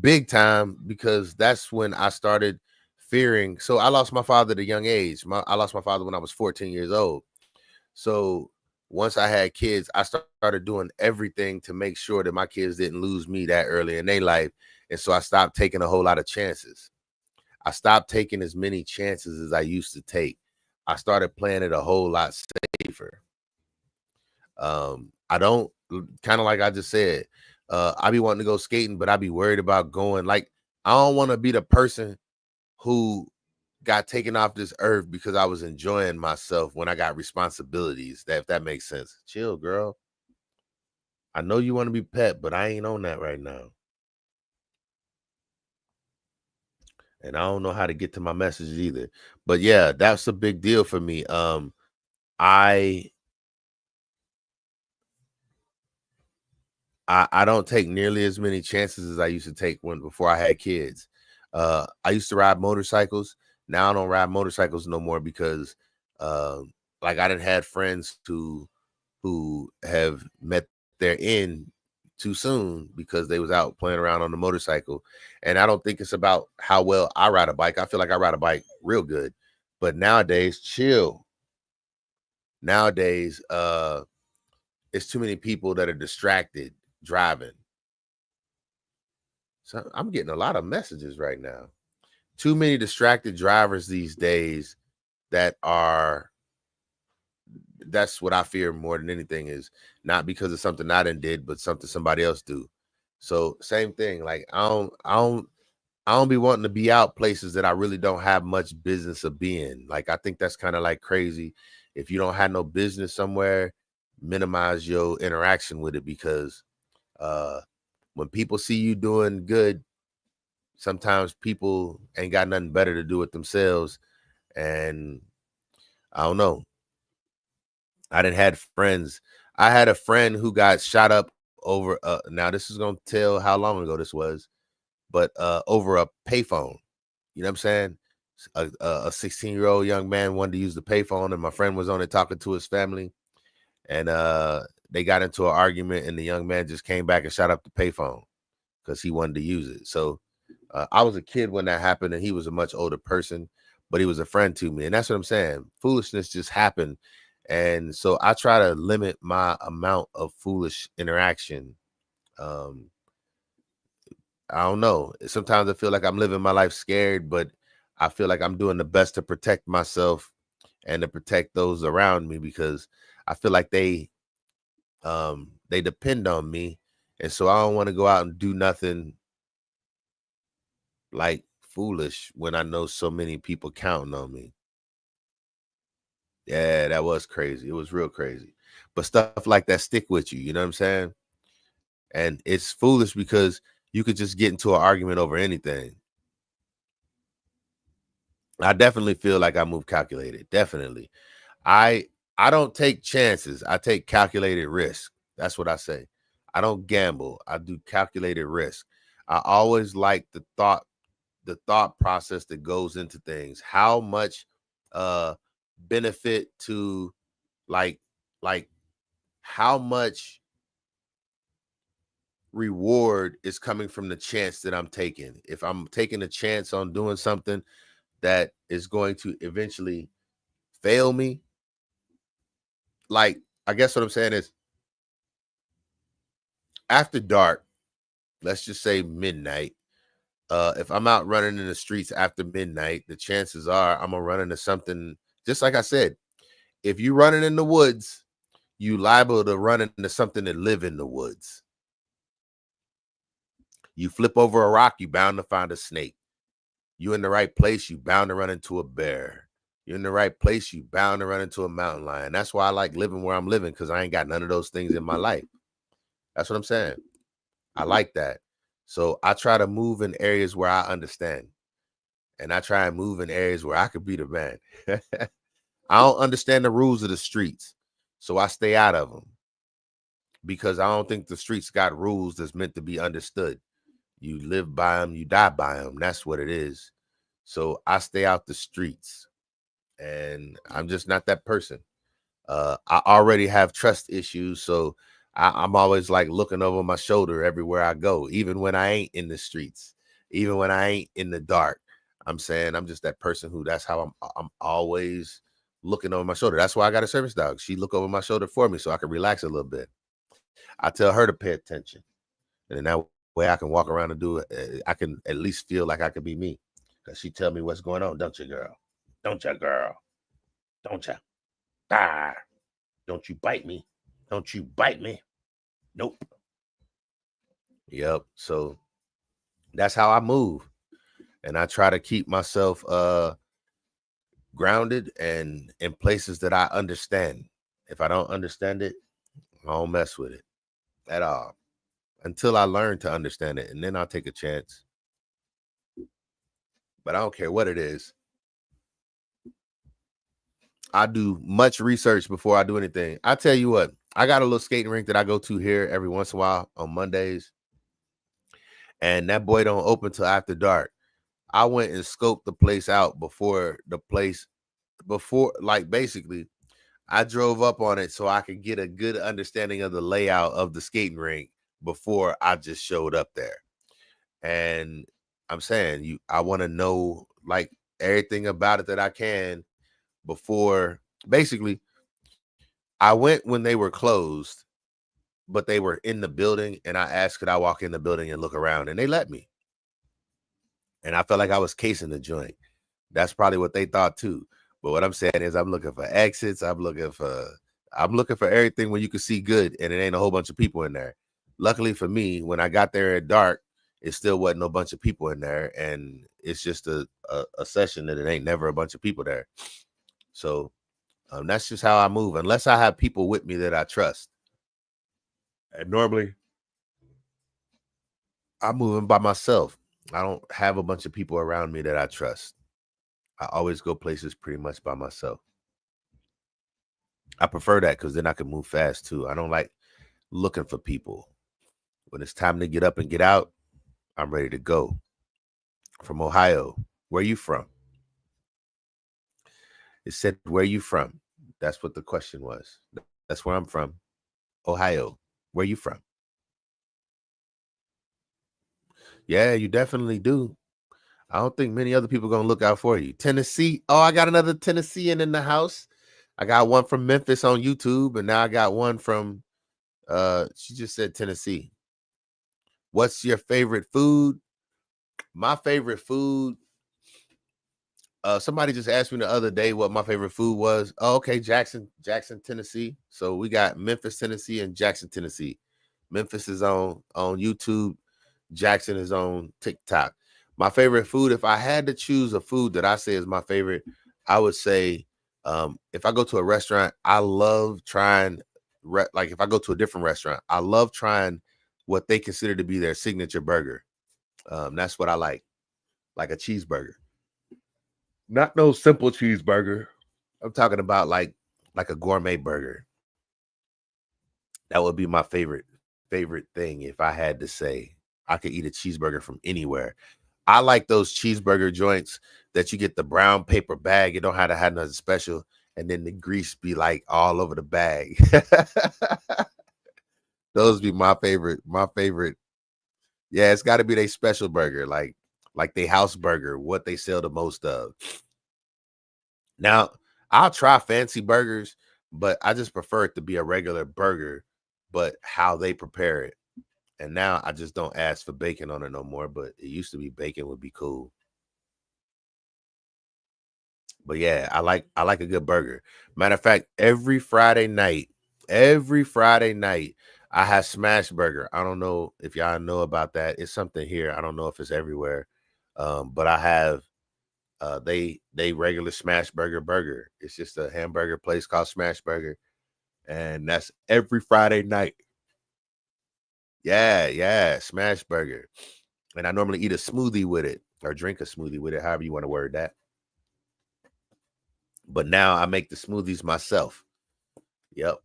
S1: Big time, because that's when I started fearing. So I lost my father at a young age. I lost my father when I was 14 years old. So once I had kids, I started doing everything to make sure that my kids didn't lose me that early in their life. And so I stopped taking a whole lot of chances. I stopped taking as many chances as I used to take. I started playing it a whole lot safer. I don't, kind of like I just said, I be wanting to go skating, but I be worried about going. Like, I don't want to be the person who got taken off this earth because I was enjoying myself when I got responsibilities. That, if that makes sense. Chill, girl. I know you want to be pet, but I ain't on that right now. And I don't know how to get to my messages either. But yeah, that's a big deal for me. I I don't take nearly as many chances as I used to take when before I had kids. I used to ride motorcycles. Now I don't ride motorcycles no more because, uh, like I didn't had friends who have met their end too soon because they was out playing around on the motorcycle. And I don't think it's about how well I ride a bike. I feel like I ride a bike real good. But nowadays, chill. Nowadays, it's too many people that are distracted driving. So I'm getting a lot of messages right now. Too many distracted drivers these days that are that's what I fear more than anything, is not because of something I done did, but something somebody else do. So same thing. Like I don't be wanting to be out places that I really don't have much business of being. Like I think that's kind of like crazy. If you don't have no business somewhere, minimize your interaction with it, because uh when people see you doing good, sometimes people ain't got nothing better to do with themselves. And I don't know. I didn't had friends. I had a friend who got shot up over now this is gonna tell how long ago this was, but over a payphone. You know what I'm saying? A 16-year-old young man wanted to use the payphone, and my friend was on it talking to his family, and they got into an argument, and the young man just came back and shot up the payphone because he wanted to use it. So I was a kid when that happened, and he was a much older person, but he was a friend to me. And that's what I'm saying. Foolishness just happened. And so I try to limit my amount of foolish interaction. Um, I don't know. Sometimes I feel like I'm living my life scared, but I feel like I'm doing the best to protect myself and to protect those around me, because I feel like they depend on me. And so I don't want to go out and do nothing like foolish when I know so many people counting on me. Yeah, that was crazy. It was real crazy. But stuff like that stick with you, you know what I'm saying? And it's foolish because you could just get into an argument over anything. I definitely feel like I move calculated. Definitely. I I don't take chances. I take calculated risk. That's what I say. I don't gamble. I do calculated risk. I always like the thought process that goes into things. How much uh benefit to, like like how much reward is coming from the chance that I'm taking. If I'm taking a chance on doing something that is going to eventually fail me, like, I guess what I'm saying is, after dark, let's just say midnight, if I'm out running in the streets after midnight, the chances are I'm gonna run into something. Just like I said, if you running in the woods, you liable to run into something that live in the woods. You flip over a rock, you bound to find a snake. You in the right place, you bound to run into a bear. You're in the right place, you bound to run into a mountain lion. That's why I like living where I'm living, because I ain't got none of those things in my life. That's what I'm saying. I like that. So I try to move in areas where I understand. And I try and move in areas where I could be the man. I don't understand the rules of the streets, so I stay out of them, because I don't think the streets got rules that's meant to be understood. You live by them, you die by them. That's what it is. So I stay out the streets, and I'm just not that person. I already have trust issues, so I'm always like looking over my shoulder everywhere I go, even when I ain't in the streets, even when I ain't in the dark. I'm saying I'm just that person who, that's how I'm always looking over my shoulder. That's why I got a service dog. She look over my shoulder for me so I can relax a little bit. I tell her to pay attention, and then that way I can walk around and do it. I can at least feel like I could be me, because she tell me what's going on. Don't you, girl? Don't you, girl? Don't you? Ah, don't you bite me? Don't you bite me? Nope. Yep. So that's how I move. And I try to keep myself grounded and in places that I understand. If I don't understand it, I don't mess with it at all until I learn to understand it. And then I'll take a chance. But I don't care what it is. I do much research before I do anything. I tell you what, I got a little skating rink that I go to here every once in a while on Mondays. And that boy don't open till after dark. I went and scoped the place out before, like, basically I drove up on it so I could get a good understanding of the layout of the skating rink before I just showed up there. And I'm saying, I want to know like everything about it that I can before. Basically, I went when they were closed, but they were in the building, and I asked, could I walk in the building and look around, and they let me. And I felt like I was casing the joint. That's probably what they thought too. But what I'm saying is, I'm looking for exits. I'm looking for I'm looking for everything when you can see good and it ain't a whole bunch of people in there. Luckily for me, when I got there at dark, it still wasn't a bunch of people in there, and it's just a session that it ain't never a bunch of people there. So that's just how I move, unless I have people with me that I trust. And normally, I'm moving by myself. I don't have a bunch of people around me that I trust. I always go places pretty much by myself. I prefer that because then I can move fast too. I don't like looking for people. When it's time to get up and get out, I'm ready to go. From Ohio. Where you from? It said, where you from? That's what the question was. That's where I'm from. Ohio. Where you from? Yeah, you definitely do. I don't think many other people are going to look out for you. Tennessee. Oh, I got another Tennessean in the house. I got one from Memphis on YouTube, and now I got one from, she just said Tennessee. What's your favorite food? My favorite food, somebody just asked me the other day what my favorite food was. Oh, okay, Jackson, Tennessee. So we got Memphis, Tennessee, and Jackson, Tennessee. Memphis is on YouTube. Jackson is on TikTok. My favorite food, if I had to choose a food that I say is my favorite, I would say if I go to a restaurant, I love trying, like if I go to a different restaurant, I love trying what they consider to be their signature burger. That's what I like a cheeseburger. Not no simple cheeseburger. I'm talking about like a gourmet burger. That would be my favorite thing if I had to say I could eat a cheeseburger from anywhere. I like those cheeseburger joints that you get the brown paper bag. You don't have to have nothing special, and then the grease be like all over the bag. Those be my favorite. Yeah, it's got to be their special burger, like they house burger, what they sell the most of. Now, I'll try fancy burgers, but I just prefer it to be a regular burger, but how they prepare it. And now I just don't ask for bacon on it no more, but it used to be bacon would be cool. But yeah, I like a good burger. Matter of fact, every Friday night, I have smash burger. I don't know if y'all know about that. It's something here. I don't know if it's everywhere. But I have they regular smash burger. It's just a hamburger place called Smash Burger, and that's every Friday night. Yeah, smash burger. And I normally eat a smoothie with it or drink a smoothie with it, however you want to word that. But now I make the smoothies myself. Yep.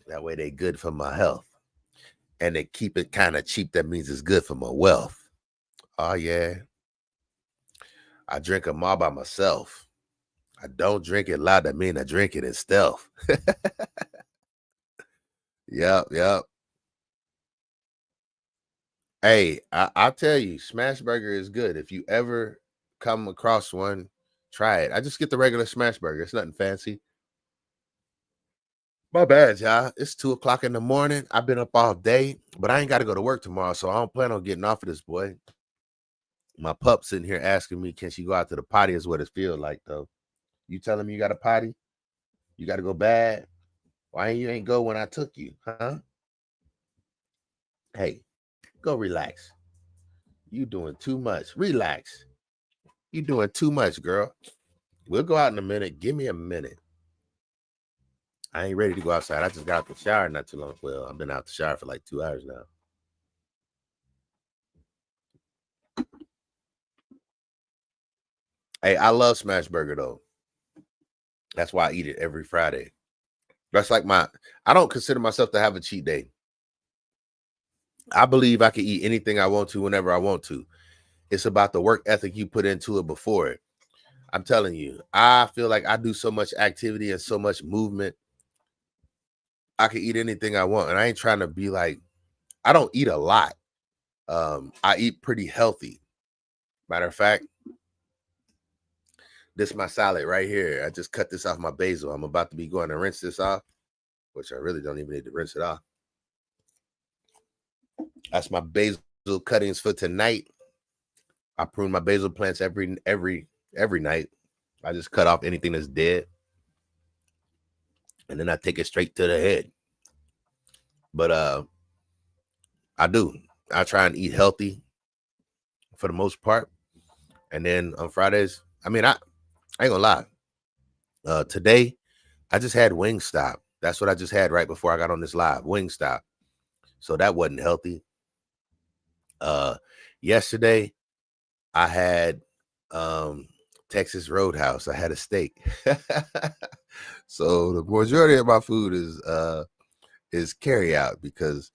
S1: That way they good for my health. And they keep it kind of cheap. That means it's good for my wealth. Oh yeah. I drink them all by myself. I don't drink it loud. That mean I drink it in stealth. Yep. Hey, I'll tell you, Smash Burger is good. If you ever come across one, try it. I just get the regular Smash Burger. It's nothing fancy. My bad, y'all. It's 2:00 in the morning. I've been up all day, but I ain't got to go to work tomorrow, so I don't plan on getting off of this, boy. My pup sitting here asking me, can she go out to the potty? Is what it feels like, though. You telling me you got a potty? You got to go bad? Why you ain't go when I took you, huh? Hey, go relax. You doing too much. Relax. You doing too much, girl. We'll go out in a minute. Give me a minute. I ain't ready to go outside. I just got out the shower not too long. Well, I've been out the shower for like 2 hours now. Hey, I love Smash Burger though. That's why I eat it every Friday. That's like I don't consider myself to have a cheat day. I believe I can eat anything I want to whenever I want to. It's about the work ethic you put into it before it. I'm telling you, I feel like I do so much activity and so much movement. I can eat anything I want. And I ain't trying to be like, I don't eat a lot. I eat pretty healthy. Matter of fact, this is my salad right here. I just cut this off my basil. I'm about to be going to rinse this off, which I really don't even need to rinse it off. That's my basil cuttings for tonight. I prune my basil plants every night. I just cut off anything that's dead. and then I take it straight to the head. But I do. I try and eat healthy for the most part. And then on Fridays, I mean, I ain't gonna lie. Today, I just had Wingstop. That's what I just had right before I got on this live. Wingstop. So that wasn't healthy. Yesterday, I had Texas Roadhouse. I had a steak. So the majority of my food is carry out because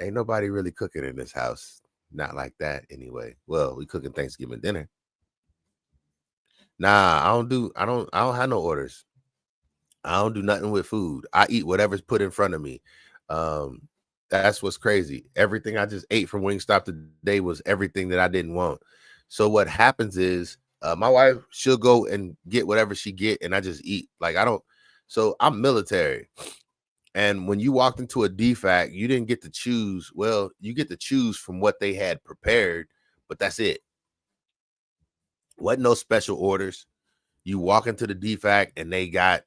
S1: ain't nobody really cooking in this house. Not like that anyway. Well, we cooking Thanksgiving dinner. Nah, I don't have no orders. I don't do nothing with food. I eat whatever's put in front of me. Um, that's what's crazy. Everything I just ate from Wingstop today was everything that I didn't want. So what happens is my wife, she'll go and get whatever she get, and I just eat. Like I don't. So I'm military. And when you walked into a DFAC, you didn't get to choose. Well, you get to choose from what they had prepared, but that's it. Wasn't no special orders. You walk into the DFAC and they got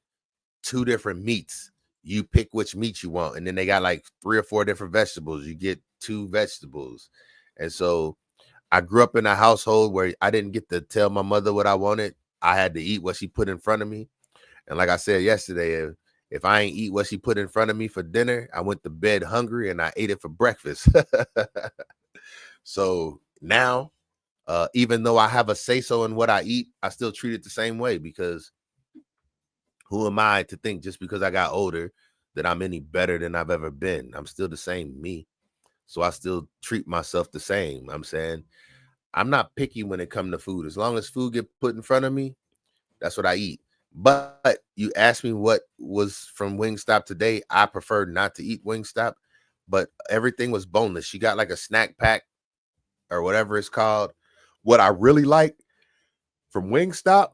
S1: 2 different meats. You pick which meat you want, and then they got like 3 or 4 different vegetables. You get 2 vegetables. And so I grew up in a household where I didn't get to tell my mother what I wanted. I had to eat what she put in front of me. And like I said yesterday, if I ain't eat what she put in front of me for dinner, I went to bed hungry and I ate it for breakfast. So now, even though I have a say-so in what I eat, I still treat it the same way because who am I to think just because I got older that I'm any better than I've ever been? I'm still the same me. So I still treat myself the same. I'm saying I'm not picky when it comes to food. As long as food get put in front of me, that's what I eat. But you asked me what was from Wingstop today. I prefer not to eat Wingstop, but everything was boneless. She got like a snack pack or whatever it's called. What I really like from Wingstop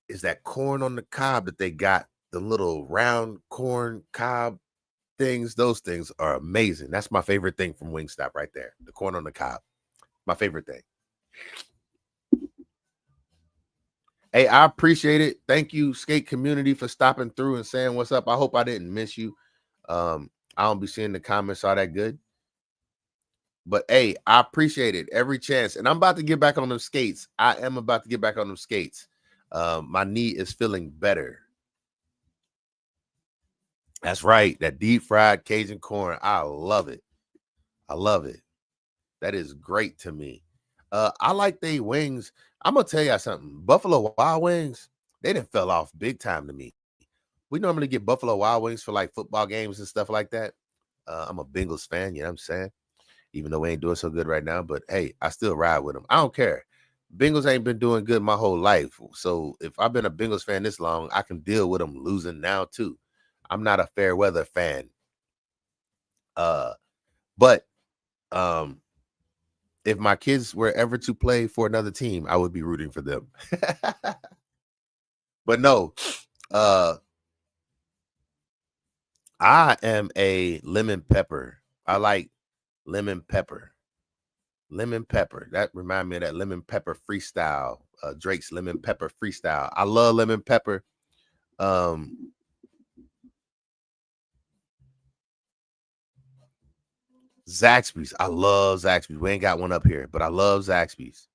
S1: is that corn on the cob that they got, the little round corn cob things. Those things are amazing. That's my favorite thing from Wingstop right there. The corn on the cob. My favorite thing. Hey, I appreciate it. Thank you, skate community, for stopping through and saying what's up. I hope I didn't miss you. I don't be seeing the comments all that good. But hey, I appreciate it every chance. And I'm about to get back on them skates. I am about to get back on them skates. My knee is feeling better. That's right. That deep fried Cajun corn. I love it. I love it. That is great to me. I like they wings. I'm gonna tell y'all something. Buffalo Wild Wings, they done fell off big time to me. We normally get Buffalo Wild Wings for like football games and stuff like that. I'm a Bengals fan, you know what I'm saying? Even though we ain't doing so good right now, but hey, I still ride with them. I don't care. Bengals ain't been doing good my whole life. So if I've been a Bengals fan this long, I can deal with them losing now too. I'm not a fair weather fan. But if my kids were ever to play for another team, I would be rooting for them. But no, I am a lemon pepper. I like lemon pepper. Lemon pepper. That remind me of that lemon pepper freestyle. Drake's lemon pepper freestyle. I love lemon pepper. Zaxby's. I love Zaxby's. We ain't got one up here, but I love Zaxby's.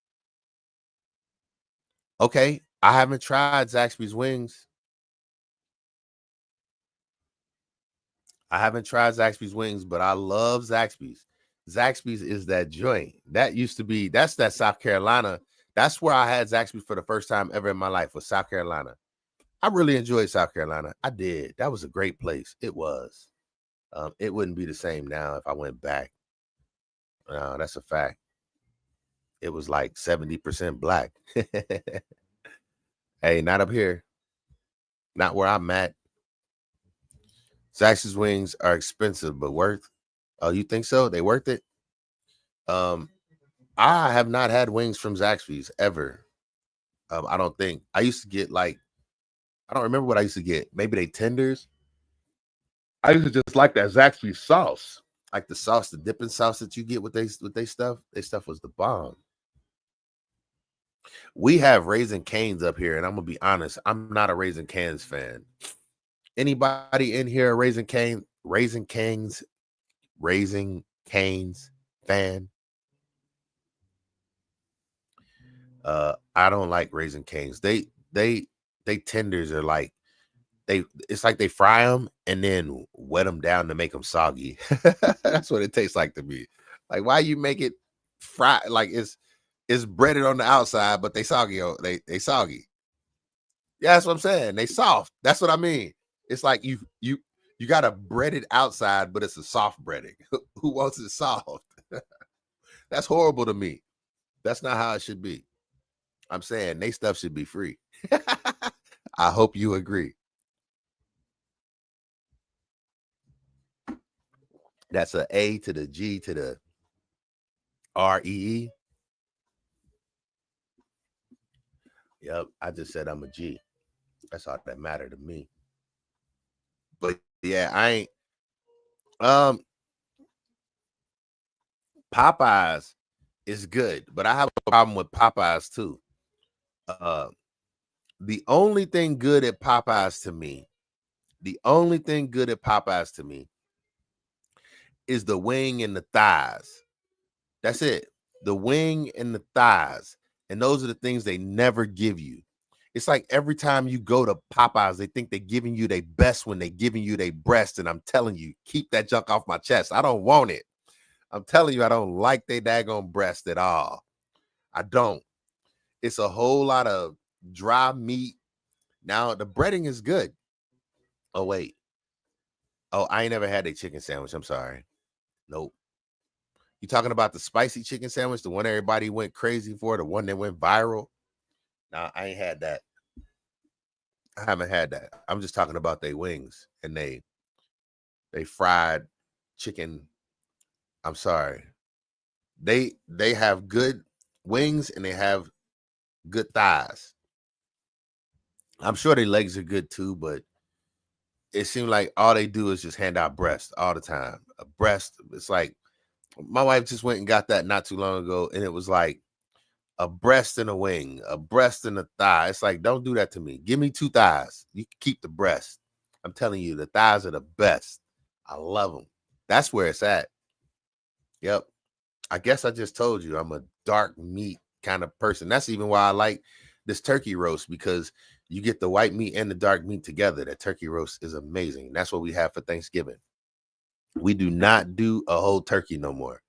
S1: Okay. I haven't tried Zaxby's wings. I haven't tried Zaxby's wings, but I love Zaxby's. Zaxby's is that joint. That used to be, that's that South Carolina. That's where I had Zaxby's for the first time ever in my life, was South Carolina. I really enjoyed South Carolina. I did. That was a great place. It was. It wouldn't be the same now if I went back. That's a fact. It was like 70% black. Hey, not up here. Not where I'm at. Zaxby's wings are expensive, but worth. Oh, you think so? They worth it? I have not had wings from Zaxby's ever. I don't think. I used to get like, I don't remember what I used to get. Maybe they tenders. I used to just like that Zaxby's sauce. Like the sauce, the dipping sauce that you get with they stuff. They stuff was the bomb. We have Raising Cane's up here, and I'm gonna be honest, I'm not a Raising Cane's fan. Anybody in here Raising Cane's fan? I don't like Raising Cane's. They tenders are like it's like they fry them and then wet them down to make them soggy. That's what it tastes like to me. Like, why you make it fry? Like it's breaded on the outside, but they soggy. They soggy. Yeah, that's what I'm saying. They soft. That's what I mean. It's like you got a breaded outside, but it's a soft breading. Who wants it soft? That's horrible to me. That's not how it should be. I'm saying they stuff should be free. I hope you agree. That's a A to the G to the REE. Yep, I just said I'm a G. That's all that matter to me. But yeah, I ain't Popeyes is good, but I have a problem with Popeyes too. The only thing good at Popeyes to me, is the wing and the thighs. That's it. The wing and the thighs. And those are the things they never give you. It's like every time you go to Popeyes, they think they're giving you their best when they're giving you their breast. And I'm telling you, keep that junk off my chest. I don't want it. I'm telling you, I don't like they daggone breast at all. I don't. It's a whole lot of dry meat. Now, the breading is good. Oh, wait. Oh, I ain't never had a chicken sandwich. I'm sorry. Nope. You talking about the spicy chicken sandwich, the one everybody went crazy for, the one that went viral? Nah, I ain't had that. I haven't had that. I'm just talking about they wings and they fried chicken. I'm sorry. They have good wings and they have good thighs. I'm sure their legs are good too, but it seemed like all they do is just hand out breast all the time. A breast. It's like my wife just went and got that not too long ago, and it was like a breast and a wing, a breast and a thigh. It's like, don't do that to me. Give me two thighs. You can keep the breast. I'm telling you, the thighs are the best. I love them. That's where it's at. Yep. I guess I just told you I'm a dark meat kind of person. That's even why I like this turkey roast, because you get the white meat and the dark meat together. That turkey roast is amazing. That's what we have for Thanksgiving. We do not do a whole turkey no more.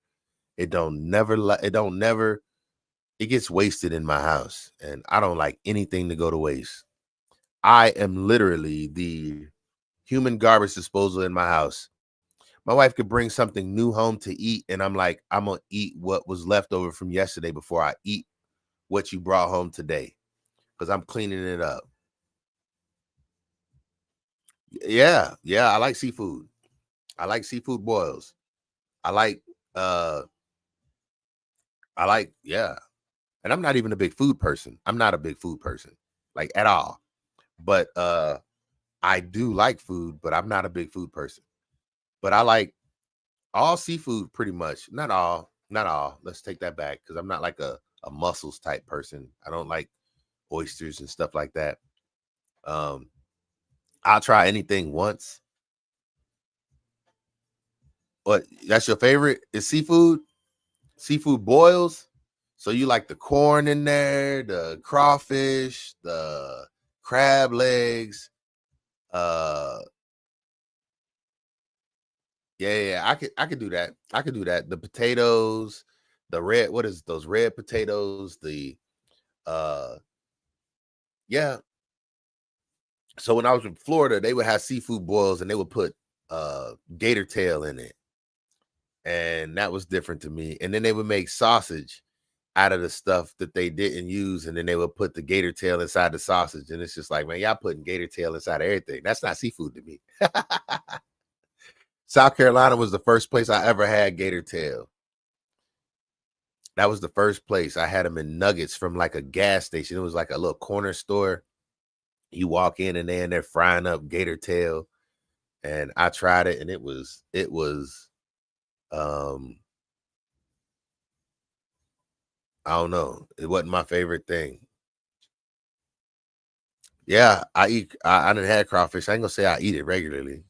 S1: It gets wasted in my house, and I don't like anything to go to waste. I am literally the human garbage disposal in my house. My wife could bring something new home to eat, and I'm like, I'm gonna eat what was left over from yesterday before I eat what you brought home today, because I'm cleaning it up. Yeah, I like seafood. I like seafood boils. I like uh yeah. And I'm not even a big food person. I'm not a big food person, like, at all. But I do like food, but I'm not a big food person. But I like all seafood pretty much. Not all. Not all. Let's take that back, because I'm not like a mussels type person. I don't like oysters and stuff like that. Um, I'll try anything once. But that's your favorite is seafood? Seafood boils? So you like the corn in there, the crawfish, the crab legs. Uh yeah, I could do that. I could do that. The potatoes, the red, what is those red potatoes? The uh yeah. So when I was in Florida, they would have seafood boils and they would put gator tail in it. And that was different to me. And then they would make sausage out of the stuff that they didn't use, and then they would put the gator tail inside the sausage. And it's just like, man, y'all putting gator tail inside of everything. That's not seafood to me. South Carolina was the first place I ever had gator tail. That was the first place. I had them in nuggets from like a gas station. It was like a little corner store. You walk in and they're frying up gator tail. And I tried it, and it was um I don't know. It wasn't my favorite thing. Yeah, I done had crawfish. I ain't gonna say I eat it regularly.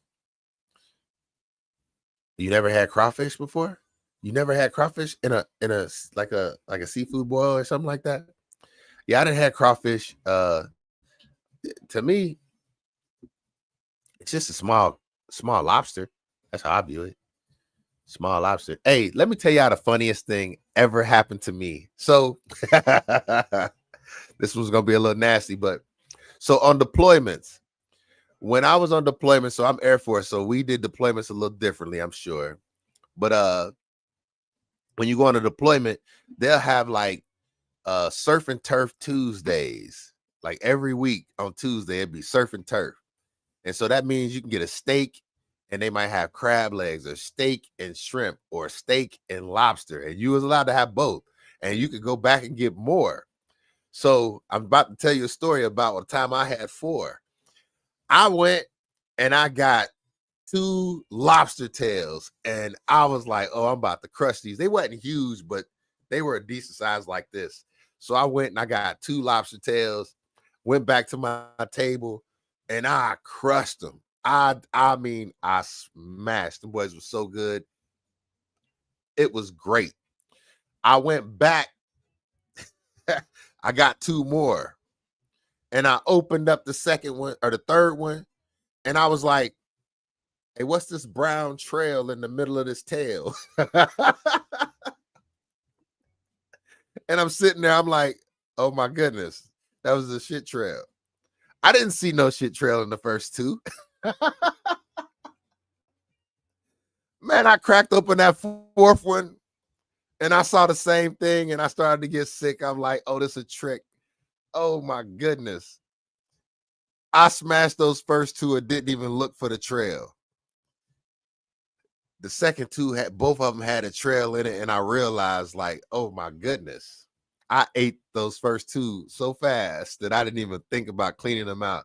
S1: You never had crawfish before? You never had crawfish like a seafood boil or something like that? Yeah, I done had crawfish. To me, it's just a small lobster. That's how I view it. Small lobster. Hey, let me tell y'all the funniest thing ever happened to me. So this was gonna be a little nasty, but so on deployments, when I was on deployment, so I'm Air Force, so we did deployments a little differently, I'm sure. But when you go on a deployment, they'll have like surf and turf Tuesdays. Like every week on Tuesday, it'd be surf and turf. And so that means you can get a steak and they might have crab legs or steak and shrimp or steak and lobster. And you was allowed to have both. And you could go back and get more. So I'm about to tell you a story about the time I had 4. I went and I got 2 lobster tails. And I was like, oh, I'm about to crush these. They wasn't huge, but they were a decent size like this. So I went and I got 2 lobster tails, went back to my table, and I crushed them. I mean, I smashed them. Boys were so good. It was great. I went back. I got 2 more. And I opened up the second one or the third one. And I was like, hey, what's this brown trail in the middle of this tail? And I'm sitting there, I'm like, oh my goodness, that was a shit trail. I didn't see no shit trail in the first 2. Man, I cracked open that 4th one and I saw the same thing and I started to get sick. I'm like, oh, this is a trick. Oh my goodness. I smashed those first 2 and didn't even look for the trail. The second 2 had, both of them had a trail in it, and I realized, like, oh my goodness, I ate those first 2 so fast that I didn't even think about cleaning them out.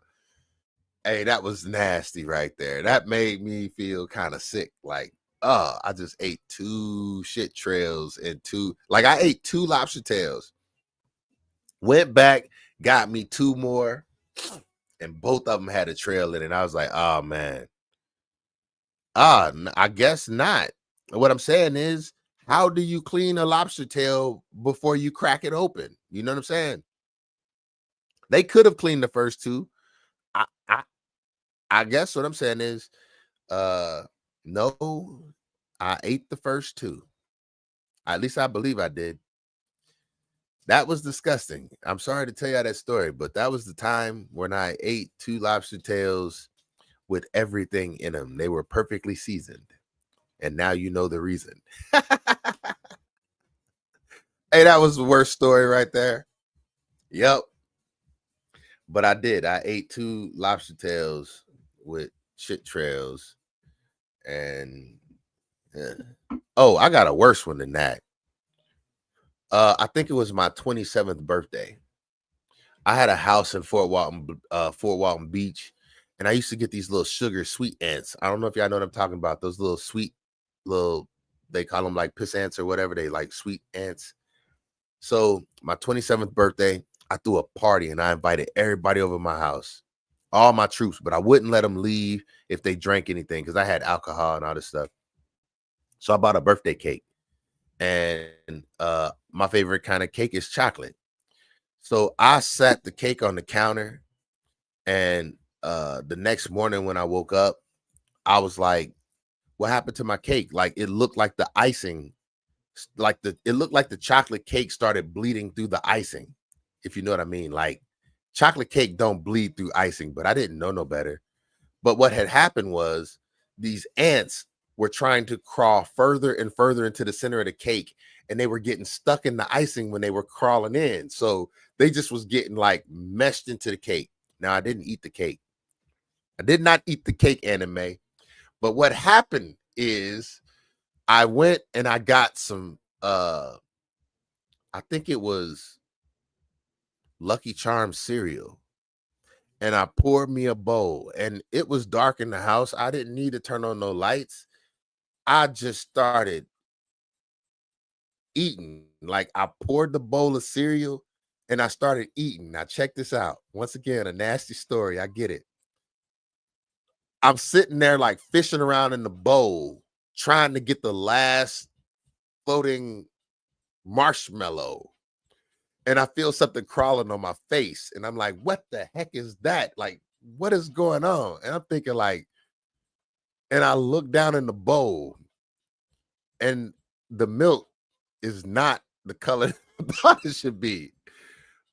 S1: Hey, that was nasty right there. That made me feel kind of sick. Like, oh, I just ate 2 shit trails and 2, like I ate 2 lobster tails, went back, got me 2 more, and both of them had a trail in it. I was like, oh man. I guess not. What I'm saying is, how do you clean a lobster tail before you crack it open? You know what I'm saying? They could have cleaned the first 2. I, I I guess what I'm saying is, uh, no, I ate the first 2. At least I believe I did. That was disgusting. I'm sorry to tell you that story, but that was the time when I ate 2 lobster tails with everything in them. They were perfectly seasoned. And now you know the reason. Hey, that was the worst story right there. Yep. But I did. I ate 2 lobster tails with shit trails. And oh, I got a worse one than that. I think it was my 27th birthday. I had a house in Fort Walton Beach, and I used to get these little sugar sweet ants. I don't know if y'all know what I'm talking about. Those little sweet little, they call them like piss ants or whatever. They like sweet ants. So my 27th birthday, I threw a party and I invited everybody over my house, all my troops, but I wouldn't let them leave if they drank anything because I had alcohol and all this stuff. So I bought a birthday cake, and my favorite kind of cake is chocolate. So I sat the cake on the counter, and the next morning when I woke up, I was like, what happened to my cake? Like it looked like the icing, it looked like the chocolate cake started bleeding through the icing, if you know what I mean. Like chocolate cake don't bleed through icing, but I didn't know no better. But what had happened was these ants were trying to crawl further and further into the center of the cake, and they were getting stuck in the icing when they were crawling in. So they just was getting like meshed into the cake. Now I didn't eat the cake. I did not eat the cake, anime. But what happened is I went and I got some I think it was Lucky Charms cereal. And I poured me a bowl, and it was dark in the house. I didn't need to turn on no lights. I just started eating. Like I poured the bowl of cereal and I started eating. Now check this out. Once again, a nasty story. I get it. I'm sitting there like fishing around in the bowl, trying to get the last floating marshmallow. And I feel something crawling on my face. And I'm like, what the heck is that? Like, what is going on? And I'm thinking, like, and I look down in the bowl, and the milk is not the color I thought it should be.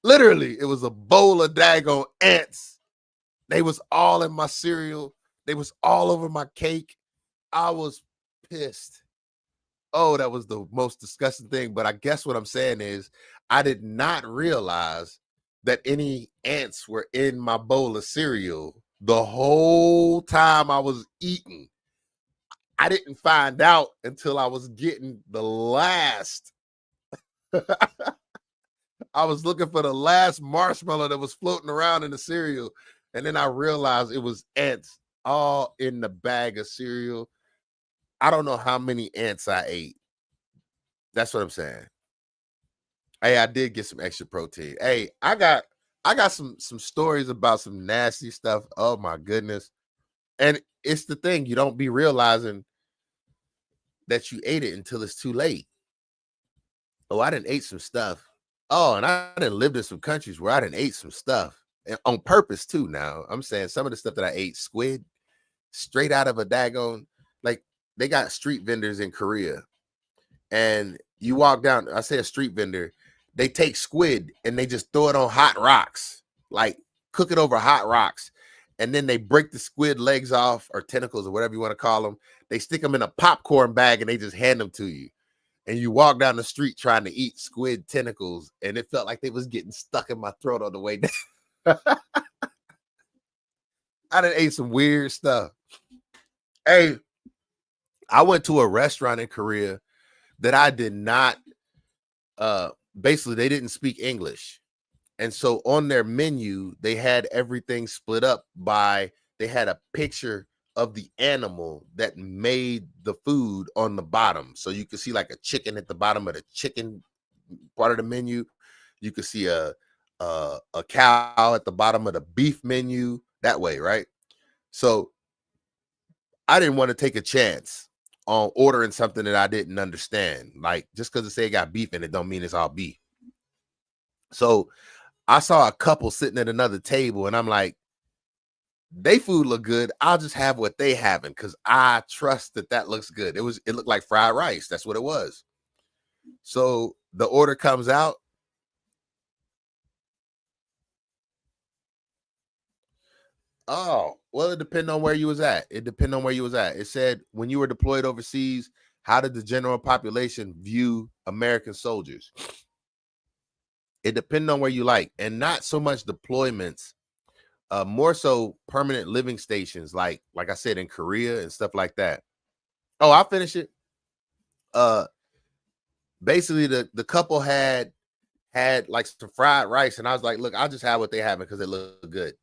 S1: Literally, it was a bowl of daggone ants. They was all in my cereal. They was all over my cake. I was pissed. Oh, that was the most disgusting thing. But I guess what I'm saying is I did not realize that any ants were in my bowl of cereal the whole time I was eating. I didn't find out until I was getting the last. I was looking for the last marshmallow that was floating around in the cereal. And then I realized it was ants all in the bag of cereal. I don't know how many ants I ate. That's what I'm saying. Hey, I did get some extra protein. Hey, I got some stories about some nasty stuff. Oh my goodness. And it's the thing, you don't be realizing that you ate it until it's too late. Oh, I didn't ate some stuff. Oh, and I didn't live in some countries where I didn't ate some stuff. And on purpose too. Now I'm saying some of the stuff that I ate, squid, straight out of a daggone, like they got street vendors in Korea. And you walk down, I say a street vendor, they take squid and they just throw it on hot rocks, like cook it over hot rocks. And then they break the squid legs off, or tentacles, or whatever you want to call them. They stick them in a popcorn bag and they just hand them to you. And you walk down the street trying to eat squid tentacles, and it felt like they was getting stuck in my throat on the way down. I done ate some weird stuff. Hey, I went to a restaurant in Korea that I did not, basically they didn't speak English. And so on their menu, they had everything split up by, they had a picture of the animal that made the food on the bottom. So you could see like a chicken at the bottom of the chicken part of the menu. You could see a cow at the bottom of the beef menu, that way, right? So I didn't want to take a chance on ordering something that I didn't understand. Like, just because it say it got beef in it don't mean it's all beef. So I saw a couple sitting at another table, and I'm like, they food look good. I'll just have what they having because I trust that looks good. It looked like fried rice. That's what it was. So the order comes out. Oh, well, it depends on where you was at. It said, when you were deployed overseas, how did the general population view American soldiers? It depends on where you like, and not so much deployments, more so permanent living stations, like I said, in Korea and stuff like that. Oh, I'll finish it. Basically the couple had like some fried rice, and I was like, look, I'll just have what they have because it looked good.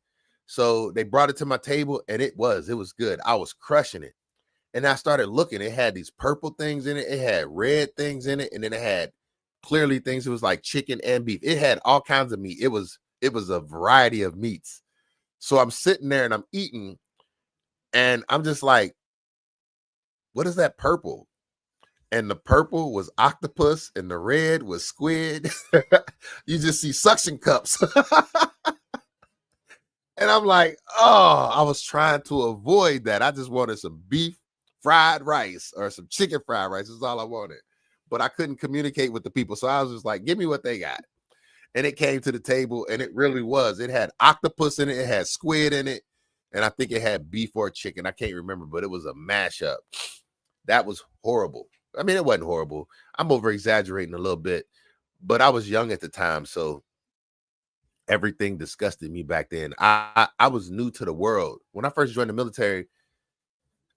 S1: So they brought it to my table, and it was good. I was crushing it. And I started looking. It had these purple things in it. It had red things in it. And then it had clearly things. It was like chicken and beef. It had all kinds of meat. It was a variety of meats. So I'm sitting there and I'm eating, and I'm just like, what is that purple? And the purple was octopus and the red was squid. You just see suction cups. And I'm like, oh, I was trying to avoid that. I just wanted some beef fried rice or some chicken fried rice. That's all I wanted. But I couldn't communicate with the people. So I was just like, give me what they got. And it came to the table, and it really was. It had octopus in it. It had squid in it. And I think it had beef or chicken. I can't remember, but it was a mashup. That was horrible. I mean, it wasn't horrible. I'm over exaggerating a little bit, but I was young at the time. So everything disgusted me back then. I was new to the world. When I first joined the military,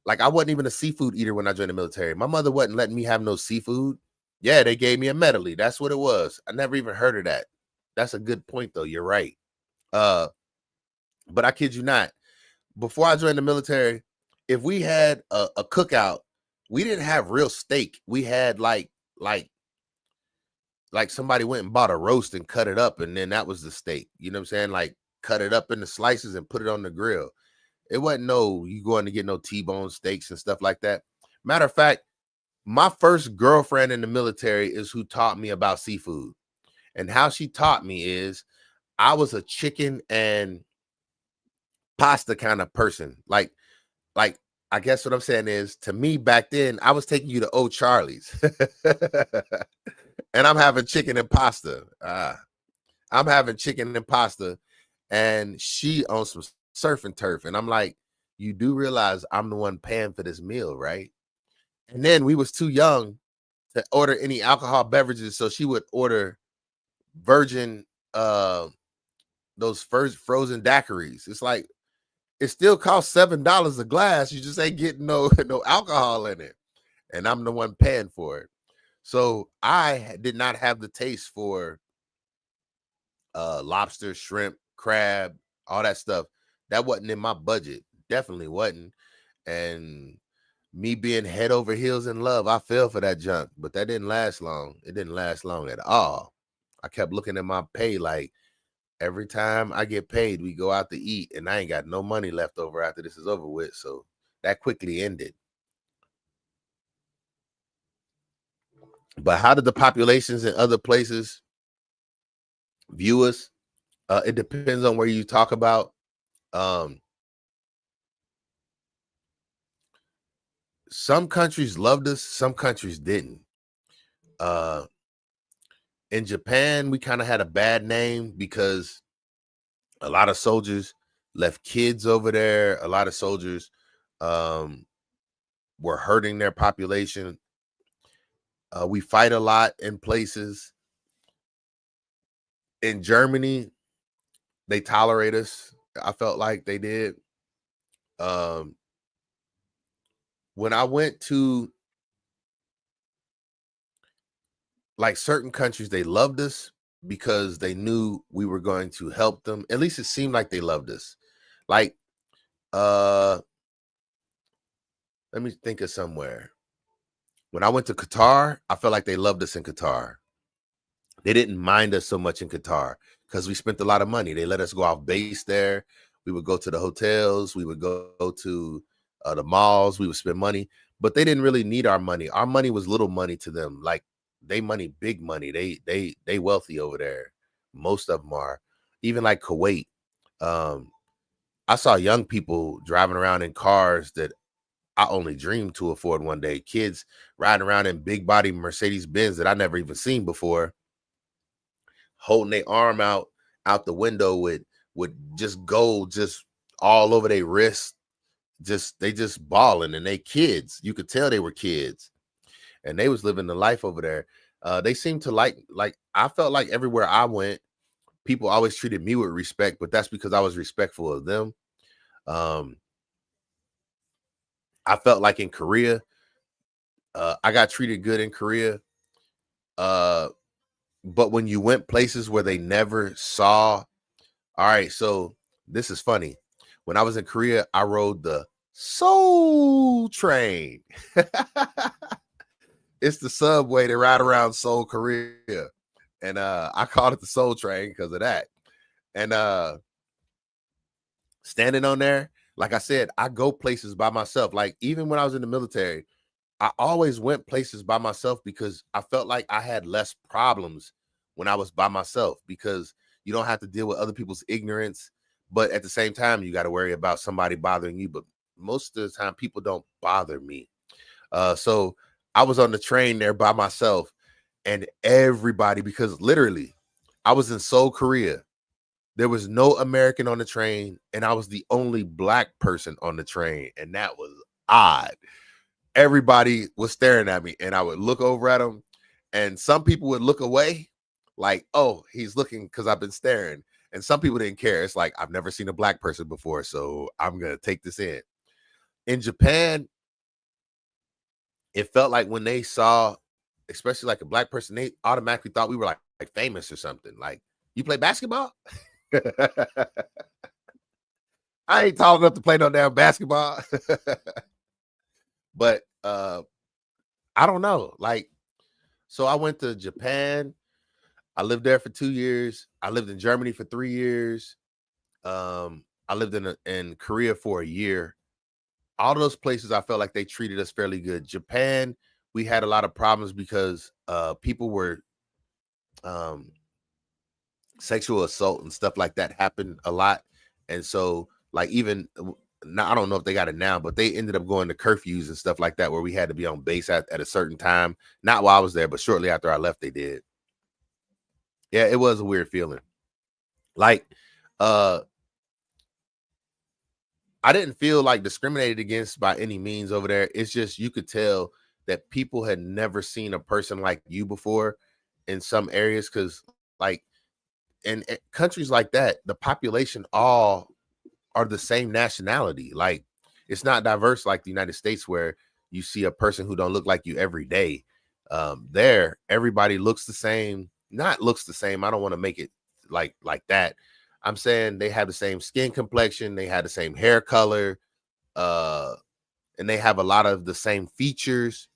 S1: like, I wasn't even a seafood eater when I joined the military. My mother wasn't letting me have no seafood. Yeah, they gave me a medley. That's what it was. I never even heard of that. That's a good point, though. You're right. But I kid you not. Before I joined the military, if we had a cookout, we didn't have real steak. We had like like somebody went and bought a roast and cut it up, and then that was the steak. You know what I'm saying? Like cut it up into slices and put it on the grill. It wasn't no you going to get no T-bone steaks and stuff like that. Matter of fact, my first girlfriend in the military is who taught me about seafood. And how she taught me is I was a chicken and pasta kind of person. Like I guess what I'm saying is to me back then, I was taking you to Old Charlie's and I'm having chicken and pasta. I'm having chicken and pasta, and she on some surf and turf. And I'm like, you do realize I'm the one paying for this meal, right? And then we was too young to order any alcohol beverages, so she would order virgin those first frozen daiquiris. It's like it still costs $7 a glass. You just ain't getting no alcohol in it, and I'm the one paying for it. So I did not have the taste for lobster, shrimp, crab, all that stuff. That wasn't in my budget. Definitely wasn't. And me being head over heels in love, I fell for that junk, but that didn't last long. It didn't last long at all. I kept looking at my pay like every time I get paid, we go out to eat, and I ain't got no money left over after this is over with. So that quickly ended. But how did the populations in other places view us? It depends on where you talk about. Some countries loved us, some countries didn't. In Japan, we kind of had a bad name because a lot of soldiers left kids over there. A lot of soldiers were hurting their population. We fight a lot in places. In Germany, they tolerate us. I felt like they did. When I went to like certain countries, they loved us because they knew we were going to help them. At least it seemed like they loved us. Like, let me think of somewhere. When I went to Qatar, I felt like they loved us in Qatar. They didn't mind us so much in Qatar because we spent a lot of money. They let us go off base there. We would go to the hotels. We would go to the malls. We would spend money, but they didn't really need our money. Our money was little money to them. Like they money, big money. They wealthy over there. Most of them are. Even like Kuwait. I saw young people driving around in cars that I only dreamed to afford one day. Kids riding around in big body Mercedes Benz that I never even seen before, holding their arm out the window with just gold just all over their wrist. They just balling, and they kids. You could tell they were kids, and they was living the life over there. They seemed to like I felt like everywhere I went, people always treated me with respect, but that's because I was respectful of them. I felt like in Korea, I got treated good in Korea. But when you went places where they never saw, all right, so this is funny. When I was in Korea, I rode the Seoul train. It's the subway to ride around Seoul, Korea. And I called it the Seoul train because of that. And standing on there, like I said, I go places by myself. Like even when I was in the military, I always went places by myself because I felt like I had less problems when I was by myself, because you don't have to deal with other people's ignorance. But at the same time, you got to worry about somebody bothering you. But most of the time, people don't bother me. So I was on the train there by myself, and everybody, because literally I was in Seoul, Korea. There was no American on the train, and I was the only black person on the train. And that was odd. Everybody was staring at me, and I would look over at them, and some people would look away like, oh, he's looking because I've been staring. And some people didn't care. It's like, I've never seen a black person before, so I'm going to take this in. In Japan, it felt like when they saw, especially like a black person, they automatically thought we were like famous or something. Like, you play basketball? I ain't tall enough to play no damn basketball. But I don't know. Like, so I went to Japan. I lived there for 2 years. I lived in Germany for 3 years. I lived in Korea for a year. All of those places, I felt like they treated us fairly good. Japan, we had a lot of problems because people were um, sexual assault and stuff like that happened a lot. And so, like, even now, I don't know if they got it now, but they ended up going to curfews and stuff like that, where we had to be on base at a certain time. Not while I was there, but shortly after I left, they did. Yeah, it was a weird feeling. Like, uh, I didn't feel like discriminated against by any means over there. It's just you could tell that people had never seen a person like you before in some areas, because, like, in countries like that, the population all are the same nationality. Like, it's not diverse like the United States, where you see a person who don't look like you every day. There, everybody looks the same. Not looks the same. I don't want to make it like that. I'm saying they have the same skin complexion. They have the same hair color. Uh, and they have a lot of the same features.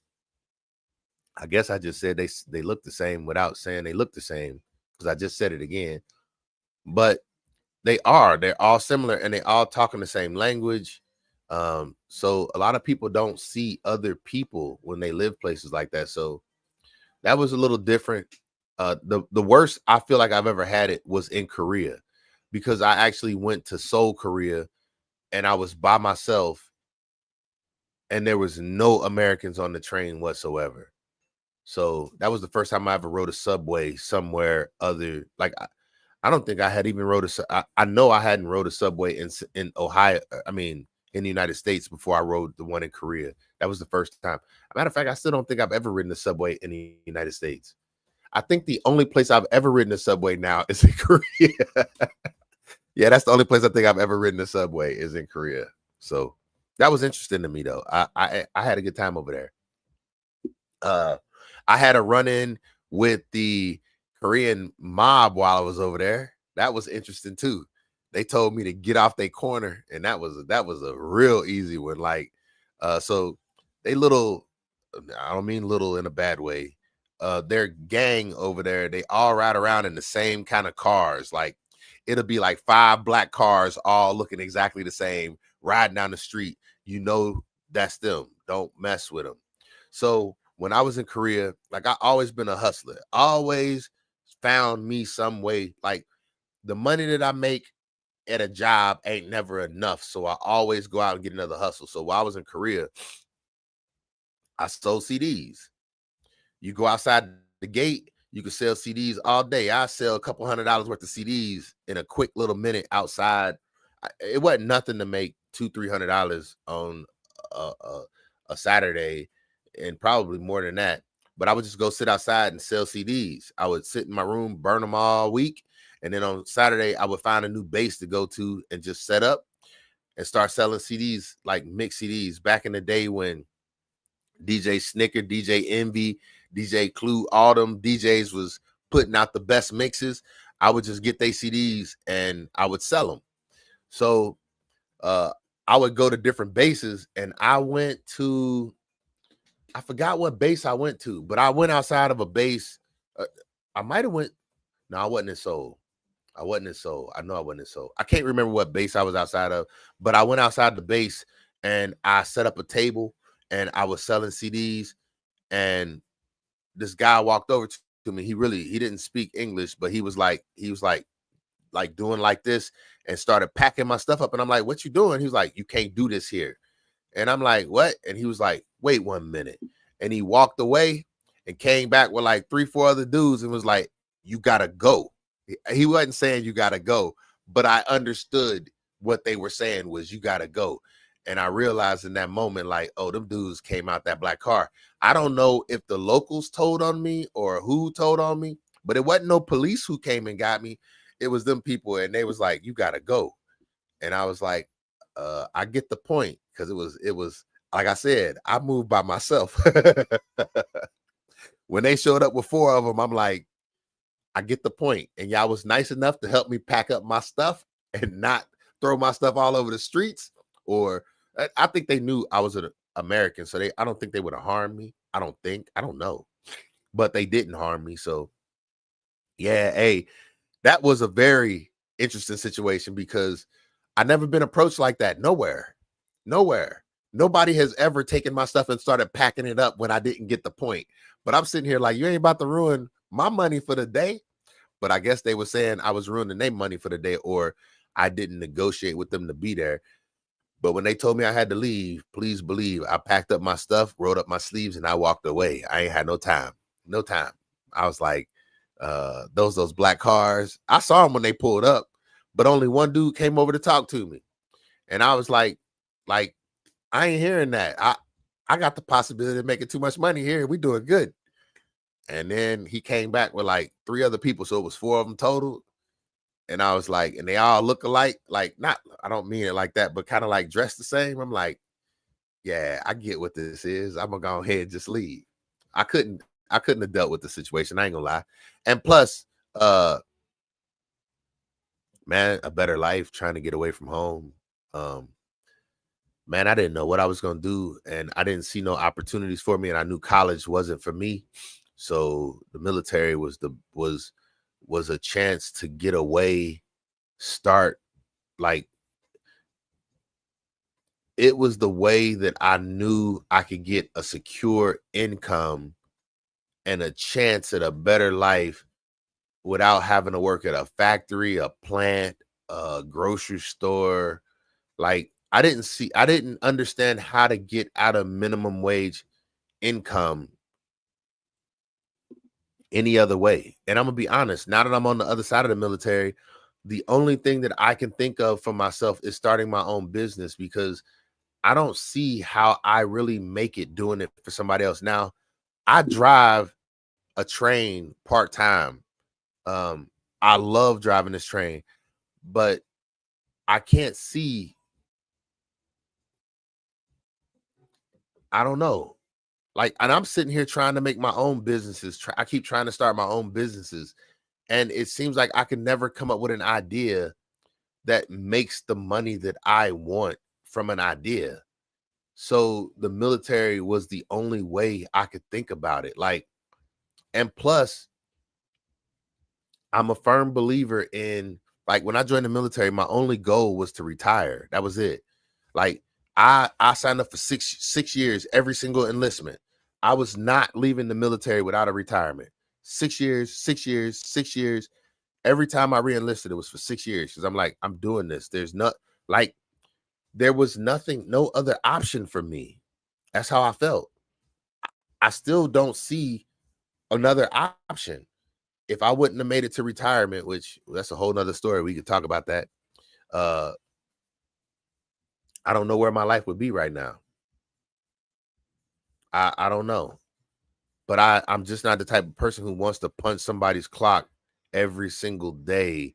S1: I guess I just said they look the same without saying they look the same, because I just said it again. But they're all similar, and they all talking the same language. So a lot of people don't see other people when they live places like that. So that was a little different. The worst I feel like I've ever had it was in Korea, because I actually went to Seoul, Korea, and I was by myself, and there was no Americans on the train whatsoever. So that was the first time I ever rode a subway somewhere other. Like, I don't think I had even rode I know I hadn't rode a subway in Ohio. I mean, in the United States before I rode the one in Korea. That was the first time. Matter of fact, I still don't think I've ever ridden a subway in the United States. I think the only place I've ever ridden a subway now is in Korea. Yeah, that's the only place I think I've ever ridden a subway is in Korea. So that was interesting to me, though. I had a good time over there. I had a run-in with the Korean mob while I was over there. That was interesting too. They told me to get off their corner, and that was a real easy one. Like, so they little, I don't mean little in a bad way. Their gang over there, they all ride around in the same kind of cars. Like, it'll be like 5 black cars all looking exactly the same, riding down the street. You know that's them. Don't mess with them. So when I was in Korea, like, I always been a hustler. Always found me some way. Like, the money that I make at a job ain't never enough. So I always go out and get another hustle. So while I was in Korea, I sold CDs. You go outside the gate, you can sell CDs all day. I sell a couple $100 worth of CDs in a quick little minute outside. It wasn't nothing to make $200-300 on a Saturday, and probably more than that. But I would just go sit outside and sell CDs. I would sit in my room, burn them all week, and then on Saturday I would find a new base to go to and just set up and start selling CDs, like mixed CDs. Back in the day when DJ Snicker, DJ Envy, DJ Clue, all them DJs was putting out the best mixes, I would just get their CDs and I would sell them. So I would go to different bases, and I forgot what base I went to, but I went outside of a base. I might have went. No, I wasn't in Seoul. I wasn't in Seoul. I know I wasn't in Seoul. I can't remember what base I was outside of, but I went outside the base and I set up a table and I was selling CDs. And this guy walked over to me. He didn't speak English, but he was like doing like this and started packing my stuff up. And I'm like, "What you doing?" He was like, "You can't do this here." And I'm like, "What?" And he was like, "Wait 1 minute." And he walked away and came back with like 3-4 other dudes and was like, "You gotta go." He wasn't saying you gotta go, but I understood what they were saying was you gotta go. And I realized in that moment, like, oh, them dudes came out that black car. I don't know if the locals told on me or who told on me, but it wasn't no police who came and got me. It was them people, and they was like, "You gotta go." And I was like, I get the point, because it was like I said, I moved by myself. When they showed up with 4 of them, I'm like, I get the point. And y'all was nice enough to help me pack up my stuff and not throw my stuff all over the streets. Or I think they knew I was an American, so I don't think they would have harmed me. I don't know, but they didn't harm me. So Yeah, hey, that was a very interesting situation because I never been approached like that. Nowhere. Nowhere. Nobody has ever taken my stuff and started packing it up when I didn't get the point. But I'm sitting here like, you ain't about to ruin my money for the day. But I guess they were saying I was ruining their money for the day, or I didn't negotiate with them to be there. But when they told me I had to leave, please believe I packed up my stuff, rolled up my sleeves, and I walked away. I ain't had no time. No time. I was like, those black cars. I saw them when they pulled up, but only one dude came over to talk to me. And I was like, I ain't hearing that. I got the possibility of making too much money here. We doing good. And then he came back with like 3 other people. So it was 4 of them total. And I was like, and they all look alike. Like, not, I don't mean it like that, but kind of like dressed the same. I'm like, yeah, I get what this is. I'm gonna go ahead and just leave. I couldn't have dealt with the situation. I ain't gonna lie. And plus, man, a better life, trying to get away from home. Man, I didn't know what I was gonna do, and I didn't see no opportunities for me, and I knew college wasn't for me. So the military was a chance to get away, start like it was the way that I knew I could get a secure income and a chance at a better life without having to work at a factory, a plant, a grocery store. Like I didn't understand how to get out of minimum wage income any other way. And I'm gonna be honest, now that I'm on the other side of the military, the only thing that I can think of for myself is starting my own business because I don't see how I really make it doing it for somebody else. Now, I drive a train part-time. I love driving this train, but I can't see, I don't know. Like, and I'm sitting here trying to make my own businesses. I keep trying to start my own businesses, and it seems like I can never come up with an idea that makes the money that I want from an idea. So the military was the only way I could think about it. Like, and plus, I'm a firm believer in like when I joined the military, my only goal was to retire. That was it. Like I signed up for six years, every single enlistment. I was not leaving the military without a retirement. 6 years, 6 years, 6 years. Every time I re-enlisted, it was for 6 years because I'm like, I'm doing this. There's not like there was nothing, no other option for me. That's how I felt. I still don't see another option. If I wouldn't have made it to retirement, which that's a whole nother story. We could talk about that. Uh, I don't know where my life would be right now. I don't know. But I'm just not the type of person who wants to punch somebody's clock every single day.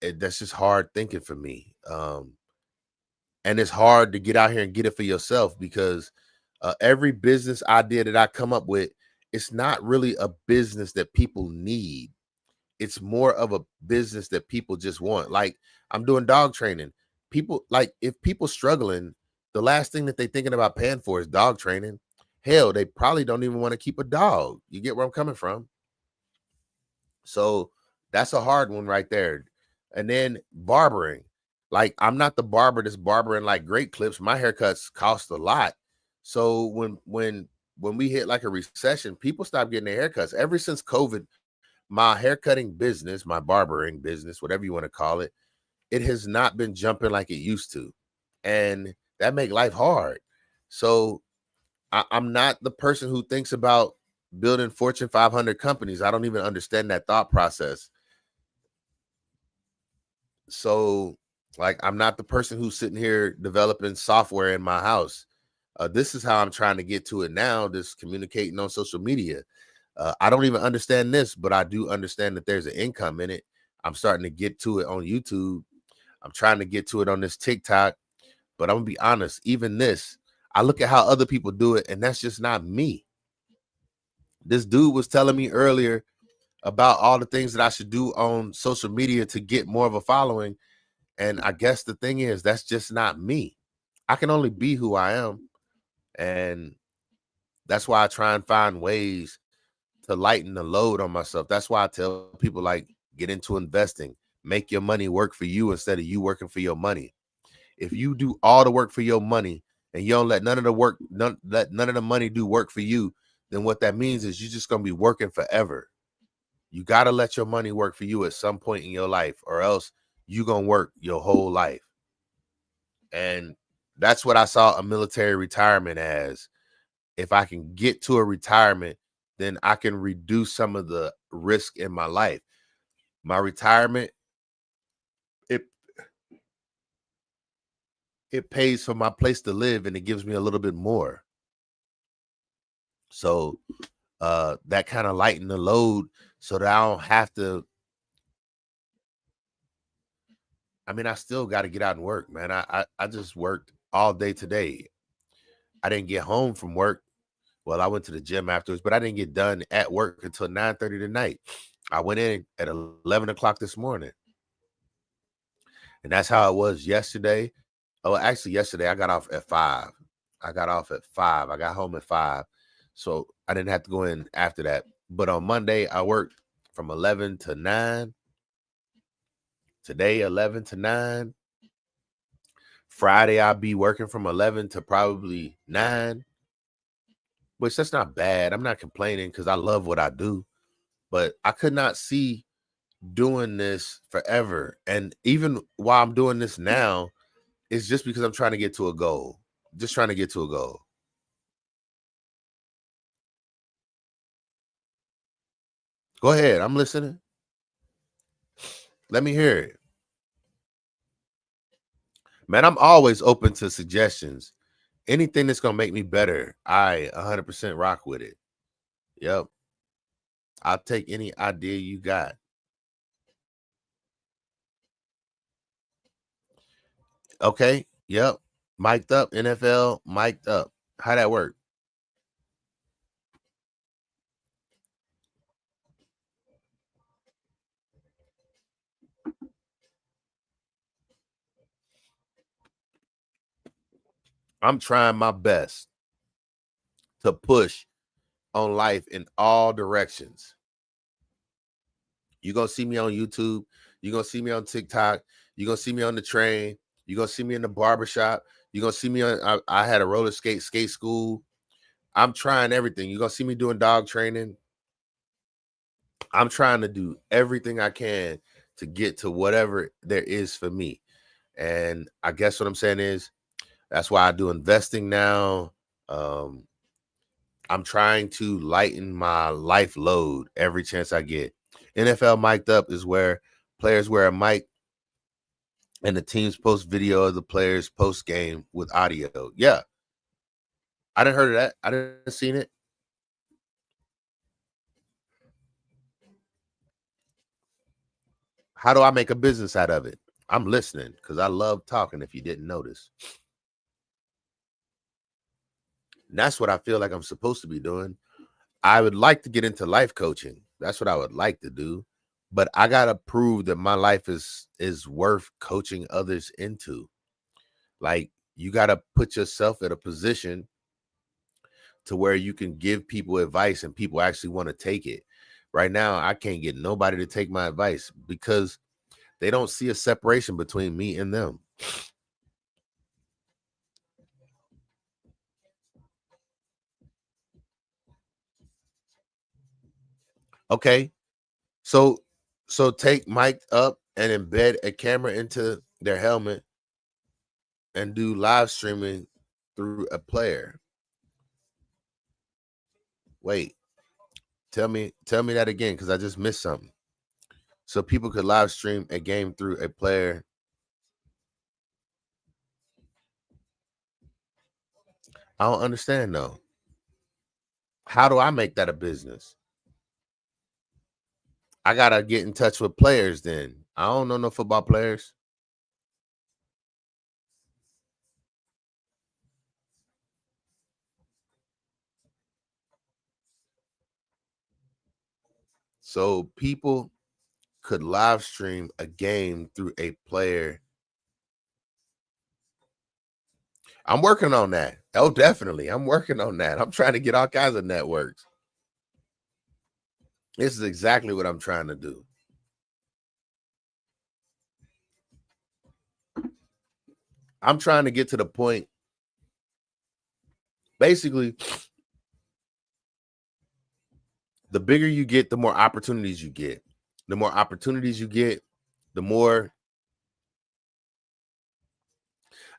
S1: That's just hard thinking for me. And it's hard to get out here and get it for yourself because every business idea that I come up with, it's not really a business that people need. It's more of a business that people just want. Like I'm doing dog training. People like if people struggling, the last thing that they thinking about paying for is dog training. Hell, they probably don't even want to keep a dog. You get where I'm coming from? So that's a hard one right there. And then barbering. Like I'm not the barber that's barbering like great clips. My haircuts cost a lot. So when we hit like a recession, people stop getting their haircuts. Ever since COVID, my haircutting business, my barbering business, whatever you want to call it, it has not been jumping like it used to. And that make life hard. So I'm not the person who thinks about building Fortune 500 companies. I don't even understand that thought process. So like, I'm not the person who's sitting here developing software in my house. This is how I'm trying to get to it now, just communicating on social media. I don't even understand this, but I do understand that there's an income in it. I'm starting to get to it on YouTube. I'm trying to get to it on this TikTok, but I'm gonna be honest, even this, I look at how other people do it, and that's just not me. This dude was telling me earlier about all the things that I should do on social media to get more of a following. And I guess the thing is, that's just not me. I can only be who I am. And that's why I try and find ways to lighten the load on myself. That's why I tell people, like, get into investing. Make your money work for you instead of you working for your money. If you do all the work for your money and you don't let none of the money do work for you, then what that means is you're just gonna be working forever. You gotta let your money work for you at some point in your life, or else you're gonna work your whole life. And that's what I saw a military retirement as. If I can get to a retirement, then I can reduce some of the risk in my life. My retirement, it it pays for my place to live, and it gives me a little bit more. So that kind of lighten the load so that I don't have to. I mean, I still got to get out and work, man. I just worked all day today. I didn't get home from work. Well, I went to the gym afterwards, but I didn't get done at work until 9:30 tonight. I went in at 11 o'clock this morning. And that's how it was yesterday. Oh, actually, yesterday I got off at 5. I got off at 5. I got home at 5. So I didn't have to go in after that. But on Monday, I worked from 11 to 9. Today, 11 to 9. Friday, I'll be working from 11 to probably 9. Which that's not bad. I'm not complaining because I love what I do. But I could not see doing this forever. And even while I'm doing this now, it's just because I'm trying to get to a goal. Just trying to get to a goal. Go ahead. I'm listening. Let me hear it. Man, I'm always open to suggestions. Anything that's going to make me better, I 100% rock with it. Yep. I'll take any idea you got. Okay. Yep. Mic'd up. NFL, mic'd up. How that work? I'm trying my best to push on life in all directions. You're going to see me on YouTube. You're going to see me on TikTok. You're going to see me on the train. You're going to see me in the barbershop. You're going to see me on, I had a roller skate school. I'm trying everything. You're going to see me doing dog training. I'm trying to do everything I can to get to whatever there is for me. And I guess what I'm saying is that's why I do investing now. I'm trying to lighten my life load every chance I get. NFL mic'd up is where players wear a mic and the teams post video of the players post game with audio. Yeah. I didn't heard of that. I didn't seen it. How do I make a business out of it? I'm listening because I love talking, if you didn't notice. And that's what I feel like I'm supposed to be doing. I would like to get into life coaching. That's what I would like to do. But I gotta prove that my life is worth coaching others into. Like, you gotta put yourself in a position to where you can give people advice and people actually want to take it. Right now, I can't get nobody to take my advice because they don't see a separation between me and them. Okay. So take mic up and embed a camera into their helmet and do live streaming through a player. Wait, tell me that again because I just missed something. So people could live stream a game through a player. I don't understand though. How do I make that a business? I gotta get in touch with players then. I don't know no football players. So people could live stream a game through a player. I'm working on that. Oh, definitely. I'm working on that. I'm trying to get all kinds of networks. This is exactly what I'm trying to do. I'm trying to get to the point. Basically, the bigger you get, the more opportunities you get. The more opportunities you get, the more,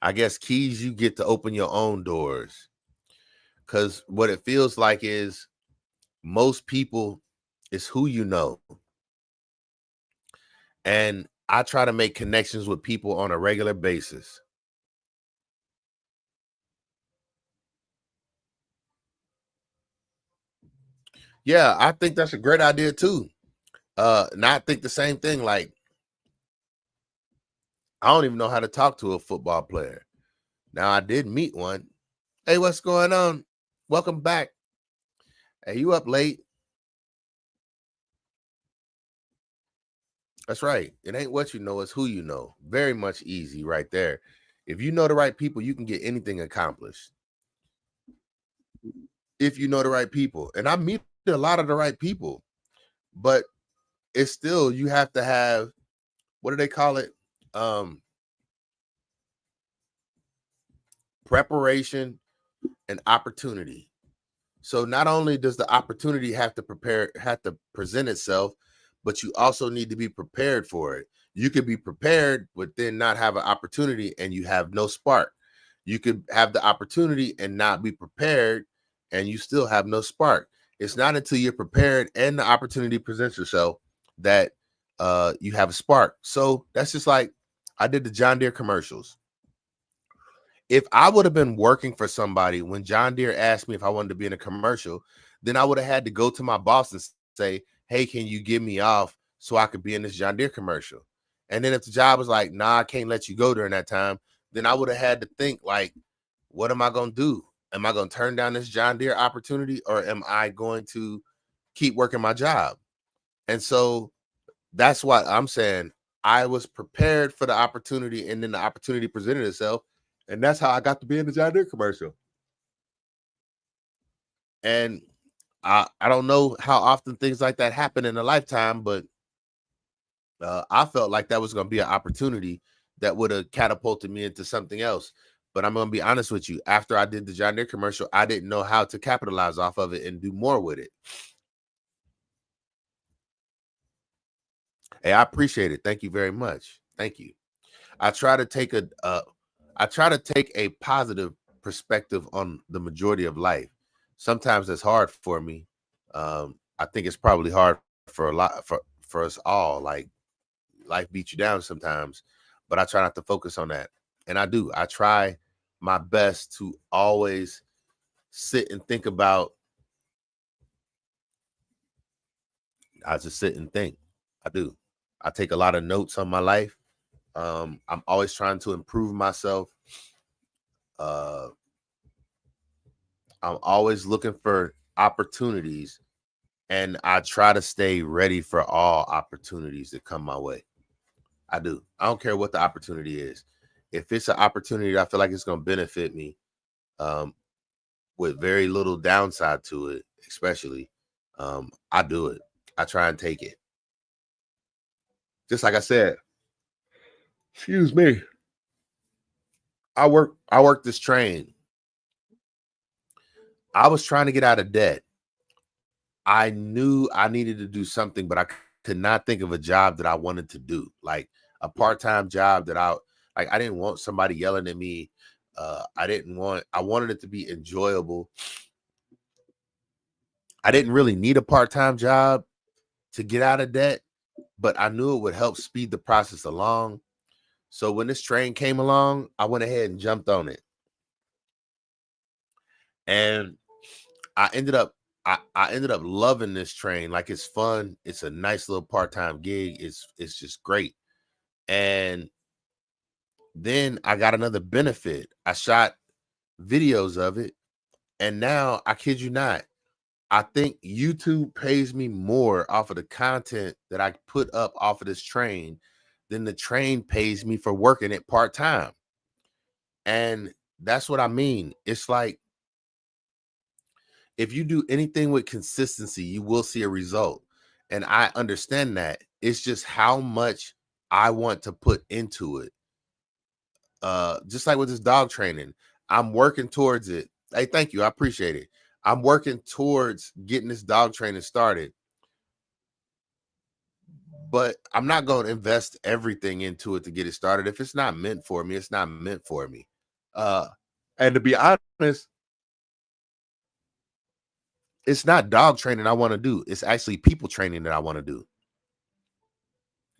S1: I guess, keys you get to open your own doors. Because what it feels like is most people is who you know. And I try to make connections with people on a regular basis. Yeah, I think that's a great idea too. Not think the same thing. Like, I don't even know how to talk to a football player. Now I did meet one. Hey, what's going on? Welcome back. Hey, you up late? That's right. It ain't what you know, it's who you know. Very much easy right there. If you know the right people, you can get anything accomplished. If you know the right people. And I meet a lot of the right people, but it's still, you have to have, what do they call it? Preparation and opportunity. So not only does the opportunity have to present itself, but you also need to be prepared for it. You could be prepared, but then not have an opportunity and you have no spark. You could have the opportunity and not be prepared and you still have no spark. It's not until you're prepared and the opportunity presents itself that you have a spark. So that's just like I did the John Deere commercials. If I would have been working for somebody when John Deere asked me if I wanted to be in a commercial, then I would have had to go to my boss and say, hey, can you get me off so I could be in this John Deere commercial? And then if the job was like, nah, I can't let you go during that time, then I would have had to think like, what am I going to do? Am I going to turn down this John Deere opportunity or am I going to keep working my job? And so that's what I'm saying. I was prepared for the opportunity and then the opportunity presented itself. And that's how I got to be in the John Deere commercial. And I don't know how often things like that happen in a lifetime, but I felt like that was going to be an opportunity that would have catapulted me into something else. But I'm going to be honest with you. After I did the John Deere commercial, I didn't know how to capitalize off of it and do more with it. Hey, I appreciate it. Thank you very much. Thank you. I try to take a positive perspective on the majority of life. Sometimes it's hard for me. I think it's probably hard for a lot for us all. Like life beats you down sometimes, but I try not to focus on that. And I do. I try my best to always sit and think about. I just sit and think. I do. I take a lot of notes on my life. I'm always trying to improve myself. Uh, I'm always looking for opportunities and I try to stay ready for all opportunities that come my way. I do. I don't care what the opportunity is. If it's an opportunity that I feel like it's going to benefit me, um, with very little downside to it, especially, I do it. I try and take it. Just like I said, excuse me. I work this train. I was trying to get out of debt. I knew I needed to do something, but I could not think of a job that I wanted to do, like a part-time job that I didn't want somebody yelling at me. I wanted it to be enjoyable. I didn't really need a part-time job to get out of debt, but I knew it would help speed the process along. So when this train came along, I went ahead and jumped on it. And I ended up I ended up loving this train. Like it's fun. It's a nice little part-time gig. It's just great. And then I got another benefit. I shot videos of it. And now I kid you not, I think YouTube pays me more off of the content that I put up off of this train than the train pays me for working it part-time. And that's what I mean. It's like if you do anything with consistency, you will see a result. And I understand that. It's just how much I want to put into it. Just like with this dog training, I'm working towards it. Hey, thank you. I appreciate it. I'm working towards getting this dog training started, but I'm not going to invest everything into it to get it started. If it's not meant for me, it's not meant for me. Uh, and to be honest, it's not dog training I want to do. It's actually people training that I want to do.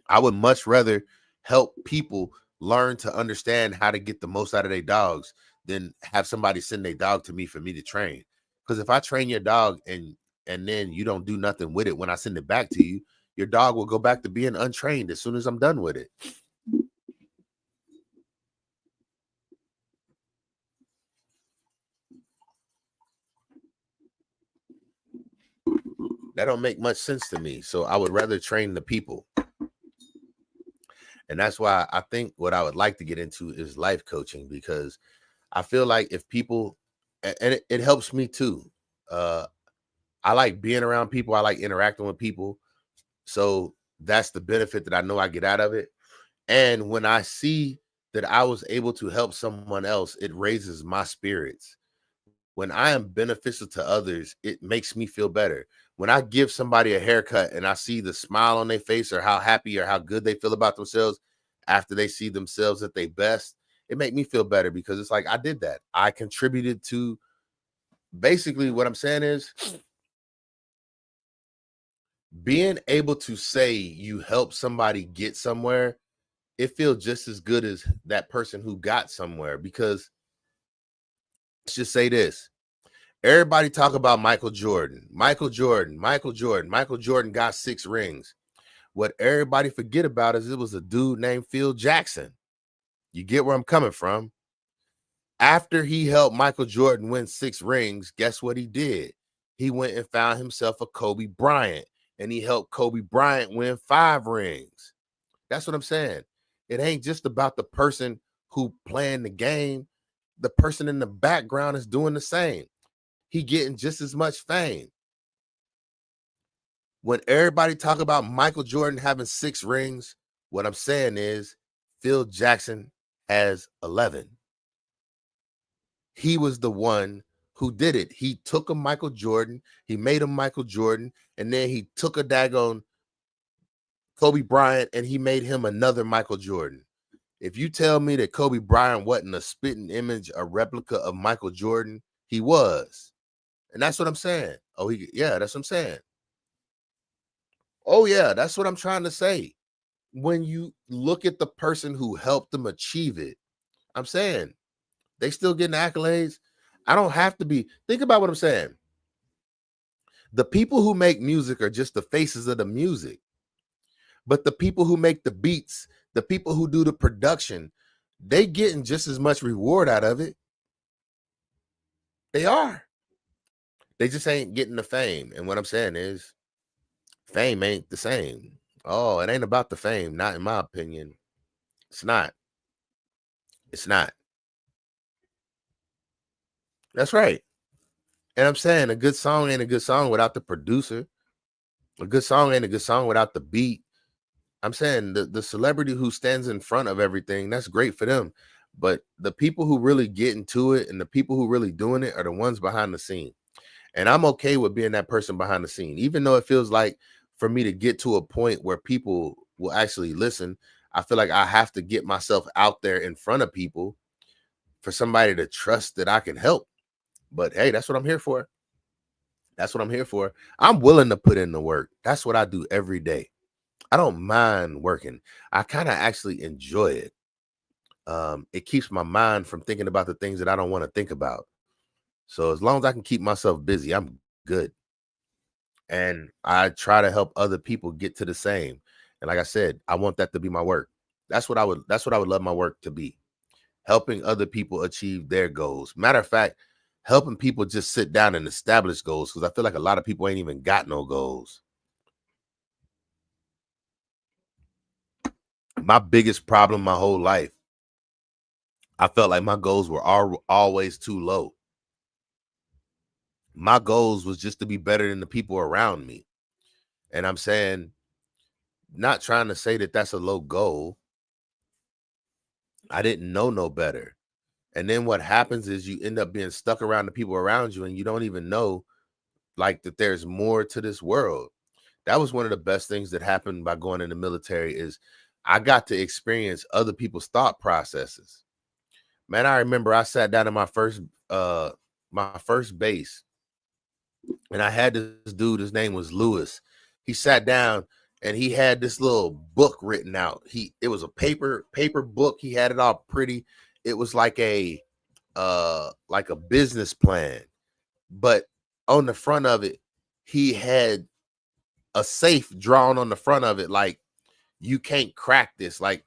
S1: I would much rather help people learn to understand how to get the most out of their dogs than have somebody send their dog to me for me to train. Because if I train your dog and then you don't do nothing with it when I send it back to you, your dog will go back to being untrained as soon as I'm done with it. That don't make much sense to me. So I would rather train the people. And that's why I think what I would like to get into is life coaching, because I feel like if people, and it helps me too. I like being around people. I like interacting with people. So that's the benefit that I know I get out of it. And when I see that I was able to help someone else, it raises my spirits. When I am beneficial to others, it makes me feel better. When I give somebody a haircut and I see the smile on their face or how happy or how good they feel about themselves after they see themselves at their best, it make me feel better, because it's like I did that. I contributed to, basically what I'm saying is, being able to say you help somebody get somewhere, it feels just as good as that person who got somewhere. Because let's just say this. Everybody talk about Michael Jordan. Michael Jordan, Michael Jordan, Michael Jordan got 6 rings. What everybody forget about is it was a dude named Phil Jackson. You get where I'm coming from? After he helped Michael Jordan win 6 rings, guess what he did? He went and found himself a Kobe Bryant, and he helped Kobe Bryant win 5 rings. That's what I'm saying. It ain't just about the person who playing the game. The person in the background is doing the same. He getting just as much fame. When everybody talk about Michael Jordan having 6 rings, what I'm saying is Phil Jackson has 11. He was the one who did it. He took a Michael Jordan, he made him Michael Jordan, and then he took a daggone Kobe Bryant and he made him another Michael Jordan. If you tell me that Kobe Bryant wasn't a spitting image, a replica of Michael Jordan, he was. And that's what I'm saying. Yeah, that's what I'm saying. Oh, yeah, that's what I'm trying to say. When you look at the person who helped them achieve it, I'm saying they still getting accolades. I don't have to be. Think about what I'm saying. The people who make music are just the faces of the music. But the people who make the beats, the people who do the production, they getting just as much reward out of it. They are. They just ain't getting the fame. And what I'm saying is, fame ain't the same. Oh, it ain't about the fame. Not in my opinion. It's not. It's not. That's right. And I'm saying a good song ain't a good song without the producer. A good song ain't a good song without the beat. I'm saying the celebrity who stands in front of everything, that's great for them. But the people who really get into it and the people who really doing it are the ones behind the scene. And I'm okay with being that person behind the scene, even though it feels like for me to get to a point where people will actually listen, I feel like I have to get myself out there in front of people for somebody to trust that I can help. But hey, that's what I'm here for. That's what I'm here for. I'm willing to put in the work. That's what I do every day. I don't mind working. I kind of actually enjoy it. It keeps my mind from thinking about the things that I don't want to think about. So as long as I can keep myself busy, I'm good. And I try to help other people get to the same. And like I said, I want that to be my work. That's what I would love my work to be. Helping other people achieve their goals. Matter of fact, helping people just sit down and establish goals, because I feel like a lot of people ain't even got no goals. My biggest problem my whole life, I felt like my goals were always too low. My goals was just to be better than the people around me. And I'm saying, not trying to say that that's a low goal. I didn't know no better. And then what happens is you end up being stuck around the people around you, and you don't even know like that there's more to this world. That was one of the best things that happened by going in the military is I got to experience other people's thought processes. Man, I remember I sat down in my first base, and I had this dude, his name was Lewis. He sat down and he had this little book written out. It was a paper book. He had it all pretty. It was like a business plan, but on the front of it, he had a safe drawn on the front of it, like you can't crack this, like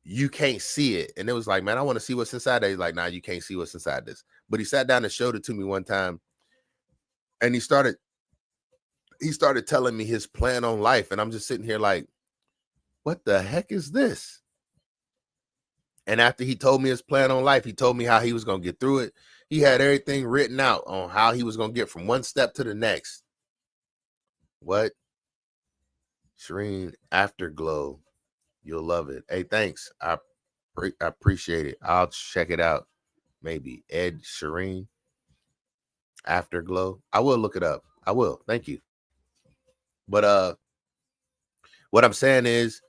S1: you can't see it. And it was like, man, I want to see what's inside there. He's like, nah, you can't see what's inside this. But he sat down and showed it to me one time, and he started telling me his plan on life, and I'm just sitting here like, what the heck is this? And after he told me his plan on life, he told me how he was going to get through it. He had everything written out on how he was going to get from one step to the next. What? Shireen, Afterglow. You'll love it. Hey, thanks. I appreciate it. I'll check it out. Maybe Ed Shireen, Afterglow. I will look it up. I will. Thank you. But what I'm saying is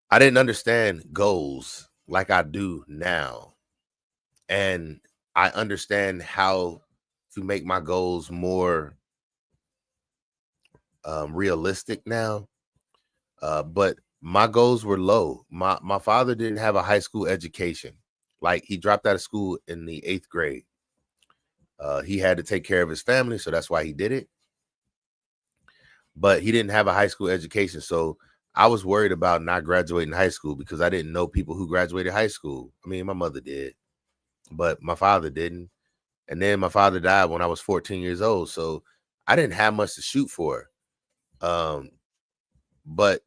S1: I didn't understand goals like I do now. And I understand how to make my goals more realistic now. But my goals were low. My father didn't have a high school education. Like, he dropped out of school in the 8th grade. He had to take care of his family, so that's why he did it. But he didn't have a high school education, so I was worried about not graduating high school because I didn't know people who graduated high school. I mean, my mother did, but my father didn't. And then my father died when I was 14 years old, so I didn't have much to shoot for. But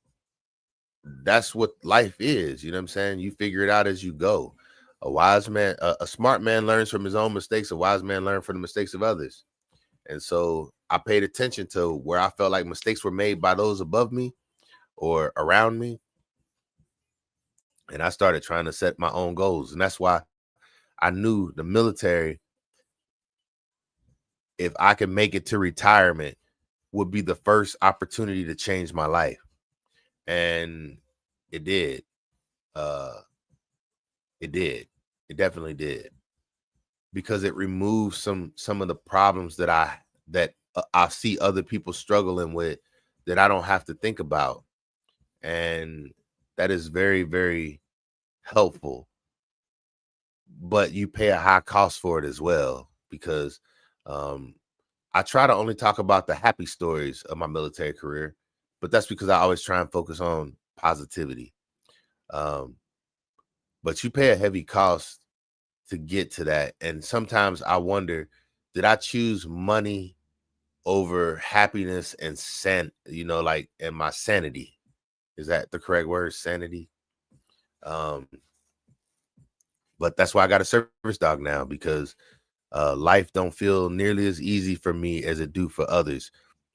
S1: that's what life is. You know what I'm saying? You figure it out as you go. A wise man, a smart man learns from his own mistakes. A wise man learns from the mistakes of others. And so I paid attention to where I felt like mistakes were made by those above me or around me. And I started trying to set my own goals. And that's why I knew the military, if I could make it to retirement, would be the first opportunity to change my life. And it did. It did. It definitely did. Because it removed some of the problems that I see other people struggling with that I don't have to think about. And that is very, very helpful. But you pay a high cost for it as well, because I try to only talk about the happy stories of my military career, but that's because I always try and focus on positivity. But you pay a heavy cost to get to that. And sometimes I wonder, did I choose money over happiness and and my sanity? Is that the correct word? Sanity? But that's why I got a service dog now, because life don't feel nearly as easy for me as it do for others.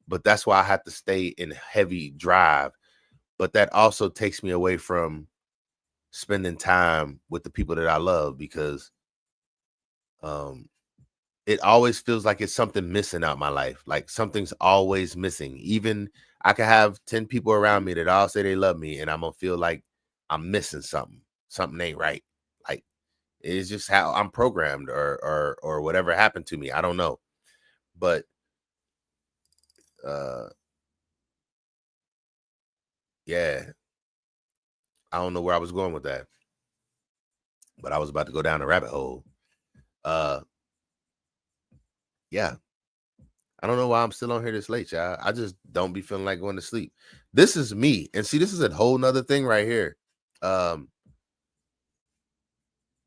S1: But that's why I have to stay in heavy drive. But that also takes me away from spending time with the people that I love, because it always feels like it's something missing out my life. Like something's always missing. Even I could have 10 people around me that all say they love me, and I'm gonna feel like I'm missing something. Something ain't right. Like, it's just how I'm programmed, or whatever happened to me. I don't know. But yeah, I don't know where I was going with that, but I was about to go down a rabbit hole. Yeah. I don't know why I'm still on here this late, y'all. I just don't be feeling like going to sleep. This is me. And see, this is a whole nother thing right here. I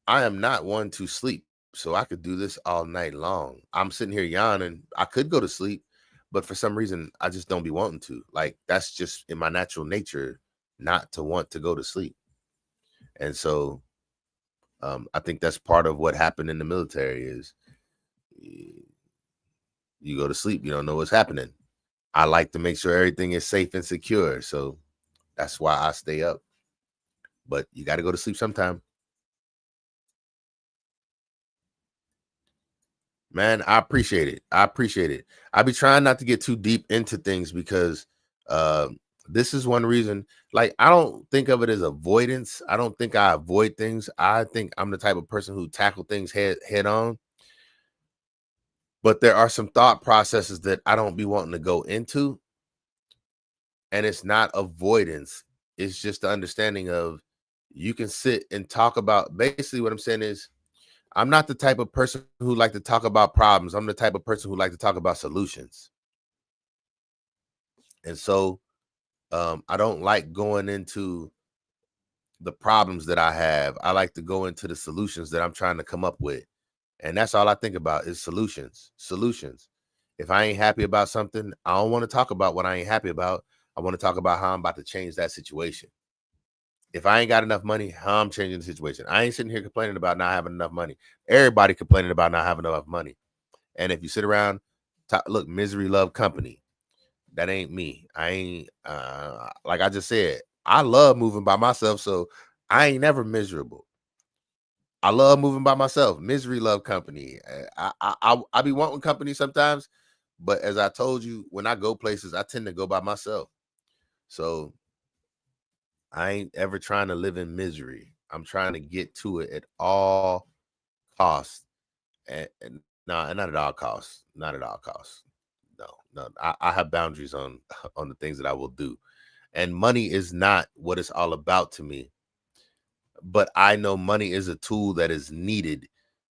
S1: am not one to sleep, so I could do this all night long. I'm sitting here yawning. I could go to sleep, but for some reason, I just don't be wanting to. Like, that's just in my natural nature not to want to go to sleep. And so I think that's part of what happened in the military is you go to sleep, you don't know what's happening. I like to make sure everything is safe and secure. So that's why I stay up. But you got to go to sleep sometime. Man, I appreciate it. I appreciate it. I be trying not to get too deep into things because uh, this is one reason. Like, I don't think of it as avoidance. I don't think I avoid things. I think I'm the type of person who tackle things head on. But there are some thought processes that I don't be wanting to go into, and it's not avoidance. It's just the understanding of you can sit and talk about. Basically, what I'm saying is I'm not the type of person who like to talk about problems. I'm the type of person who like to talk about solutions. And so I don't like going into the problems that I have. I like to go into the solutions that I'm trying to come up with. And that's all I think about is solutions. Solutions. If I ain't happy about something, I don't want to talk about what I ain't happy about. I want to talk about how I'm about to change that situation. If I ain't got enough money, how I'm changing the situation. I ain't sitting here complaining about not having enough money. Everybody complaining about not having enough money. And if you sit around, look, misery love company. That ain't me. I ain't like I just said, I love moving by myself, so I ain't never miserable. I love moving by myself. Misery love company. I be wanting company sometimes, but as I told you, when I go places, I tend to go by myself. So I ain't ever trying to live in misery. I'm trying to get to it at all costs. And no, not at all costs. Not at all costs. No, no. I have boundaries on on the things that I will do. And money is not what it's all about to me. But I know money is a tool that is needed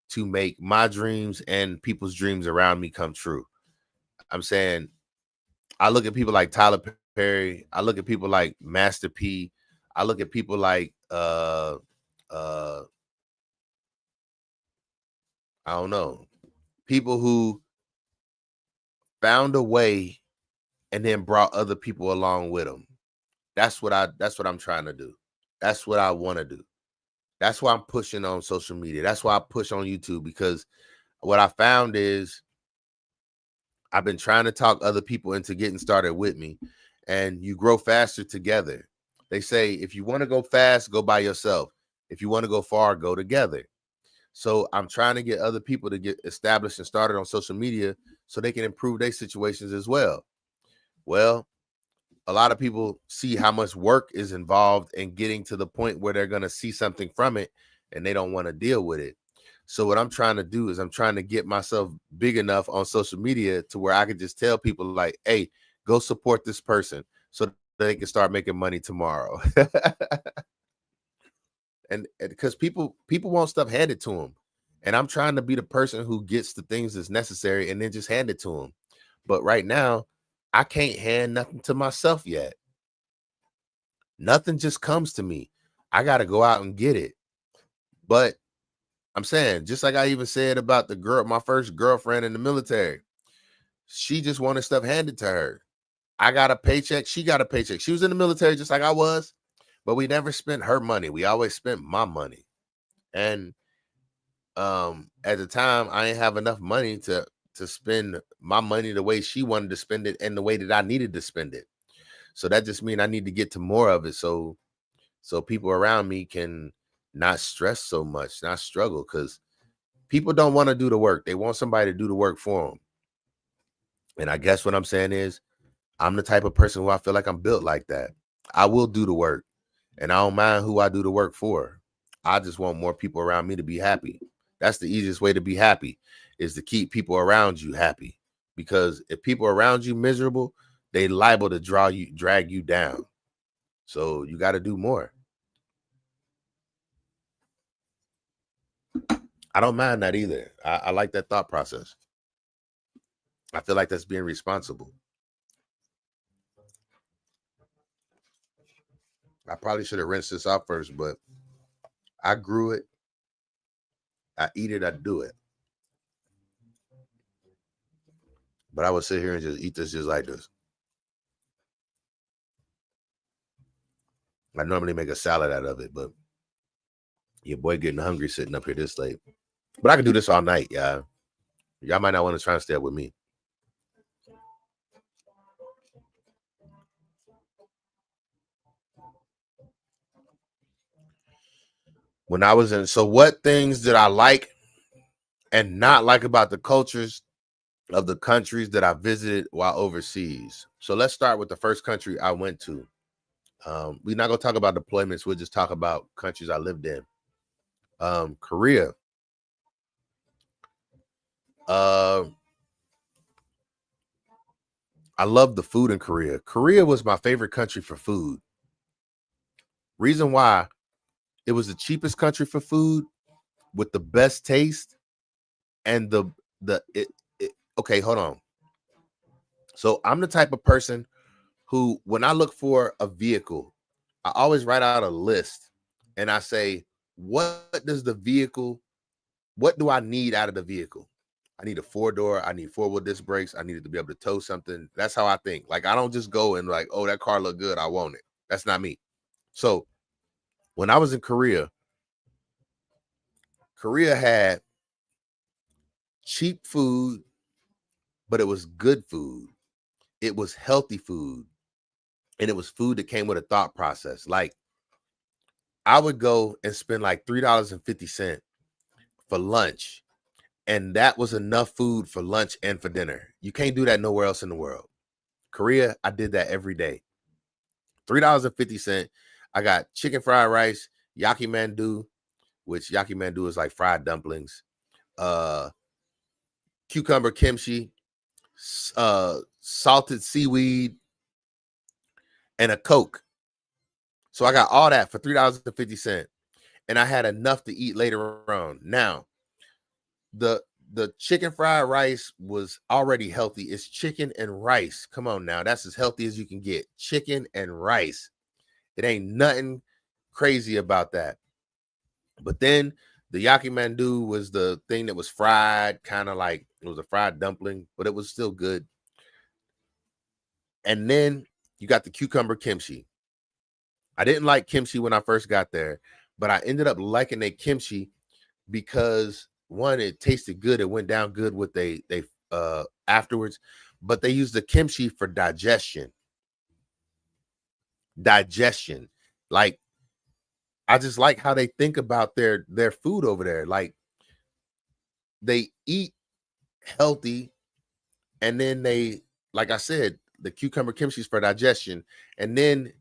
S1: to make my dreams and people's dreams around me come true. I'm saying I look at people like Tyler Perry, I look at people like Master P, I look at people like uh I don't know, people who found a way and then brought other people along with them. That's what I'm trying to do. That's what I want to do. That's why I'm pushing on social media. That's why I push on YouTube, because what I found is I've been trying to talk other people into getting started with me, and you grow faster together. They say if you want to go fast, go by yourself. If you want to go far, go together. So I'm trying to get other people to get established and started on social media so they can improve their situations as well. Well, a lot of people see how much work is involved in getting to the point where they're going to see something from it and they don't want to deal with it. So what I'm trying to do is I'm trying to get myself big enough on social media to where I can just tell people like, hey, go support this person so they can start making money tomorrow. and because people want stuff handed to them. And I'm trying to be the person who gets the things that's necessary and then just hand it to them. But right now, I can't hand nothing to myself yet. Nothing just comes to me. I got to go out and get it. But I'm saying, just like I even said about the girl, my first girlfriend in the military, she just wanted stuff handed to her. I got a paycheck. She got a paycheck. She was in the military just like I was, but we never spent her money. We always spent my money. And at the time, I didn't have enough money to spend my money the way she wanted to spend it and the way that I needed to spend it. So that just means I need to get to more of it. So people around me can not stress so much, not struggle, because people don't want to do the work. They want somebody to do the work for them. And I guess what I'm saying is I'm the type of person who I feel like I'm built like that. I will do the work, and I don't mind who I do the work for. I just want more people around me to be happy. That's the easiest way to be happy, is to keep people around you happy. Because if people around you miserable, they liable to drag you down. So you got to do more. I don't mind that either. I like that thought process. I feel like that's being responsible. I probably should have rinsed this out first, but I grew it. I eat it. I do it. But I would sit here and just eat this just like this. I normally make a salad out of it, but your boy getting hungry sitting up here this late. But I can do this all night, y'all. Y'all might not want to try and stay up with me. when I was in. So what things did I like and not like about the cultures of the countries that I visited while overseas? So let's start with the first country I went to. We're not gonna talk about deployments. We'll just talk about countries I lived in. Korea. Uh, I love the food in Korea. Korea was my favorite country for food. Reason why, it was the cheapest country for food with the best taste and okay, hold on. So I'm the type of person who, when I look for a vehicle, I always write out a list and I say, what does the vehicle, what do I need out of the vehicle? I need a 4-door. I need 4-wheel disc brakes. I needed to be able to tow something. That's how I think. Like, I don't just go and like, oh, that car look good, I want it. That's not me. So when I was in Korea, Korea had cheap food, but it was good food. It was healthy food. And it was food that came with a thought process. Like, I would go and spend like $3.50 for lunch. And that was enough food for lunch and for dinner. You can't do that nowhere else in the world. Korea, I did that every day. $3.50. I got chicken fried rice, yaki mandu, which yaki mandu is like fried dumplings, cucumber kimchi, salted seaweed, and a Coke. So I got all that for $3.50. And I had enough to eat later on. Now, the chicken fried rice was already healthy. It's chicken and rice. Come on now. That's as healthy as you can get. Chicken and rice. It ain't nothing crazy about that. But then the yaki mandu was the thing that was fried, kind of like it was a fried dumpling, but it was still good. And then you got the cucumber kimchi. I didn't like kimchi when I first got there, but I ended up liking a kimchi because, one, it tasted good. It went down good with they afterwards, but they used the kimchi for digestion. Like, I just like how they think about their food over there. Like, they eat healthy, and then they, like I said, the cucumber kimchi is for digestion. And then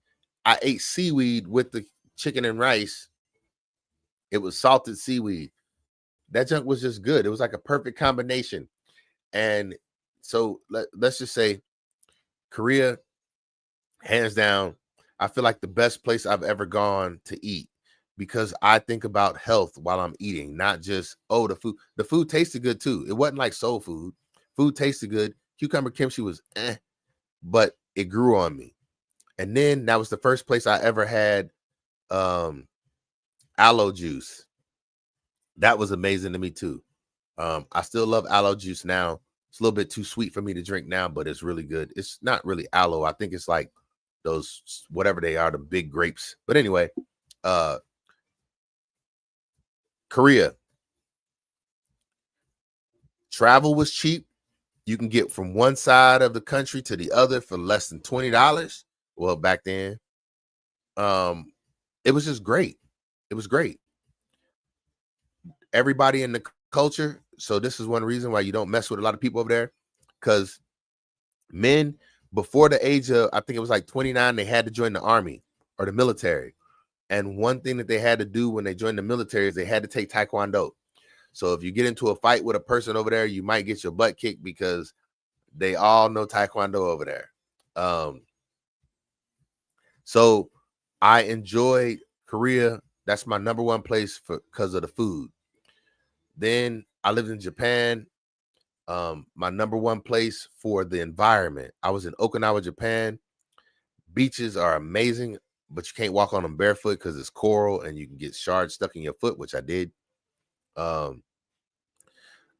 S1: I ate seaweed with the chicken and rice. It was salted seaweed. That junk was just good. It was like a perfect combination. And so let's just say Korea, hands down, I feel like the best place I've ever gone to eat, because I think about health while I'm eating, not just, oh, the food. The food tasted good too. It wasn't like soul food. Food tasted good. Cucumber kimchi was but it grew on me. And then that was the first place I ever had aloe juice. That was amazing to me too. I still love aloe juice now. It's a little bit too sweet for me to drink now, but it's really good. It's not really aloe. I think it's like those, whatever they are, the big grapes. But anyway, Korea. Travel was cheap. You can get from one side of the country to the other for less than $20. Well, back then, it was just great. It was great. Everybody in the culture. So this is one reason why you don't mess with a lot of people over there, because men before the age of, I think it was like 29, they had to join the army or the military. And one thing that they had to do when they joined the military is they had to take Taekwondo. So if you get into a fight with a person over there, you might get your butt kicked because they all know Taekwondo over there. So I enjoyed Korea. That's my number one place because of the food. Then I lived in Japan. My number one place for the environment. I was in Okinawa, Japan. Beaches are amazing, but you can't walk on them barefoot because it's coral and you can get shards stuck in your foot, which I did. I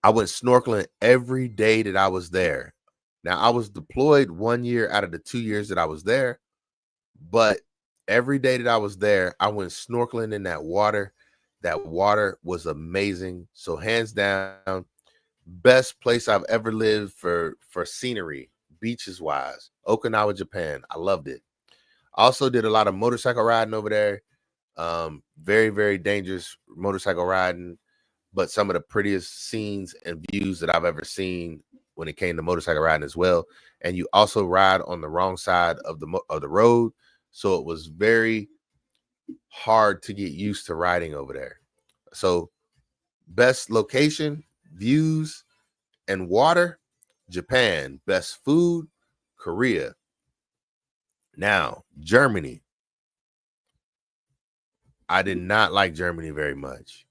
S1: went snorkeling every day that I was there. Now, I was deployed 1 year out of the 2 years that I was there, but every day that I was there, I went snorkeling in that water. That water was amazing. So hands down, best place I've ever lived for scenery, beaches wise. Okinawa, Japan. I loved it. Also did a lot of motorcycle riding over there. Very, very dangerous motorcycle riding, but some of the prettiest scenes and views that I've ever seen when it came to motorcycle riding as well. And you also ride on the wrong side of the road, so it was very hard to get used to riding over there. So best location, views, and water, Japan. Best food, Korea. Now, Germany. I did not like Germany very much.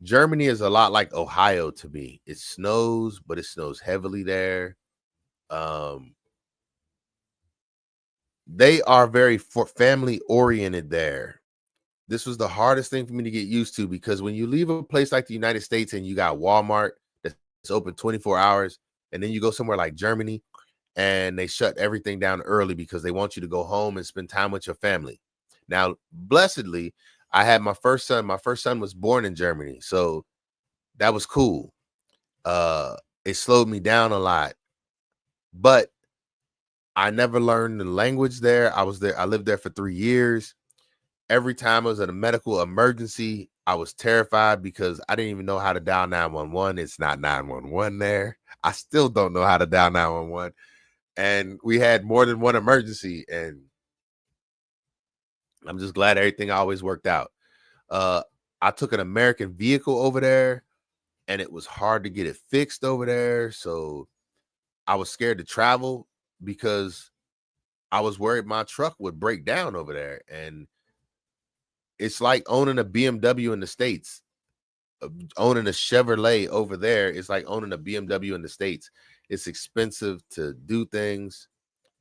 S1: Germany is a lot like Ohio to me. It snows, but it snows heavily there. They are very family oriented there. This was the hardest thing for me to get used to, because when you leave a place like the United States and you got Walmart that's open 24 hours, and then you go somewhere like Germany and they shut everything down early because they want you to go home and spend time with your family. Now, blessedly, I had my first son. My first son was born in Germany, so that was cool. It slowed me down a lot, but I never learned the language there. I lived there for 3 years. Every time it was in a medical emergency, I was terrified because I didn't even know how to dial 911. It's not 911 there. I still don't know how to dial 911. And we had more than one emergency, and I'm just glad everything always worked out. I took an American vehicle over there, and it was hard to get it fixed over there. So I was scared to travel because I was worried my truck would break down over there. And it's like owning a BMW in the States. Owning a Chevrolet over there is like owning a BMW in the States. It's expensive to do things,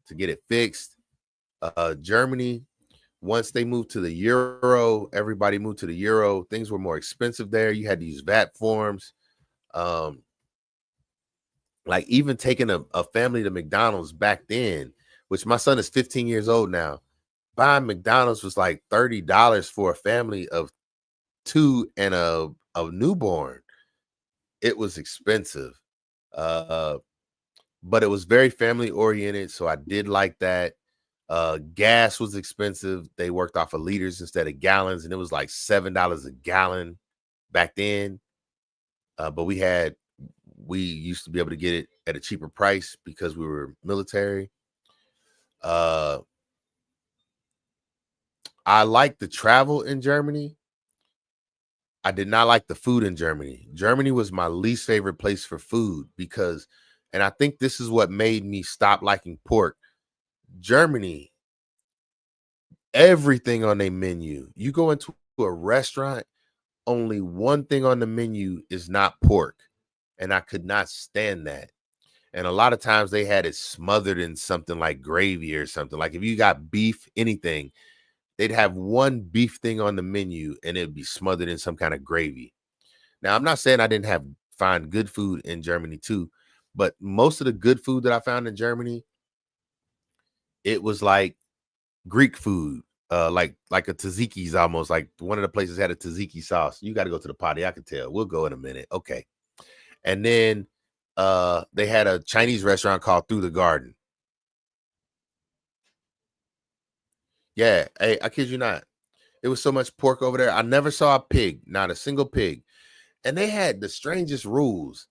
S1: to get it fixed. Germany, once they moved to the euro, everybody moved to the euro. Things were more expensive there. You had to use VAT forms. Like even taking a family to McDonald's back then, which my son is 15 years old now, buying McDonald's was like $30 for a family of 2 and a newborn. It was expensive. But it was very family oriented, so I did like that. Gas was expensive. They worked off of liters instead of gallons, and it was like $7 a gallon back then. But we used to be able to get it at a cheaper price because we were military. I like the travel in Germany. I did not like the food in Germany. Germany was my least favorite place for food because, and I think this is what made me stop liking pork. Germany, everything on their menu. You go into a restaurant, only one thing on the menu is not pork. And I could not stand that. And a lot of times they had it smothered in something like gravy or something. Like if you got beef, anything, they'd have one beef thing on the menu and it'd be smothered in some kind of gravy. Now, I'm not saying I didn't find good food in Germany too, but most of the good food that I found in Germany, it was like Greek food, like a tzatziki's, almost like one of the places had a tzatziki sauce. You got to go to the potty. I can tell. We'll go in a minute. Okay. And then they had a Chinese restaurant called Through the Garden. Yeah, hey, I kid you not. It was so much pork over there. I never saw a pig, not a single pig. And they had the strangest rules.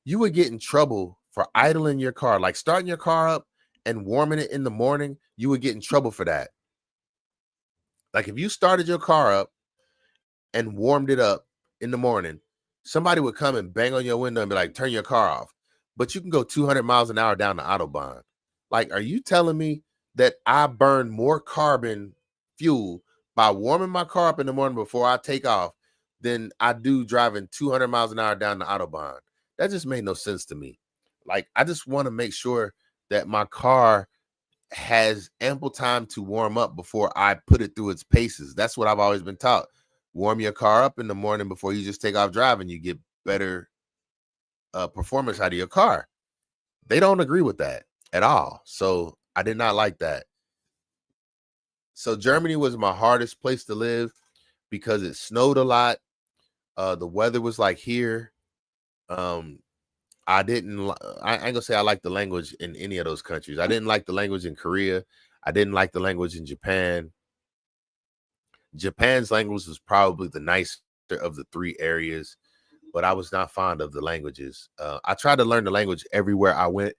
S1: You would get in trouble for idling your car, like starting your car up and warming it in the morning. You would get in trouble for that. Like if you started your car up and warmed it up in the morning, somebody would come and bang on your window and be like, turn your car off. But you can go 200 miles an hour down the Autobahn. Like, are you telling me that I burn more carbon fuel by warming my car up in the morning before I take off than I do driving 200 miles an hour down the Autobahn? That just made no sense to me. Like, I just want to make sure that my car has ample time to warm up before I put it through its paces. That's what I've always been taught. Warm your car up in the morning before you just take off driving. You get better performance out of your car. They don't agree with that at all. So I did not like that. So Germany was my hardest place to live because it snowed a lot. The weather was like here. I ain't gonna say I like the language in any of those countries. I didn't like the language in Korea. I didn't like the language in Japan. Japan's language was probably the nicer of the three areas, but I was not fond of the languages. I tried to learn the language everywhere I went,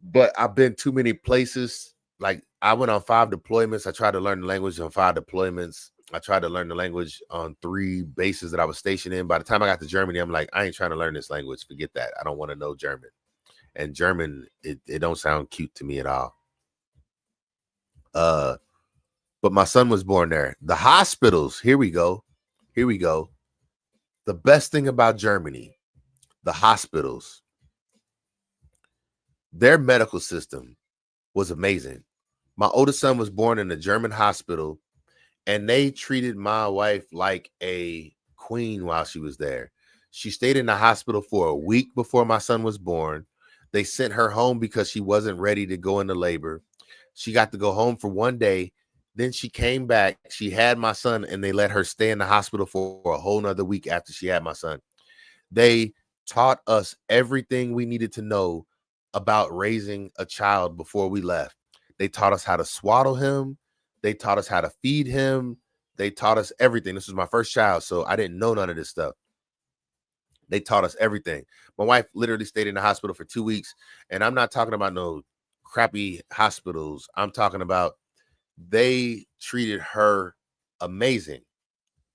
S1: but I've been too many places. Like I went on 5 deployments. I tried to learn the language on 5 deployments. I tried to learn the language on 3 bases that I was stationed in. By the time I got to Germany, I'm like, I ain't trying to learn this language. Forget that. I don't want to know German. And German, it don't sound cute to me at all. But my son was born there. The hospitals, here we go. Here we go. The best thing about Germany, the hospitals, their medical system was amazing. My oldest son was born in a German hospital, and they treated my wife like a queen while she was there. She stayed in the hospital for a week before my son was born. They sent her home because she wasn't ready to go into labor. She got to go home for 1 day. Then she came back. She had my son, and they let her stay in the hospital for a whole nother week after she had my son. They taught us everything we needed to know about raising a child before we left. They taught us how to swaddle him. They taught us how to feed him. They taught us everything. This was my first child, so I didn't know none of this stuff. They taught us everything. My wife literally stayed in the hospital for 2 weeks, and I'm not talking about no crappy hospitals. I'm talking about they treated her amazing.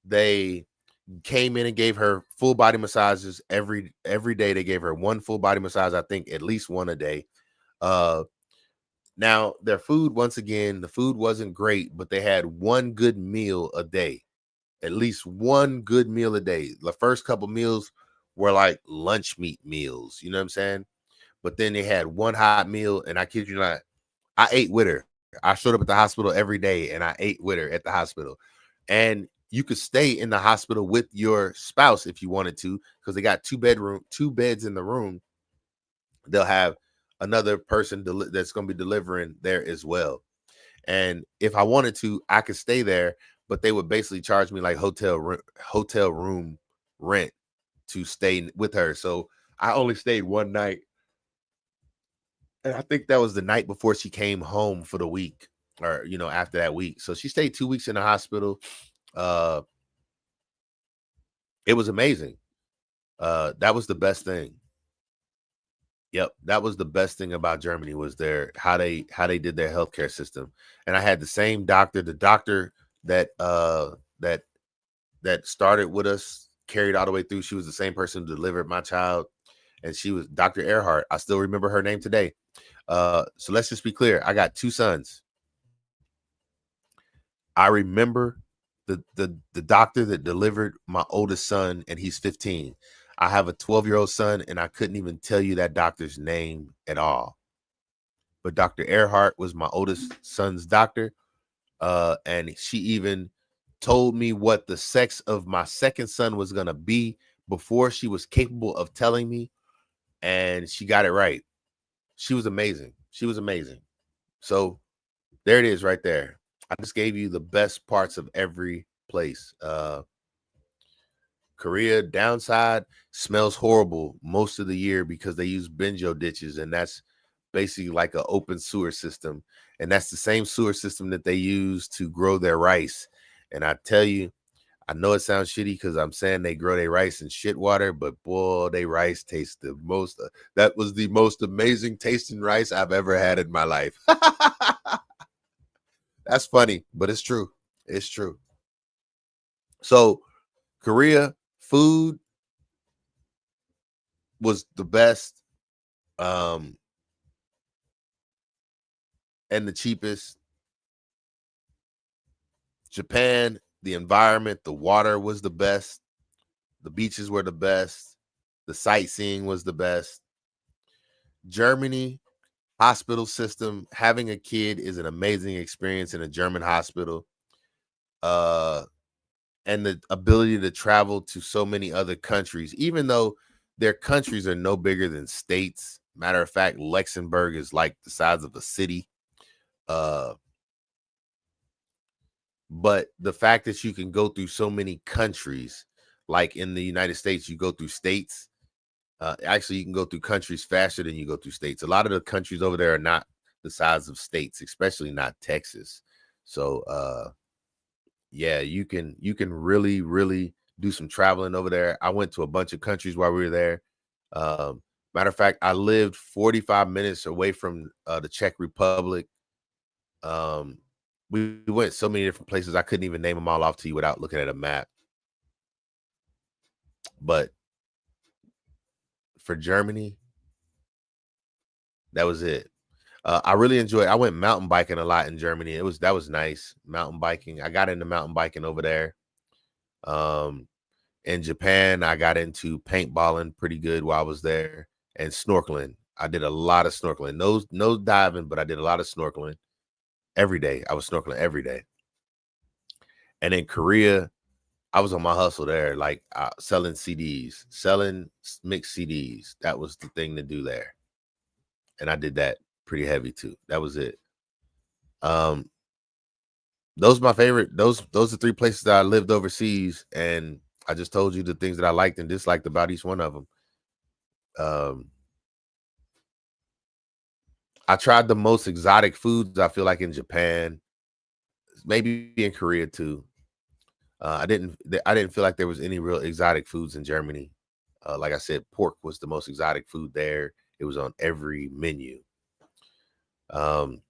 S1: They came in and gave her full body massages every day. They gave her 1 full body massage, I think at least 1 a day. Now their food, once again, the food wasn't great, but they had 1 good meal a day, at least 1 good meal a day. The first couple meals were like lunch meat meals, you know what I'm saying? But then they had 1 hot meal, and I kid you not, I ate with her. I showed up at the hospital every day, and I ate with her at the hospital. And you could stay in the hospital with your spouse if you wanted to, because they got 2 beds in the room. They'll have another person that's going to be delivering there as well. And if I wanted to, I could stay there, but they would basically charge me like hotel room rent to stay with her. So I only stayed 1 night. And I think that was the night before she came home for the week, or, after that week. So she stayed 2 weeks in the hospital. It was amazing. That was the best thing. Yep, that was the best thing about Germany, was how they did their healthcare system. And I had the same doctor, the doctor that that started with us, carried all the way through. She was the same person who delivered my child, and she was Dr. Earhart. I still remember her name today. So let's just be clear. I got 2 sons. I remember the doctor that delivered my oldest son, and he's 15. I have a 12-year-old son, and I couldn't even tell you that doctor's name at all. But Dr. Earhart was my oldest son's doctor, and she even told me what the sex of my second son was going to be before she was capable of telling me, and she got it right. She was amazing. She was amazing. So there it is right there. I just gave you the best parts of every place. Korea, downside, smells horrible most of the year because they use benjo ditches, and that's basically like an open sewer system. And that's the same sewer system that they use to grow their rice. And I tell you, I know it sounds shitty because I'm saying they grow their rice in shit water, but boy, they rice tastes the most. That was the most amazing tasting rice I've ever had in my life. That's funny, but it's true. It's true. So Korea food was the best, and the cheapest. Japan, the environment, the water was the best. The beaches were the best. The sightseeing was the best. Germany, hospital system, having a kid is an amazing experience in a German hospital. And the ability to travel to so many other countries, even though their countries are no bigger than states. Matter of fact, Luxembourg is like the size of a city. But the fact that you can go through so many countries, like in the United States, you go through states. Actually, you can go through countries faster than you go through states. A lot of the countries over there are not the size of states, especially not Texas. So yeah, you can really, really do some traveling over there. I went to a bunch of countries while we were there. Um, Matter of fact, I lived 45 minutes away from the Czech Republic. Um, we went so many different places. I couldn't even name them all off to you without looking at a map. But for Germany, that was it. I really enjoyed. I went mountain biking a lot in Germany. That was nice. Mountain biking. I got into mountain biking over there. Um, in Japan, I got into paintballing pretty good while I was there, and snorkeling. I did a lot of snorkeling. No diving, but I did a lot of snorkeling every day. I was snorkeling every day. And in Korea, I was on my hustle there, like selling CDs, selling mixed CDs. That was the thing to do there, and I did that pretty heavy too. That was it. Um, those are my favorite. Those are three places that I lived overseas, and I just told you the things that I liked and disliked about each one of them. Um, I tried the most exotic foods, I feel like, in Japan, maybe in Korea too. I didn't feel like there was any real exotic foods in Germany. Like I said, pork was the most exotic food there. It was on every menu. Um,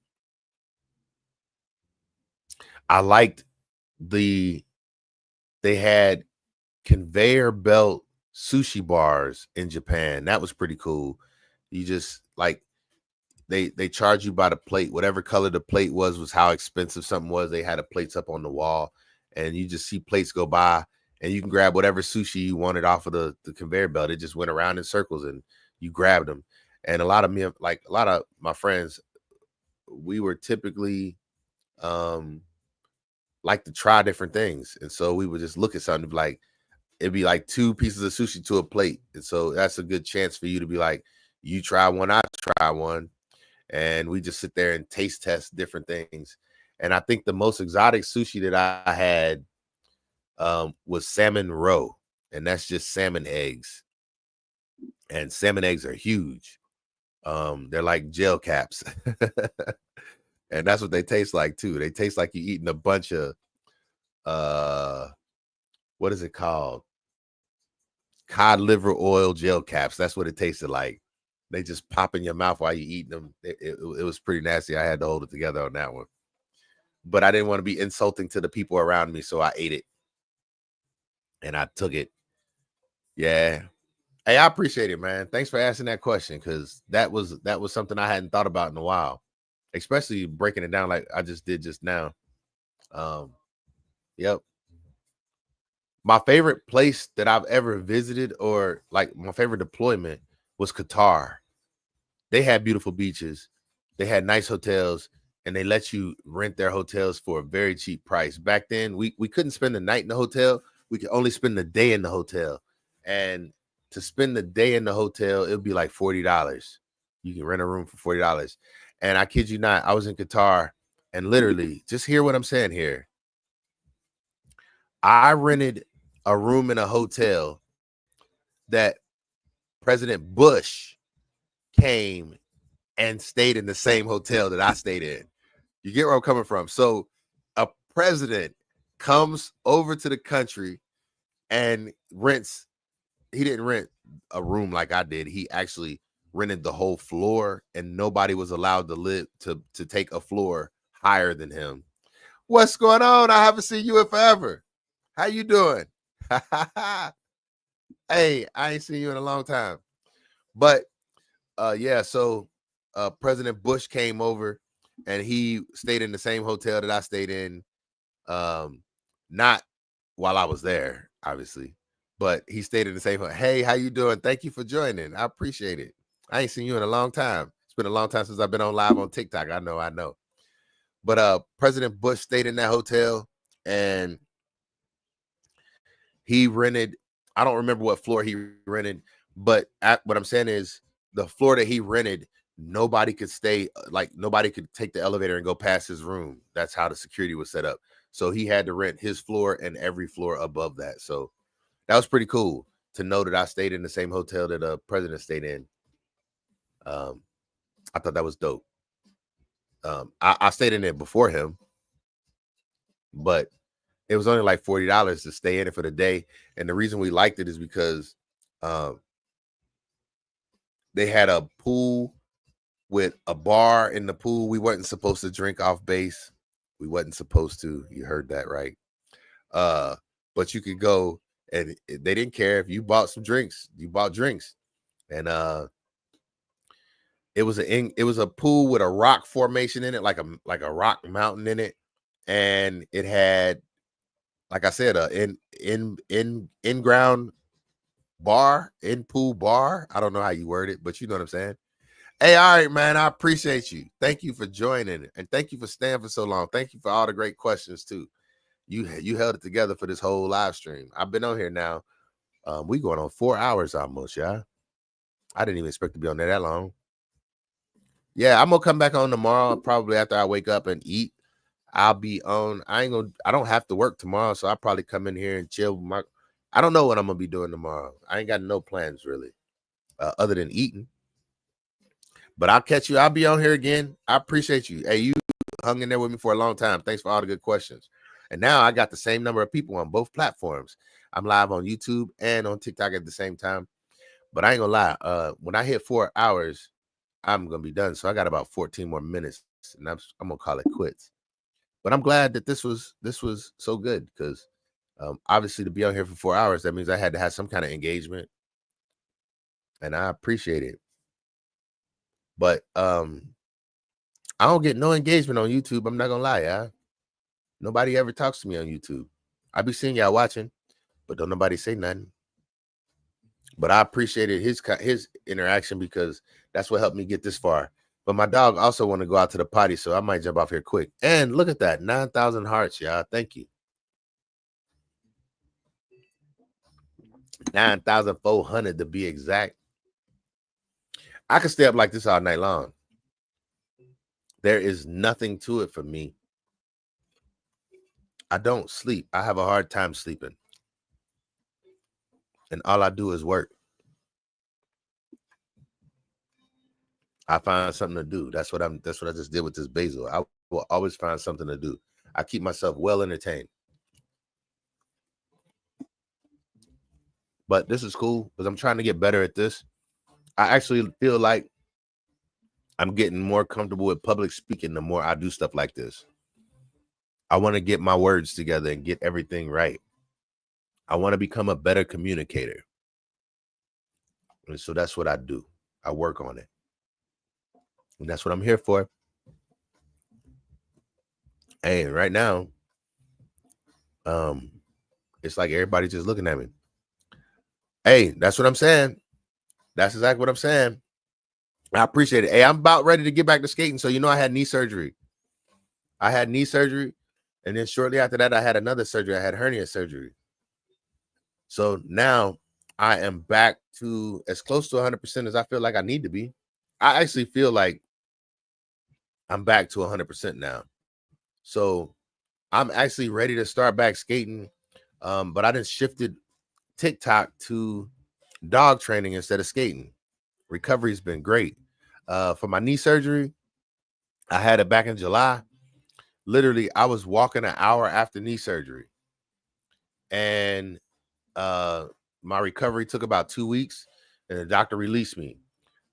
S1: I liked the they had conveyor belt sushi bars in Japan. That was pretty cool. You just like they charge you by the plate. Whatever color the plate was how expensive something was. They had the plates up on the wall, and you just see plates go by, and you can grab whatever sushi you wanted off of the conveyor belt. It just went around in circles, and you grabbed them. And a lot of my friends, we were typically um like to try different things, and so we would just look at something like it'd be like two pieces of sushi to a plate, and so that's a good chance for you to be like, you try one, I try one, and we just sit there and taste test different things. And I think the most exotic sushi that I had was salmon roe, and that's just salmon eggs. And salmon eggs are huge. They're like gel caps, and that's what they taste like too. They taste like you're eating a bunch of uh, what is it called? Cod liver oil gel caps. That's what it tasted like. They just pop in your mouth while you eating them. It was pretty nasty. I had to hold it together on that one. But I didn't want to be insulting to the people around me, so I ate it and I took it. Yeah. Hey, I appreciate it, man. Thanks for asking that question, because that was something I hadn't thought about in a while, especially breaking it down like I just did just now. Um, yep. My favorite place that I've ever visited, or like my favorite deployment, was Qatar. They had beautiful beaches, they had nice hotels, and they let you rent their hotels for a very cheap price. Back then, we couldn't spend the night in the hotel. We could only spend the day in the hotel. And to spend the day in the hotel, it would be like $40. You can rent a room for $40. And I kid you not, I was in Qatar, and literally, just hear what I'm saying here. I rented a room in a hotel that President Bush came and stayed in the same hotel that I stayed in. You get where I'm coming from? So a president comes over to the country and rents. He didn't rent a room like I did. He actually rented the whole floor, and nobody was allowed to live to take a floor higher than him. What's going on? I haven't seen you in forever. How you doing? Hey, I ain't seen you in a long time. But yeah, so President Bush came over, and he stayed in the same hotel that I stayed in. Not while I was there, obviously, but he stayed in the same hotel. Hey, how you doing? Thank you for joining. I appreciate it. I ain't seen you in a long time. It's been a long time since I've been on live on TikTok. I know. But President Bush stayed in that hotel, and he rented, I don't remember what floor he rented, but what I'm saying is the floor that he rented, nobody could stay, like nobody could take the elevator and go past his room. That's how the security was set up. So he had to rent his floor and every floor above that. So that was pretty cool to know that I stayed in the same hotel that the president stayed in. Um, I thought that was dope. I stayed in it before him, but It was only like $40 to stay in it for the day. And the reason we liked it is because they had a pool with a bar in the pool. We wasn't supposed to drink off base. We wasn't supposed to. You heard that right. But you could go, and they didn't care if you bought some drinks. You bought drinks, and it was a pool with a rock formation in it, like a rock mountain in it, and it had, like I said, in ground bar, in pool bar. I don't know how you word it, but you know what I'm saying. Hey, all right, man. I appreciate you. Thank you for joining, and thank you for staying for so long. Thank you for all the great questions too. You held it together for this whole live stream. I've been on here now. We going on 4 hours almost, yeah. I didn't even expect to be on there that long. Yeah, I'm gonna come back on tomorrow, probably after I wake up and eat. I'll be on. I don't have to work tomorrow, so I'll probably come in here and chill. I don't know what I'm gonna be doing tomorrow. I ain't got no plans really, other than eating. But I'll catch you. I'll be on here again. I appreciate you. Hey, you hung in there with me for a long time. Thanks for all the good questions. And now I got the same number of people on both platforms. I'm live on YouTube and on TikTok at the same time. But I ain't gonna lie. When I hit 4 hours, I'm gonna be done. So I got about 14 more minutes, and I'm gonna call it quits. But I'm glad that this was so good, because obviously to be on here for 4 hours, that means I had to have some kind of engagement, and I appreciate it. But I don't get no engagement on YouTube. I'm not gonna lie, yeah. Nobody ever talks to me on YouTube. I be seeing y'all watching, but don't nobody say nothing. But I appreciated his interaction, because that's what helped me get this far. But my dog also want to go out to the potty, so I might jump off here quick. And look at that, 9,000 hearts, y'all. Thank you. 9,400 to be exact. I could stay up like this all night long. There is nothing to it for me. I don't sleep. I have a hard time sleeping. And all I do is work. I find something to do. That's what I just did with this basil. I will always find something to do. I keep myself well entertained. But this is cool, because I'm trying to get better at this. I actually feel like I'm getting more comfortable with public speaking the more I do stuff like this. I want to get my words together and get everything right. I want to become a better communicator. And so that's what I do. I work on it. And that's what I'm here for. And right now, it's like everybody's just looking at me. Hey, that's what I'm saying. That's exactly what I'm saying. I appreciate it. Hey, I'm about ready to get back to skating. So, I had knee surgery. And then shortly after that, I had another surgery. I had hernia surgery. So now I am back to as close to 100% as I feel like I need to be. I actually feel like I'm back to 100% now. So I'm actually ready to start back skating. But I just shifted TikTok to dog training instead of skating. Recovery's been great. For my knee surgery, I had it back in July. Literally, I was walking an hour after knee surgery. And my recovery took about 2 weeks, and the doctor released me.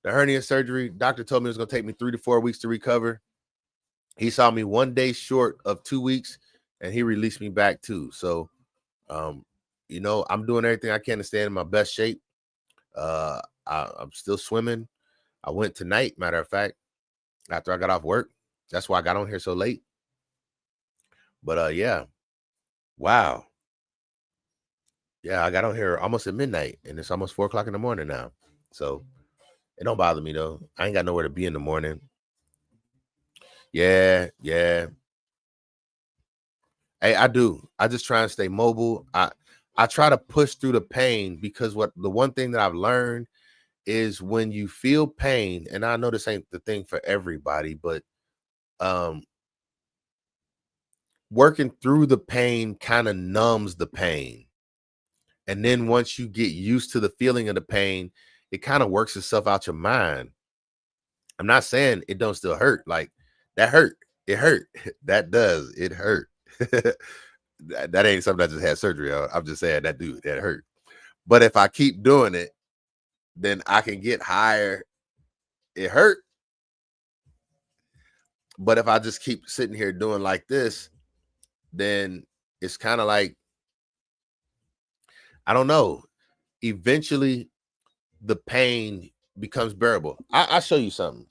S1: The hernia surgery, doctor told me it was going to take me 3 to 4 weeks to recover. He saw me 1 day short of 2 weeks, and he released me back too. So, I'm doing everything I can to stay in my best shape. I'm still swimming. I went tonight, matter of fact, after I got off work. That's why I got on here so late. But yeah, wow. Yeah, I got on here almost at midnight, and it's almost 4 o'clock in the morning now. So it don't bother me though. I ain't got nowhere to be in the morning. Yeah. Hey, I do. I just try and stay mobile. I try to push through the pain, because the one thing that I've learned is when you feel pain, and I know this ain't the thing for everybody, but working through the pain kind of numbs the pain. And then once you get used to the feeling of the pain, it kind of works itself out your mind. I'm not saying it don't still hurt. Like, that hurt. It hurt. That does. It hurt. that ain't something I just had surgery on. I'm just saying that hurt. But if I keep doing it, then I can get higher. It hurt. But if I just keep sitting here doing like this, then it's kind of like, I don't know. Eventually, the pain becomes bearable. I'll show you something.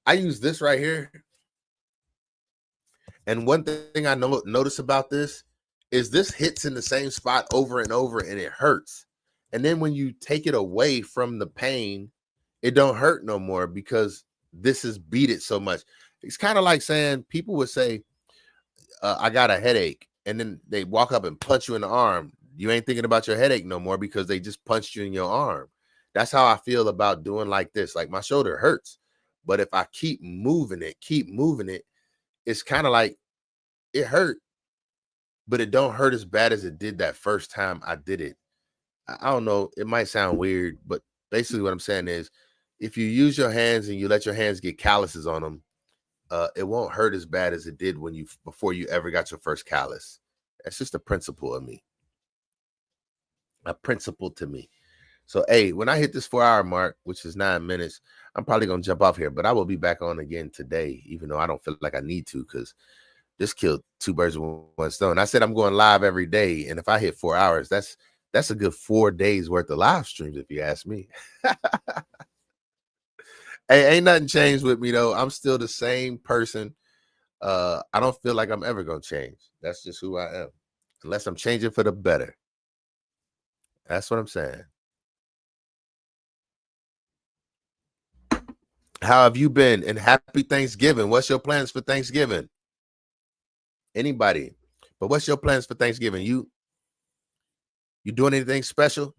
S1: I use this right here. And one thing I notice about this is this hits in the same spot over and over and it hurts. And then when you take it away from the pain, it don't hurt no more because this has beat it so much. It's kind of like saying, people would say, I got a headache. And then they walk up and punch you in the arm. You ain't thinking about your headache no more because they just punched you in your arm. That's how I feel about doing like this. Like, my shoulder hurts, but if I keep moving it, it's kind of like, it hurt, but it don't hurt as bad as it did that first time I did it. I don't know. It might sound weird, but basically what I'm saying is, if you use your hands and you let your hands get calluses on them, it won't hurt as bad as it did before you ever got your first callus. That's just a principle of me. A principle to me. So, hey, when I hit this 4-hour mark, which is 9 minutes, I'm probably going to jump off here, but I will be back on again today, even though I don't feel like I need to, because this killed 2 birds with 1 stone. I said I'm going live every day, and if I hit 4 hours, that's a good 4 days worth of live streams, if you ask me. Hey, ain't nothing changed with me, though. I'm still the same person. I don't feel like I'm ever going to change. That's just who I am, unless I'm changing for the better. That's what I'm saying. How have you been? And happy Thanksgiving. What's your plans for Thanksgiving? Anybody? But what's your plans for Thanksgiving? You doing anything special?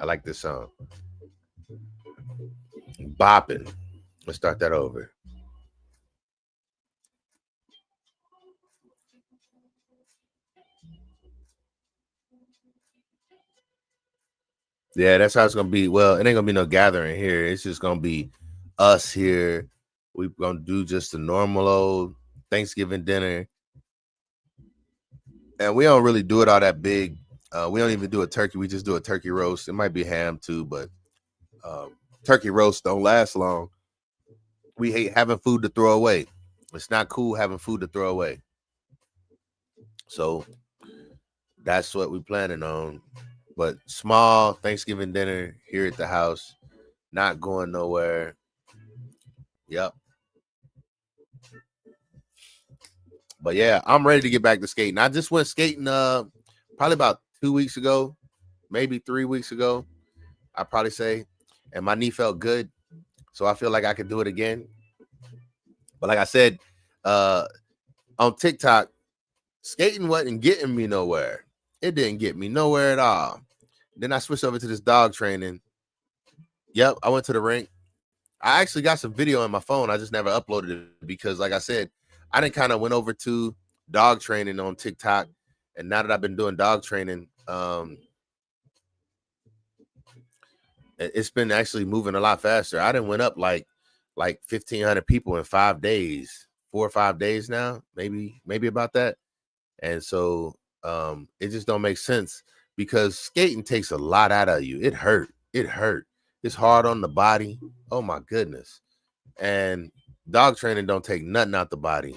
S1: I like this song. Bopping. Let's start that over. Yeah, that's how it's gonna be. Well, it ain't gonna be no gathering here. It's just gonna be us here. We're gonna do just a normal old Thanksgiving dinner. And we don't really do it all that big. We don't even do a turkey. We just do a turkey roast. It might be ham too, but turkey roasts don't last long. We hate having food to throw away. It's not cool having food to throw away. So that's what we're planning on. But small Thanksgiving dinner here at the house, not going nowhere. Yep. But yeah, I'm ready to get back to skating. I just went skating probably about 2 weeks ago, maybe 3 weeks ago, I'd probably say. And my knee felt good. So I feel like I could do it again. But like I said, on TikTok, skating wasn't getting me nowhere. It didn't get me nowhere at all. Then I switched over to this dog training. Yep, I went to the rink. I actually got some video on my phone. I just never uploaded it because, like I said, I didn't kind of went over to dog training on TikTok. And now that I've been doing dog training, it's been actually moving a lot faster. I done went up like 1,500 people in 5 days, 4 or 5 days now, maybe about that. And so it just don't make sense because skating takes a lot out of you. It hurt. It's hard on the body. Oh my goodness. And dog training don't take nothing out the body.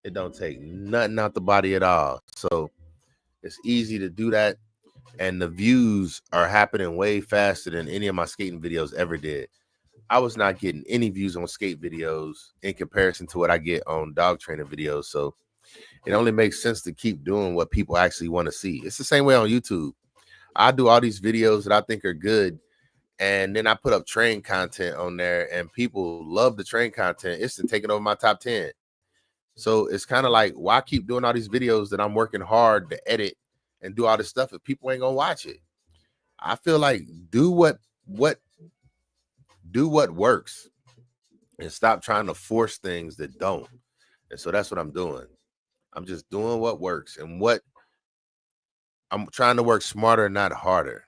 S1: It don't take nothing out the body at all. So it's easy to do that. And the views are happening way faster than any of my skating videos ever did. I was not getting any views on skate videos in comparison to what I get on dog training videos. So it only makes sense to keep doing what people actually want to see. It's the same way on YouTube. I do all these videos that I think are good, and then I put up train content on there, and people love the train content. It's taking over my top 10. So it's kind of like, why keep doing all these videos that I'm working hard to edit and do all this stuff if people ain't gonna watch it? I feel like do what works and stop trying to force things that don't. And so that's what I'm doing. I'm just doing what works. And what I'm trying to work smarter, not harder.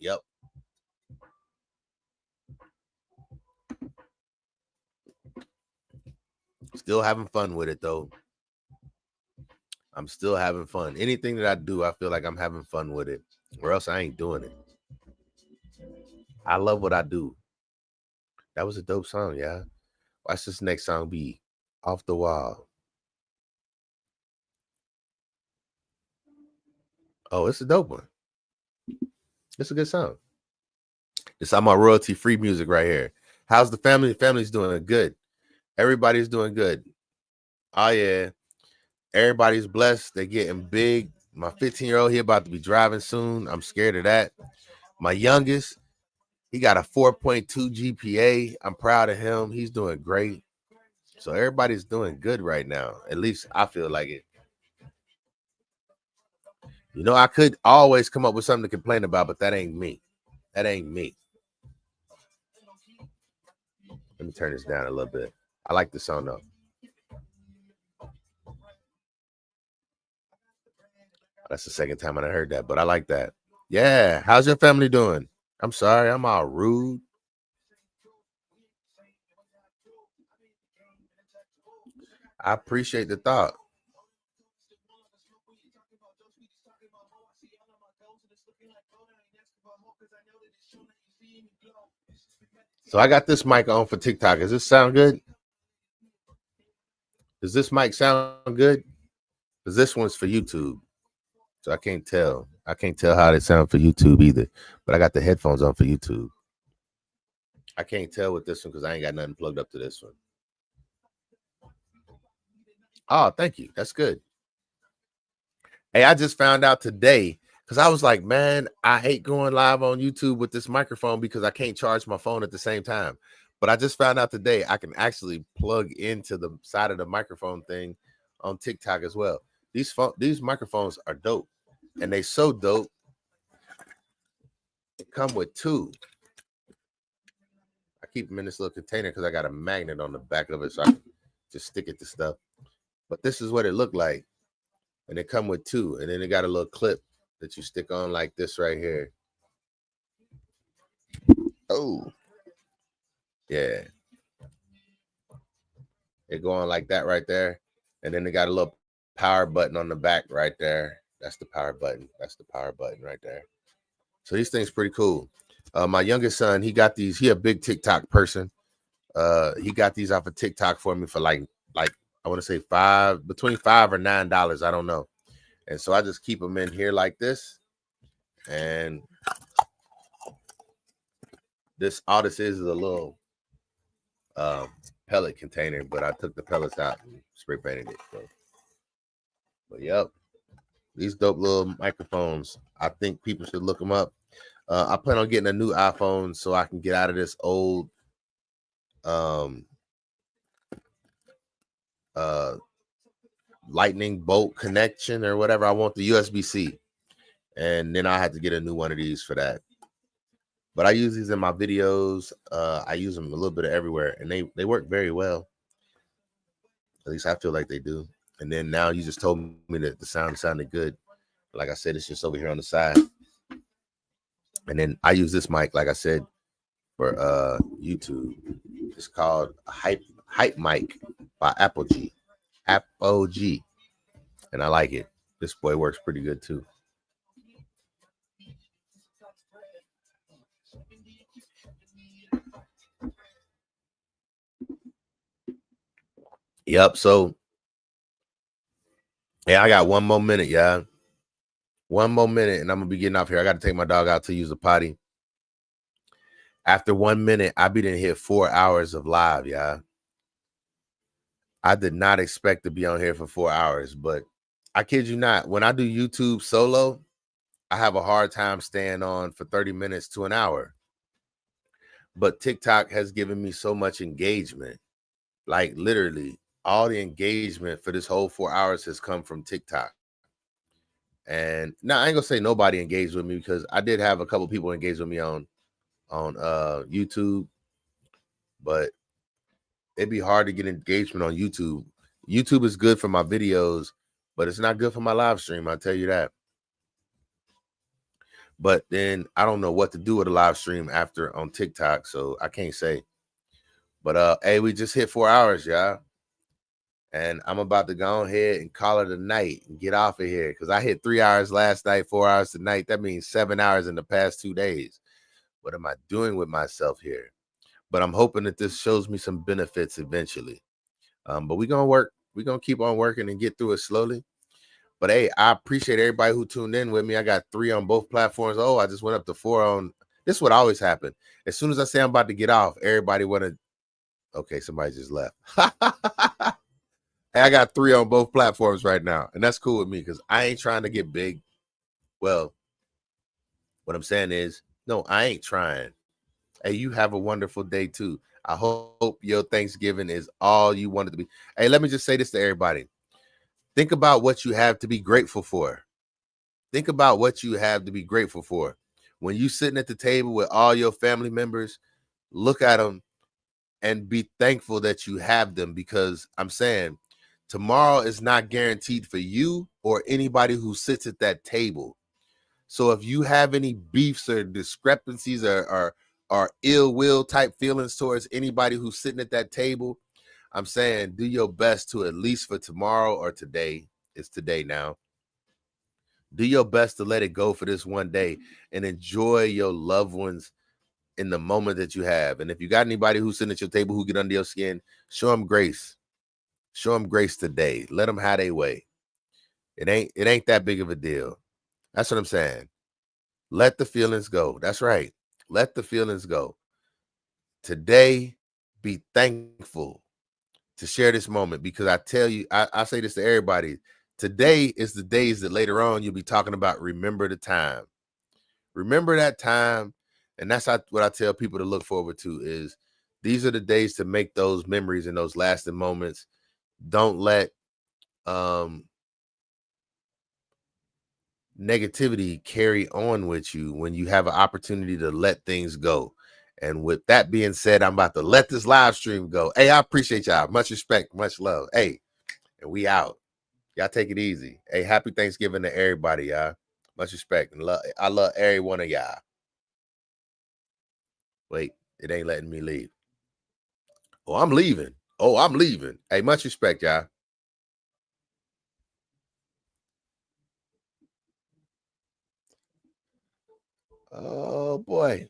S1: Yep. Still having fun with it though. I'm still having fun. Anything that I do, I feel like I'm having fun with it, or else I ain't doing it. I love what I do. That was a dope song, yeah. Watch this next song be Off the Wall. Oh, it's a dope one. It's a good song. It's on my royalty-free music right here. How's the family? The family's doing good. Everybody's doing good. Oh, yeah. Everybody's blessed. They're getting big. My 15-year-old, he about to be driving soon. I'm scared of that. My youngest, he got a 4.2 GPA. I'm proud of him. He's doing great. So everybody's doing good right now. At least I feel like it. You know, I could always come up with something to complain about, but that ain't me. That ain't me. Let me turn this down a little bit. I like the song though. That's the second time I heard that, but I like that. Yeah. How's your family doing? I'm sorry, I'm all rude. I appreciate the thought. So I got this mic on for TikTok. Does this sound good? Does this mic sound good? Because this one's for YouTube. So I can't tell. I can't tell how they sound for YouTube either. But I got the headphones on for YouTube. I can't tell with this one because I ain't got nothing plugged up to this one. Oh, thank you. That's good. Hey, I just found out today because I was like, man, I hate going live on YouTube with this microphone because I can't charge my phone at the same time. But I just found out today I can actually plug into the side of the microphone thing on TikTok as well. These microphones are dope, and they so dope. They come with two. I keep them in this little container because I got a magnet on the back of it, so I can just stick it to stuff. But this is what it looked like, and they come with two, and then it got a little clip that you stick on like this right here. Oh, yeah. It go on like that right there, and then they got a little power button on the back right there. That's the power button. That's the power button right there. So these things pretty cool. My youngest son, he got these. He a big TikTok person. He got these off of TikTok for me for like I want to say between $5 or $9. I don't know. And so I just keep them in here like this. And all this is a little pellet container, but I took the pellets out and spray painted it. So. But yep, these dope little microphones. I think people should look them up. I plan on getting a new iPhone so I can get out of this old lightning bolt connection or whatever. I want the USB-C, and then I have to get a new one of these for that. But I use these in my videos. I use them a little bit of everywhere, and they work very well. At least I feel like they do. And then now you just told me that the sound sounded good. Like I said, it's just over here on the side. And then I use this mic, like I said, for YouTube. It's called Hype Mic by Apogee. Apogee. And I like it. This boy works pretty good too. Yep. So yeah, I got one more minute, yeah. One more minute, and I'm gonna be getting off here. I got to take my dog out to use the potty. After 1 minute, I be done hit 4 hours of live, yeah. I did not expect to be on here for 4 hours, but I kid you not. When I do YouTube solo, I have a hard time staying on for 30 minutes to an hour. But TikTok has given me so much engagement. Like literally, all the engagement for this whole 4 hours has come from TikTok. And now I ain't gonna say nobody engaged with me because I did have a couple people engage with me on YouTube, but it'd be hard to get engagement on YouTube. YouTube is good for my videos, but it's not good for my live stream. I'll tell you that. But then I don't know what to do with a live stream after on TikTok, so I can't say. But hey, we just hit 4 hours, y'all. And I'm about to go ahead and call it a night and get off of here because I hit 3 hours last night, 4 hours tonight. That means 7 hours in the past 2 days. What am I doing with myself here? But I'm hoping that this shows me some benefits eventually. But we're gonna work. We're gonna keep on working and get through it slowly. But hey, I appreciate everybody who tuned in with me. I got 3 on both platforms. Oh, I just went up to 4 on. This is what always happen. As soon as I say I'm about to get off, everybody want to. Okay, somebody just left. Hey, I got 3 on both platforms right now, and that's cool with me because I ain't trying to get big. Well, what I'm saying is, no, I ain't trying. Hey, you have a wonderful day too. I hope your Thanksgiving is all you wanted to be. Hey, let me just say this to everybody. Think about what you have to be grateful for. Think about what you have to be grateful for. When you sitting at the table with all your family members, look at them and be thankful that you have them because I'm saying tomorrow is not guaranteed for you or anybody who sits at that table. So if you have any beefs or discrepancies or ill will type feelings towards anybody who's sitting at that table, I'm saying do your best to at least for tomorrow or today. It's today now. Do your best to let it go for this one day and enjoy your loved ones in the moment that you have. And if you got anybody who's sitting at your table who get under your skin, show them grace. Show them grace today. Let them have their way. It ain't that big of a deal. That's what I'm saying. Let the feelings go. That's right. Let the feelings go. Today, be thankful to share this moment because I tell you, I say this to everybody. Today is the days that later on you'll be talking about. Remember the time. Remember that time. And that's what I tell people to look forward to is these are the days to make those memories and those lasting moments. Don't let negativity carry on with you when you have an opportunity to let things go. And with that being said, I'm about to let this live stream go. Hey, I appreciate y'all. Much respect, much love. Hey, and we out. Y'all take it easy. Hey, happy Thanksgiving to everybody, y'all. Much respect and love. I love every one of y'all. Wait, it ain't letting me leave. Oh, I'm leaving. Oh, I'm leaving. Hey, much respect, y'all. Oh boy.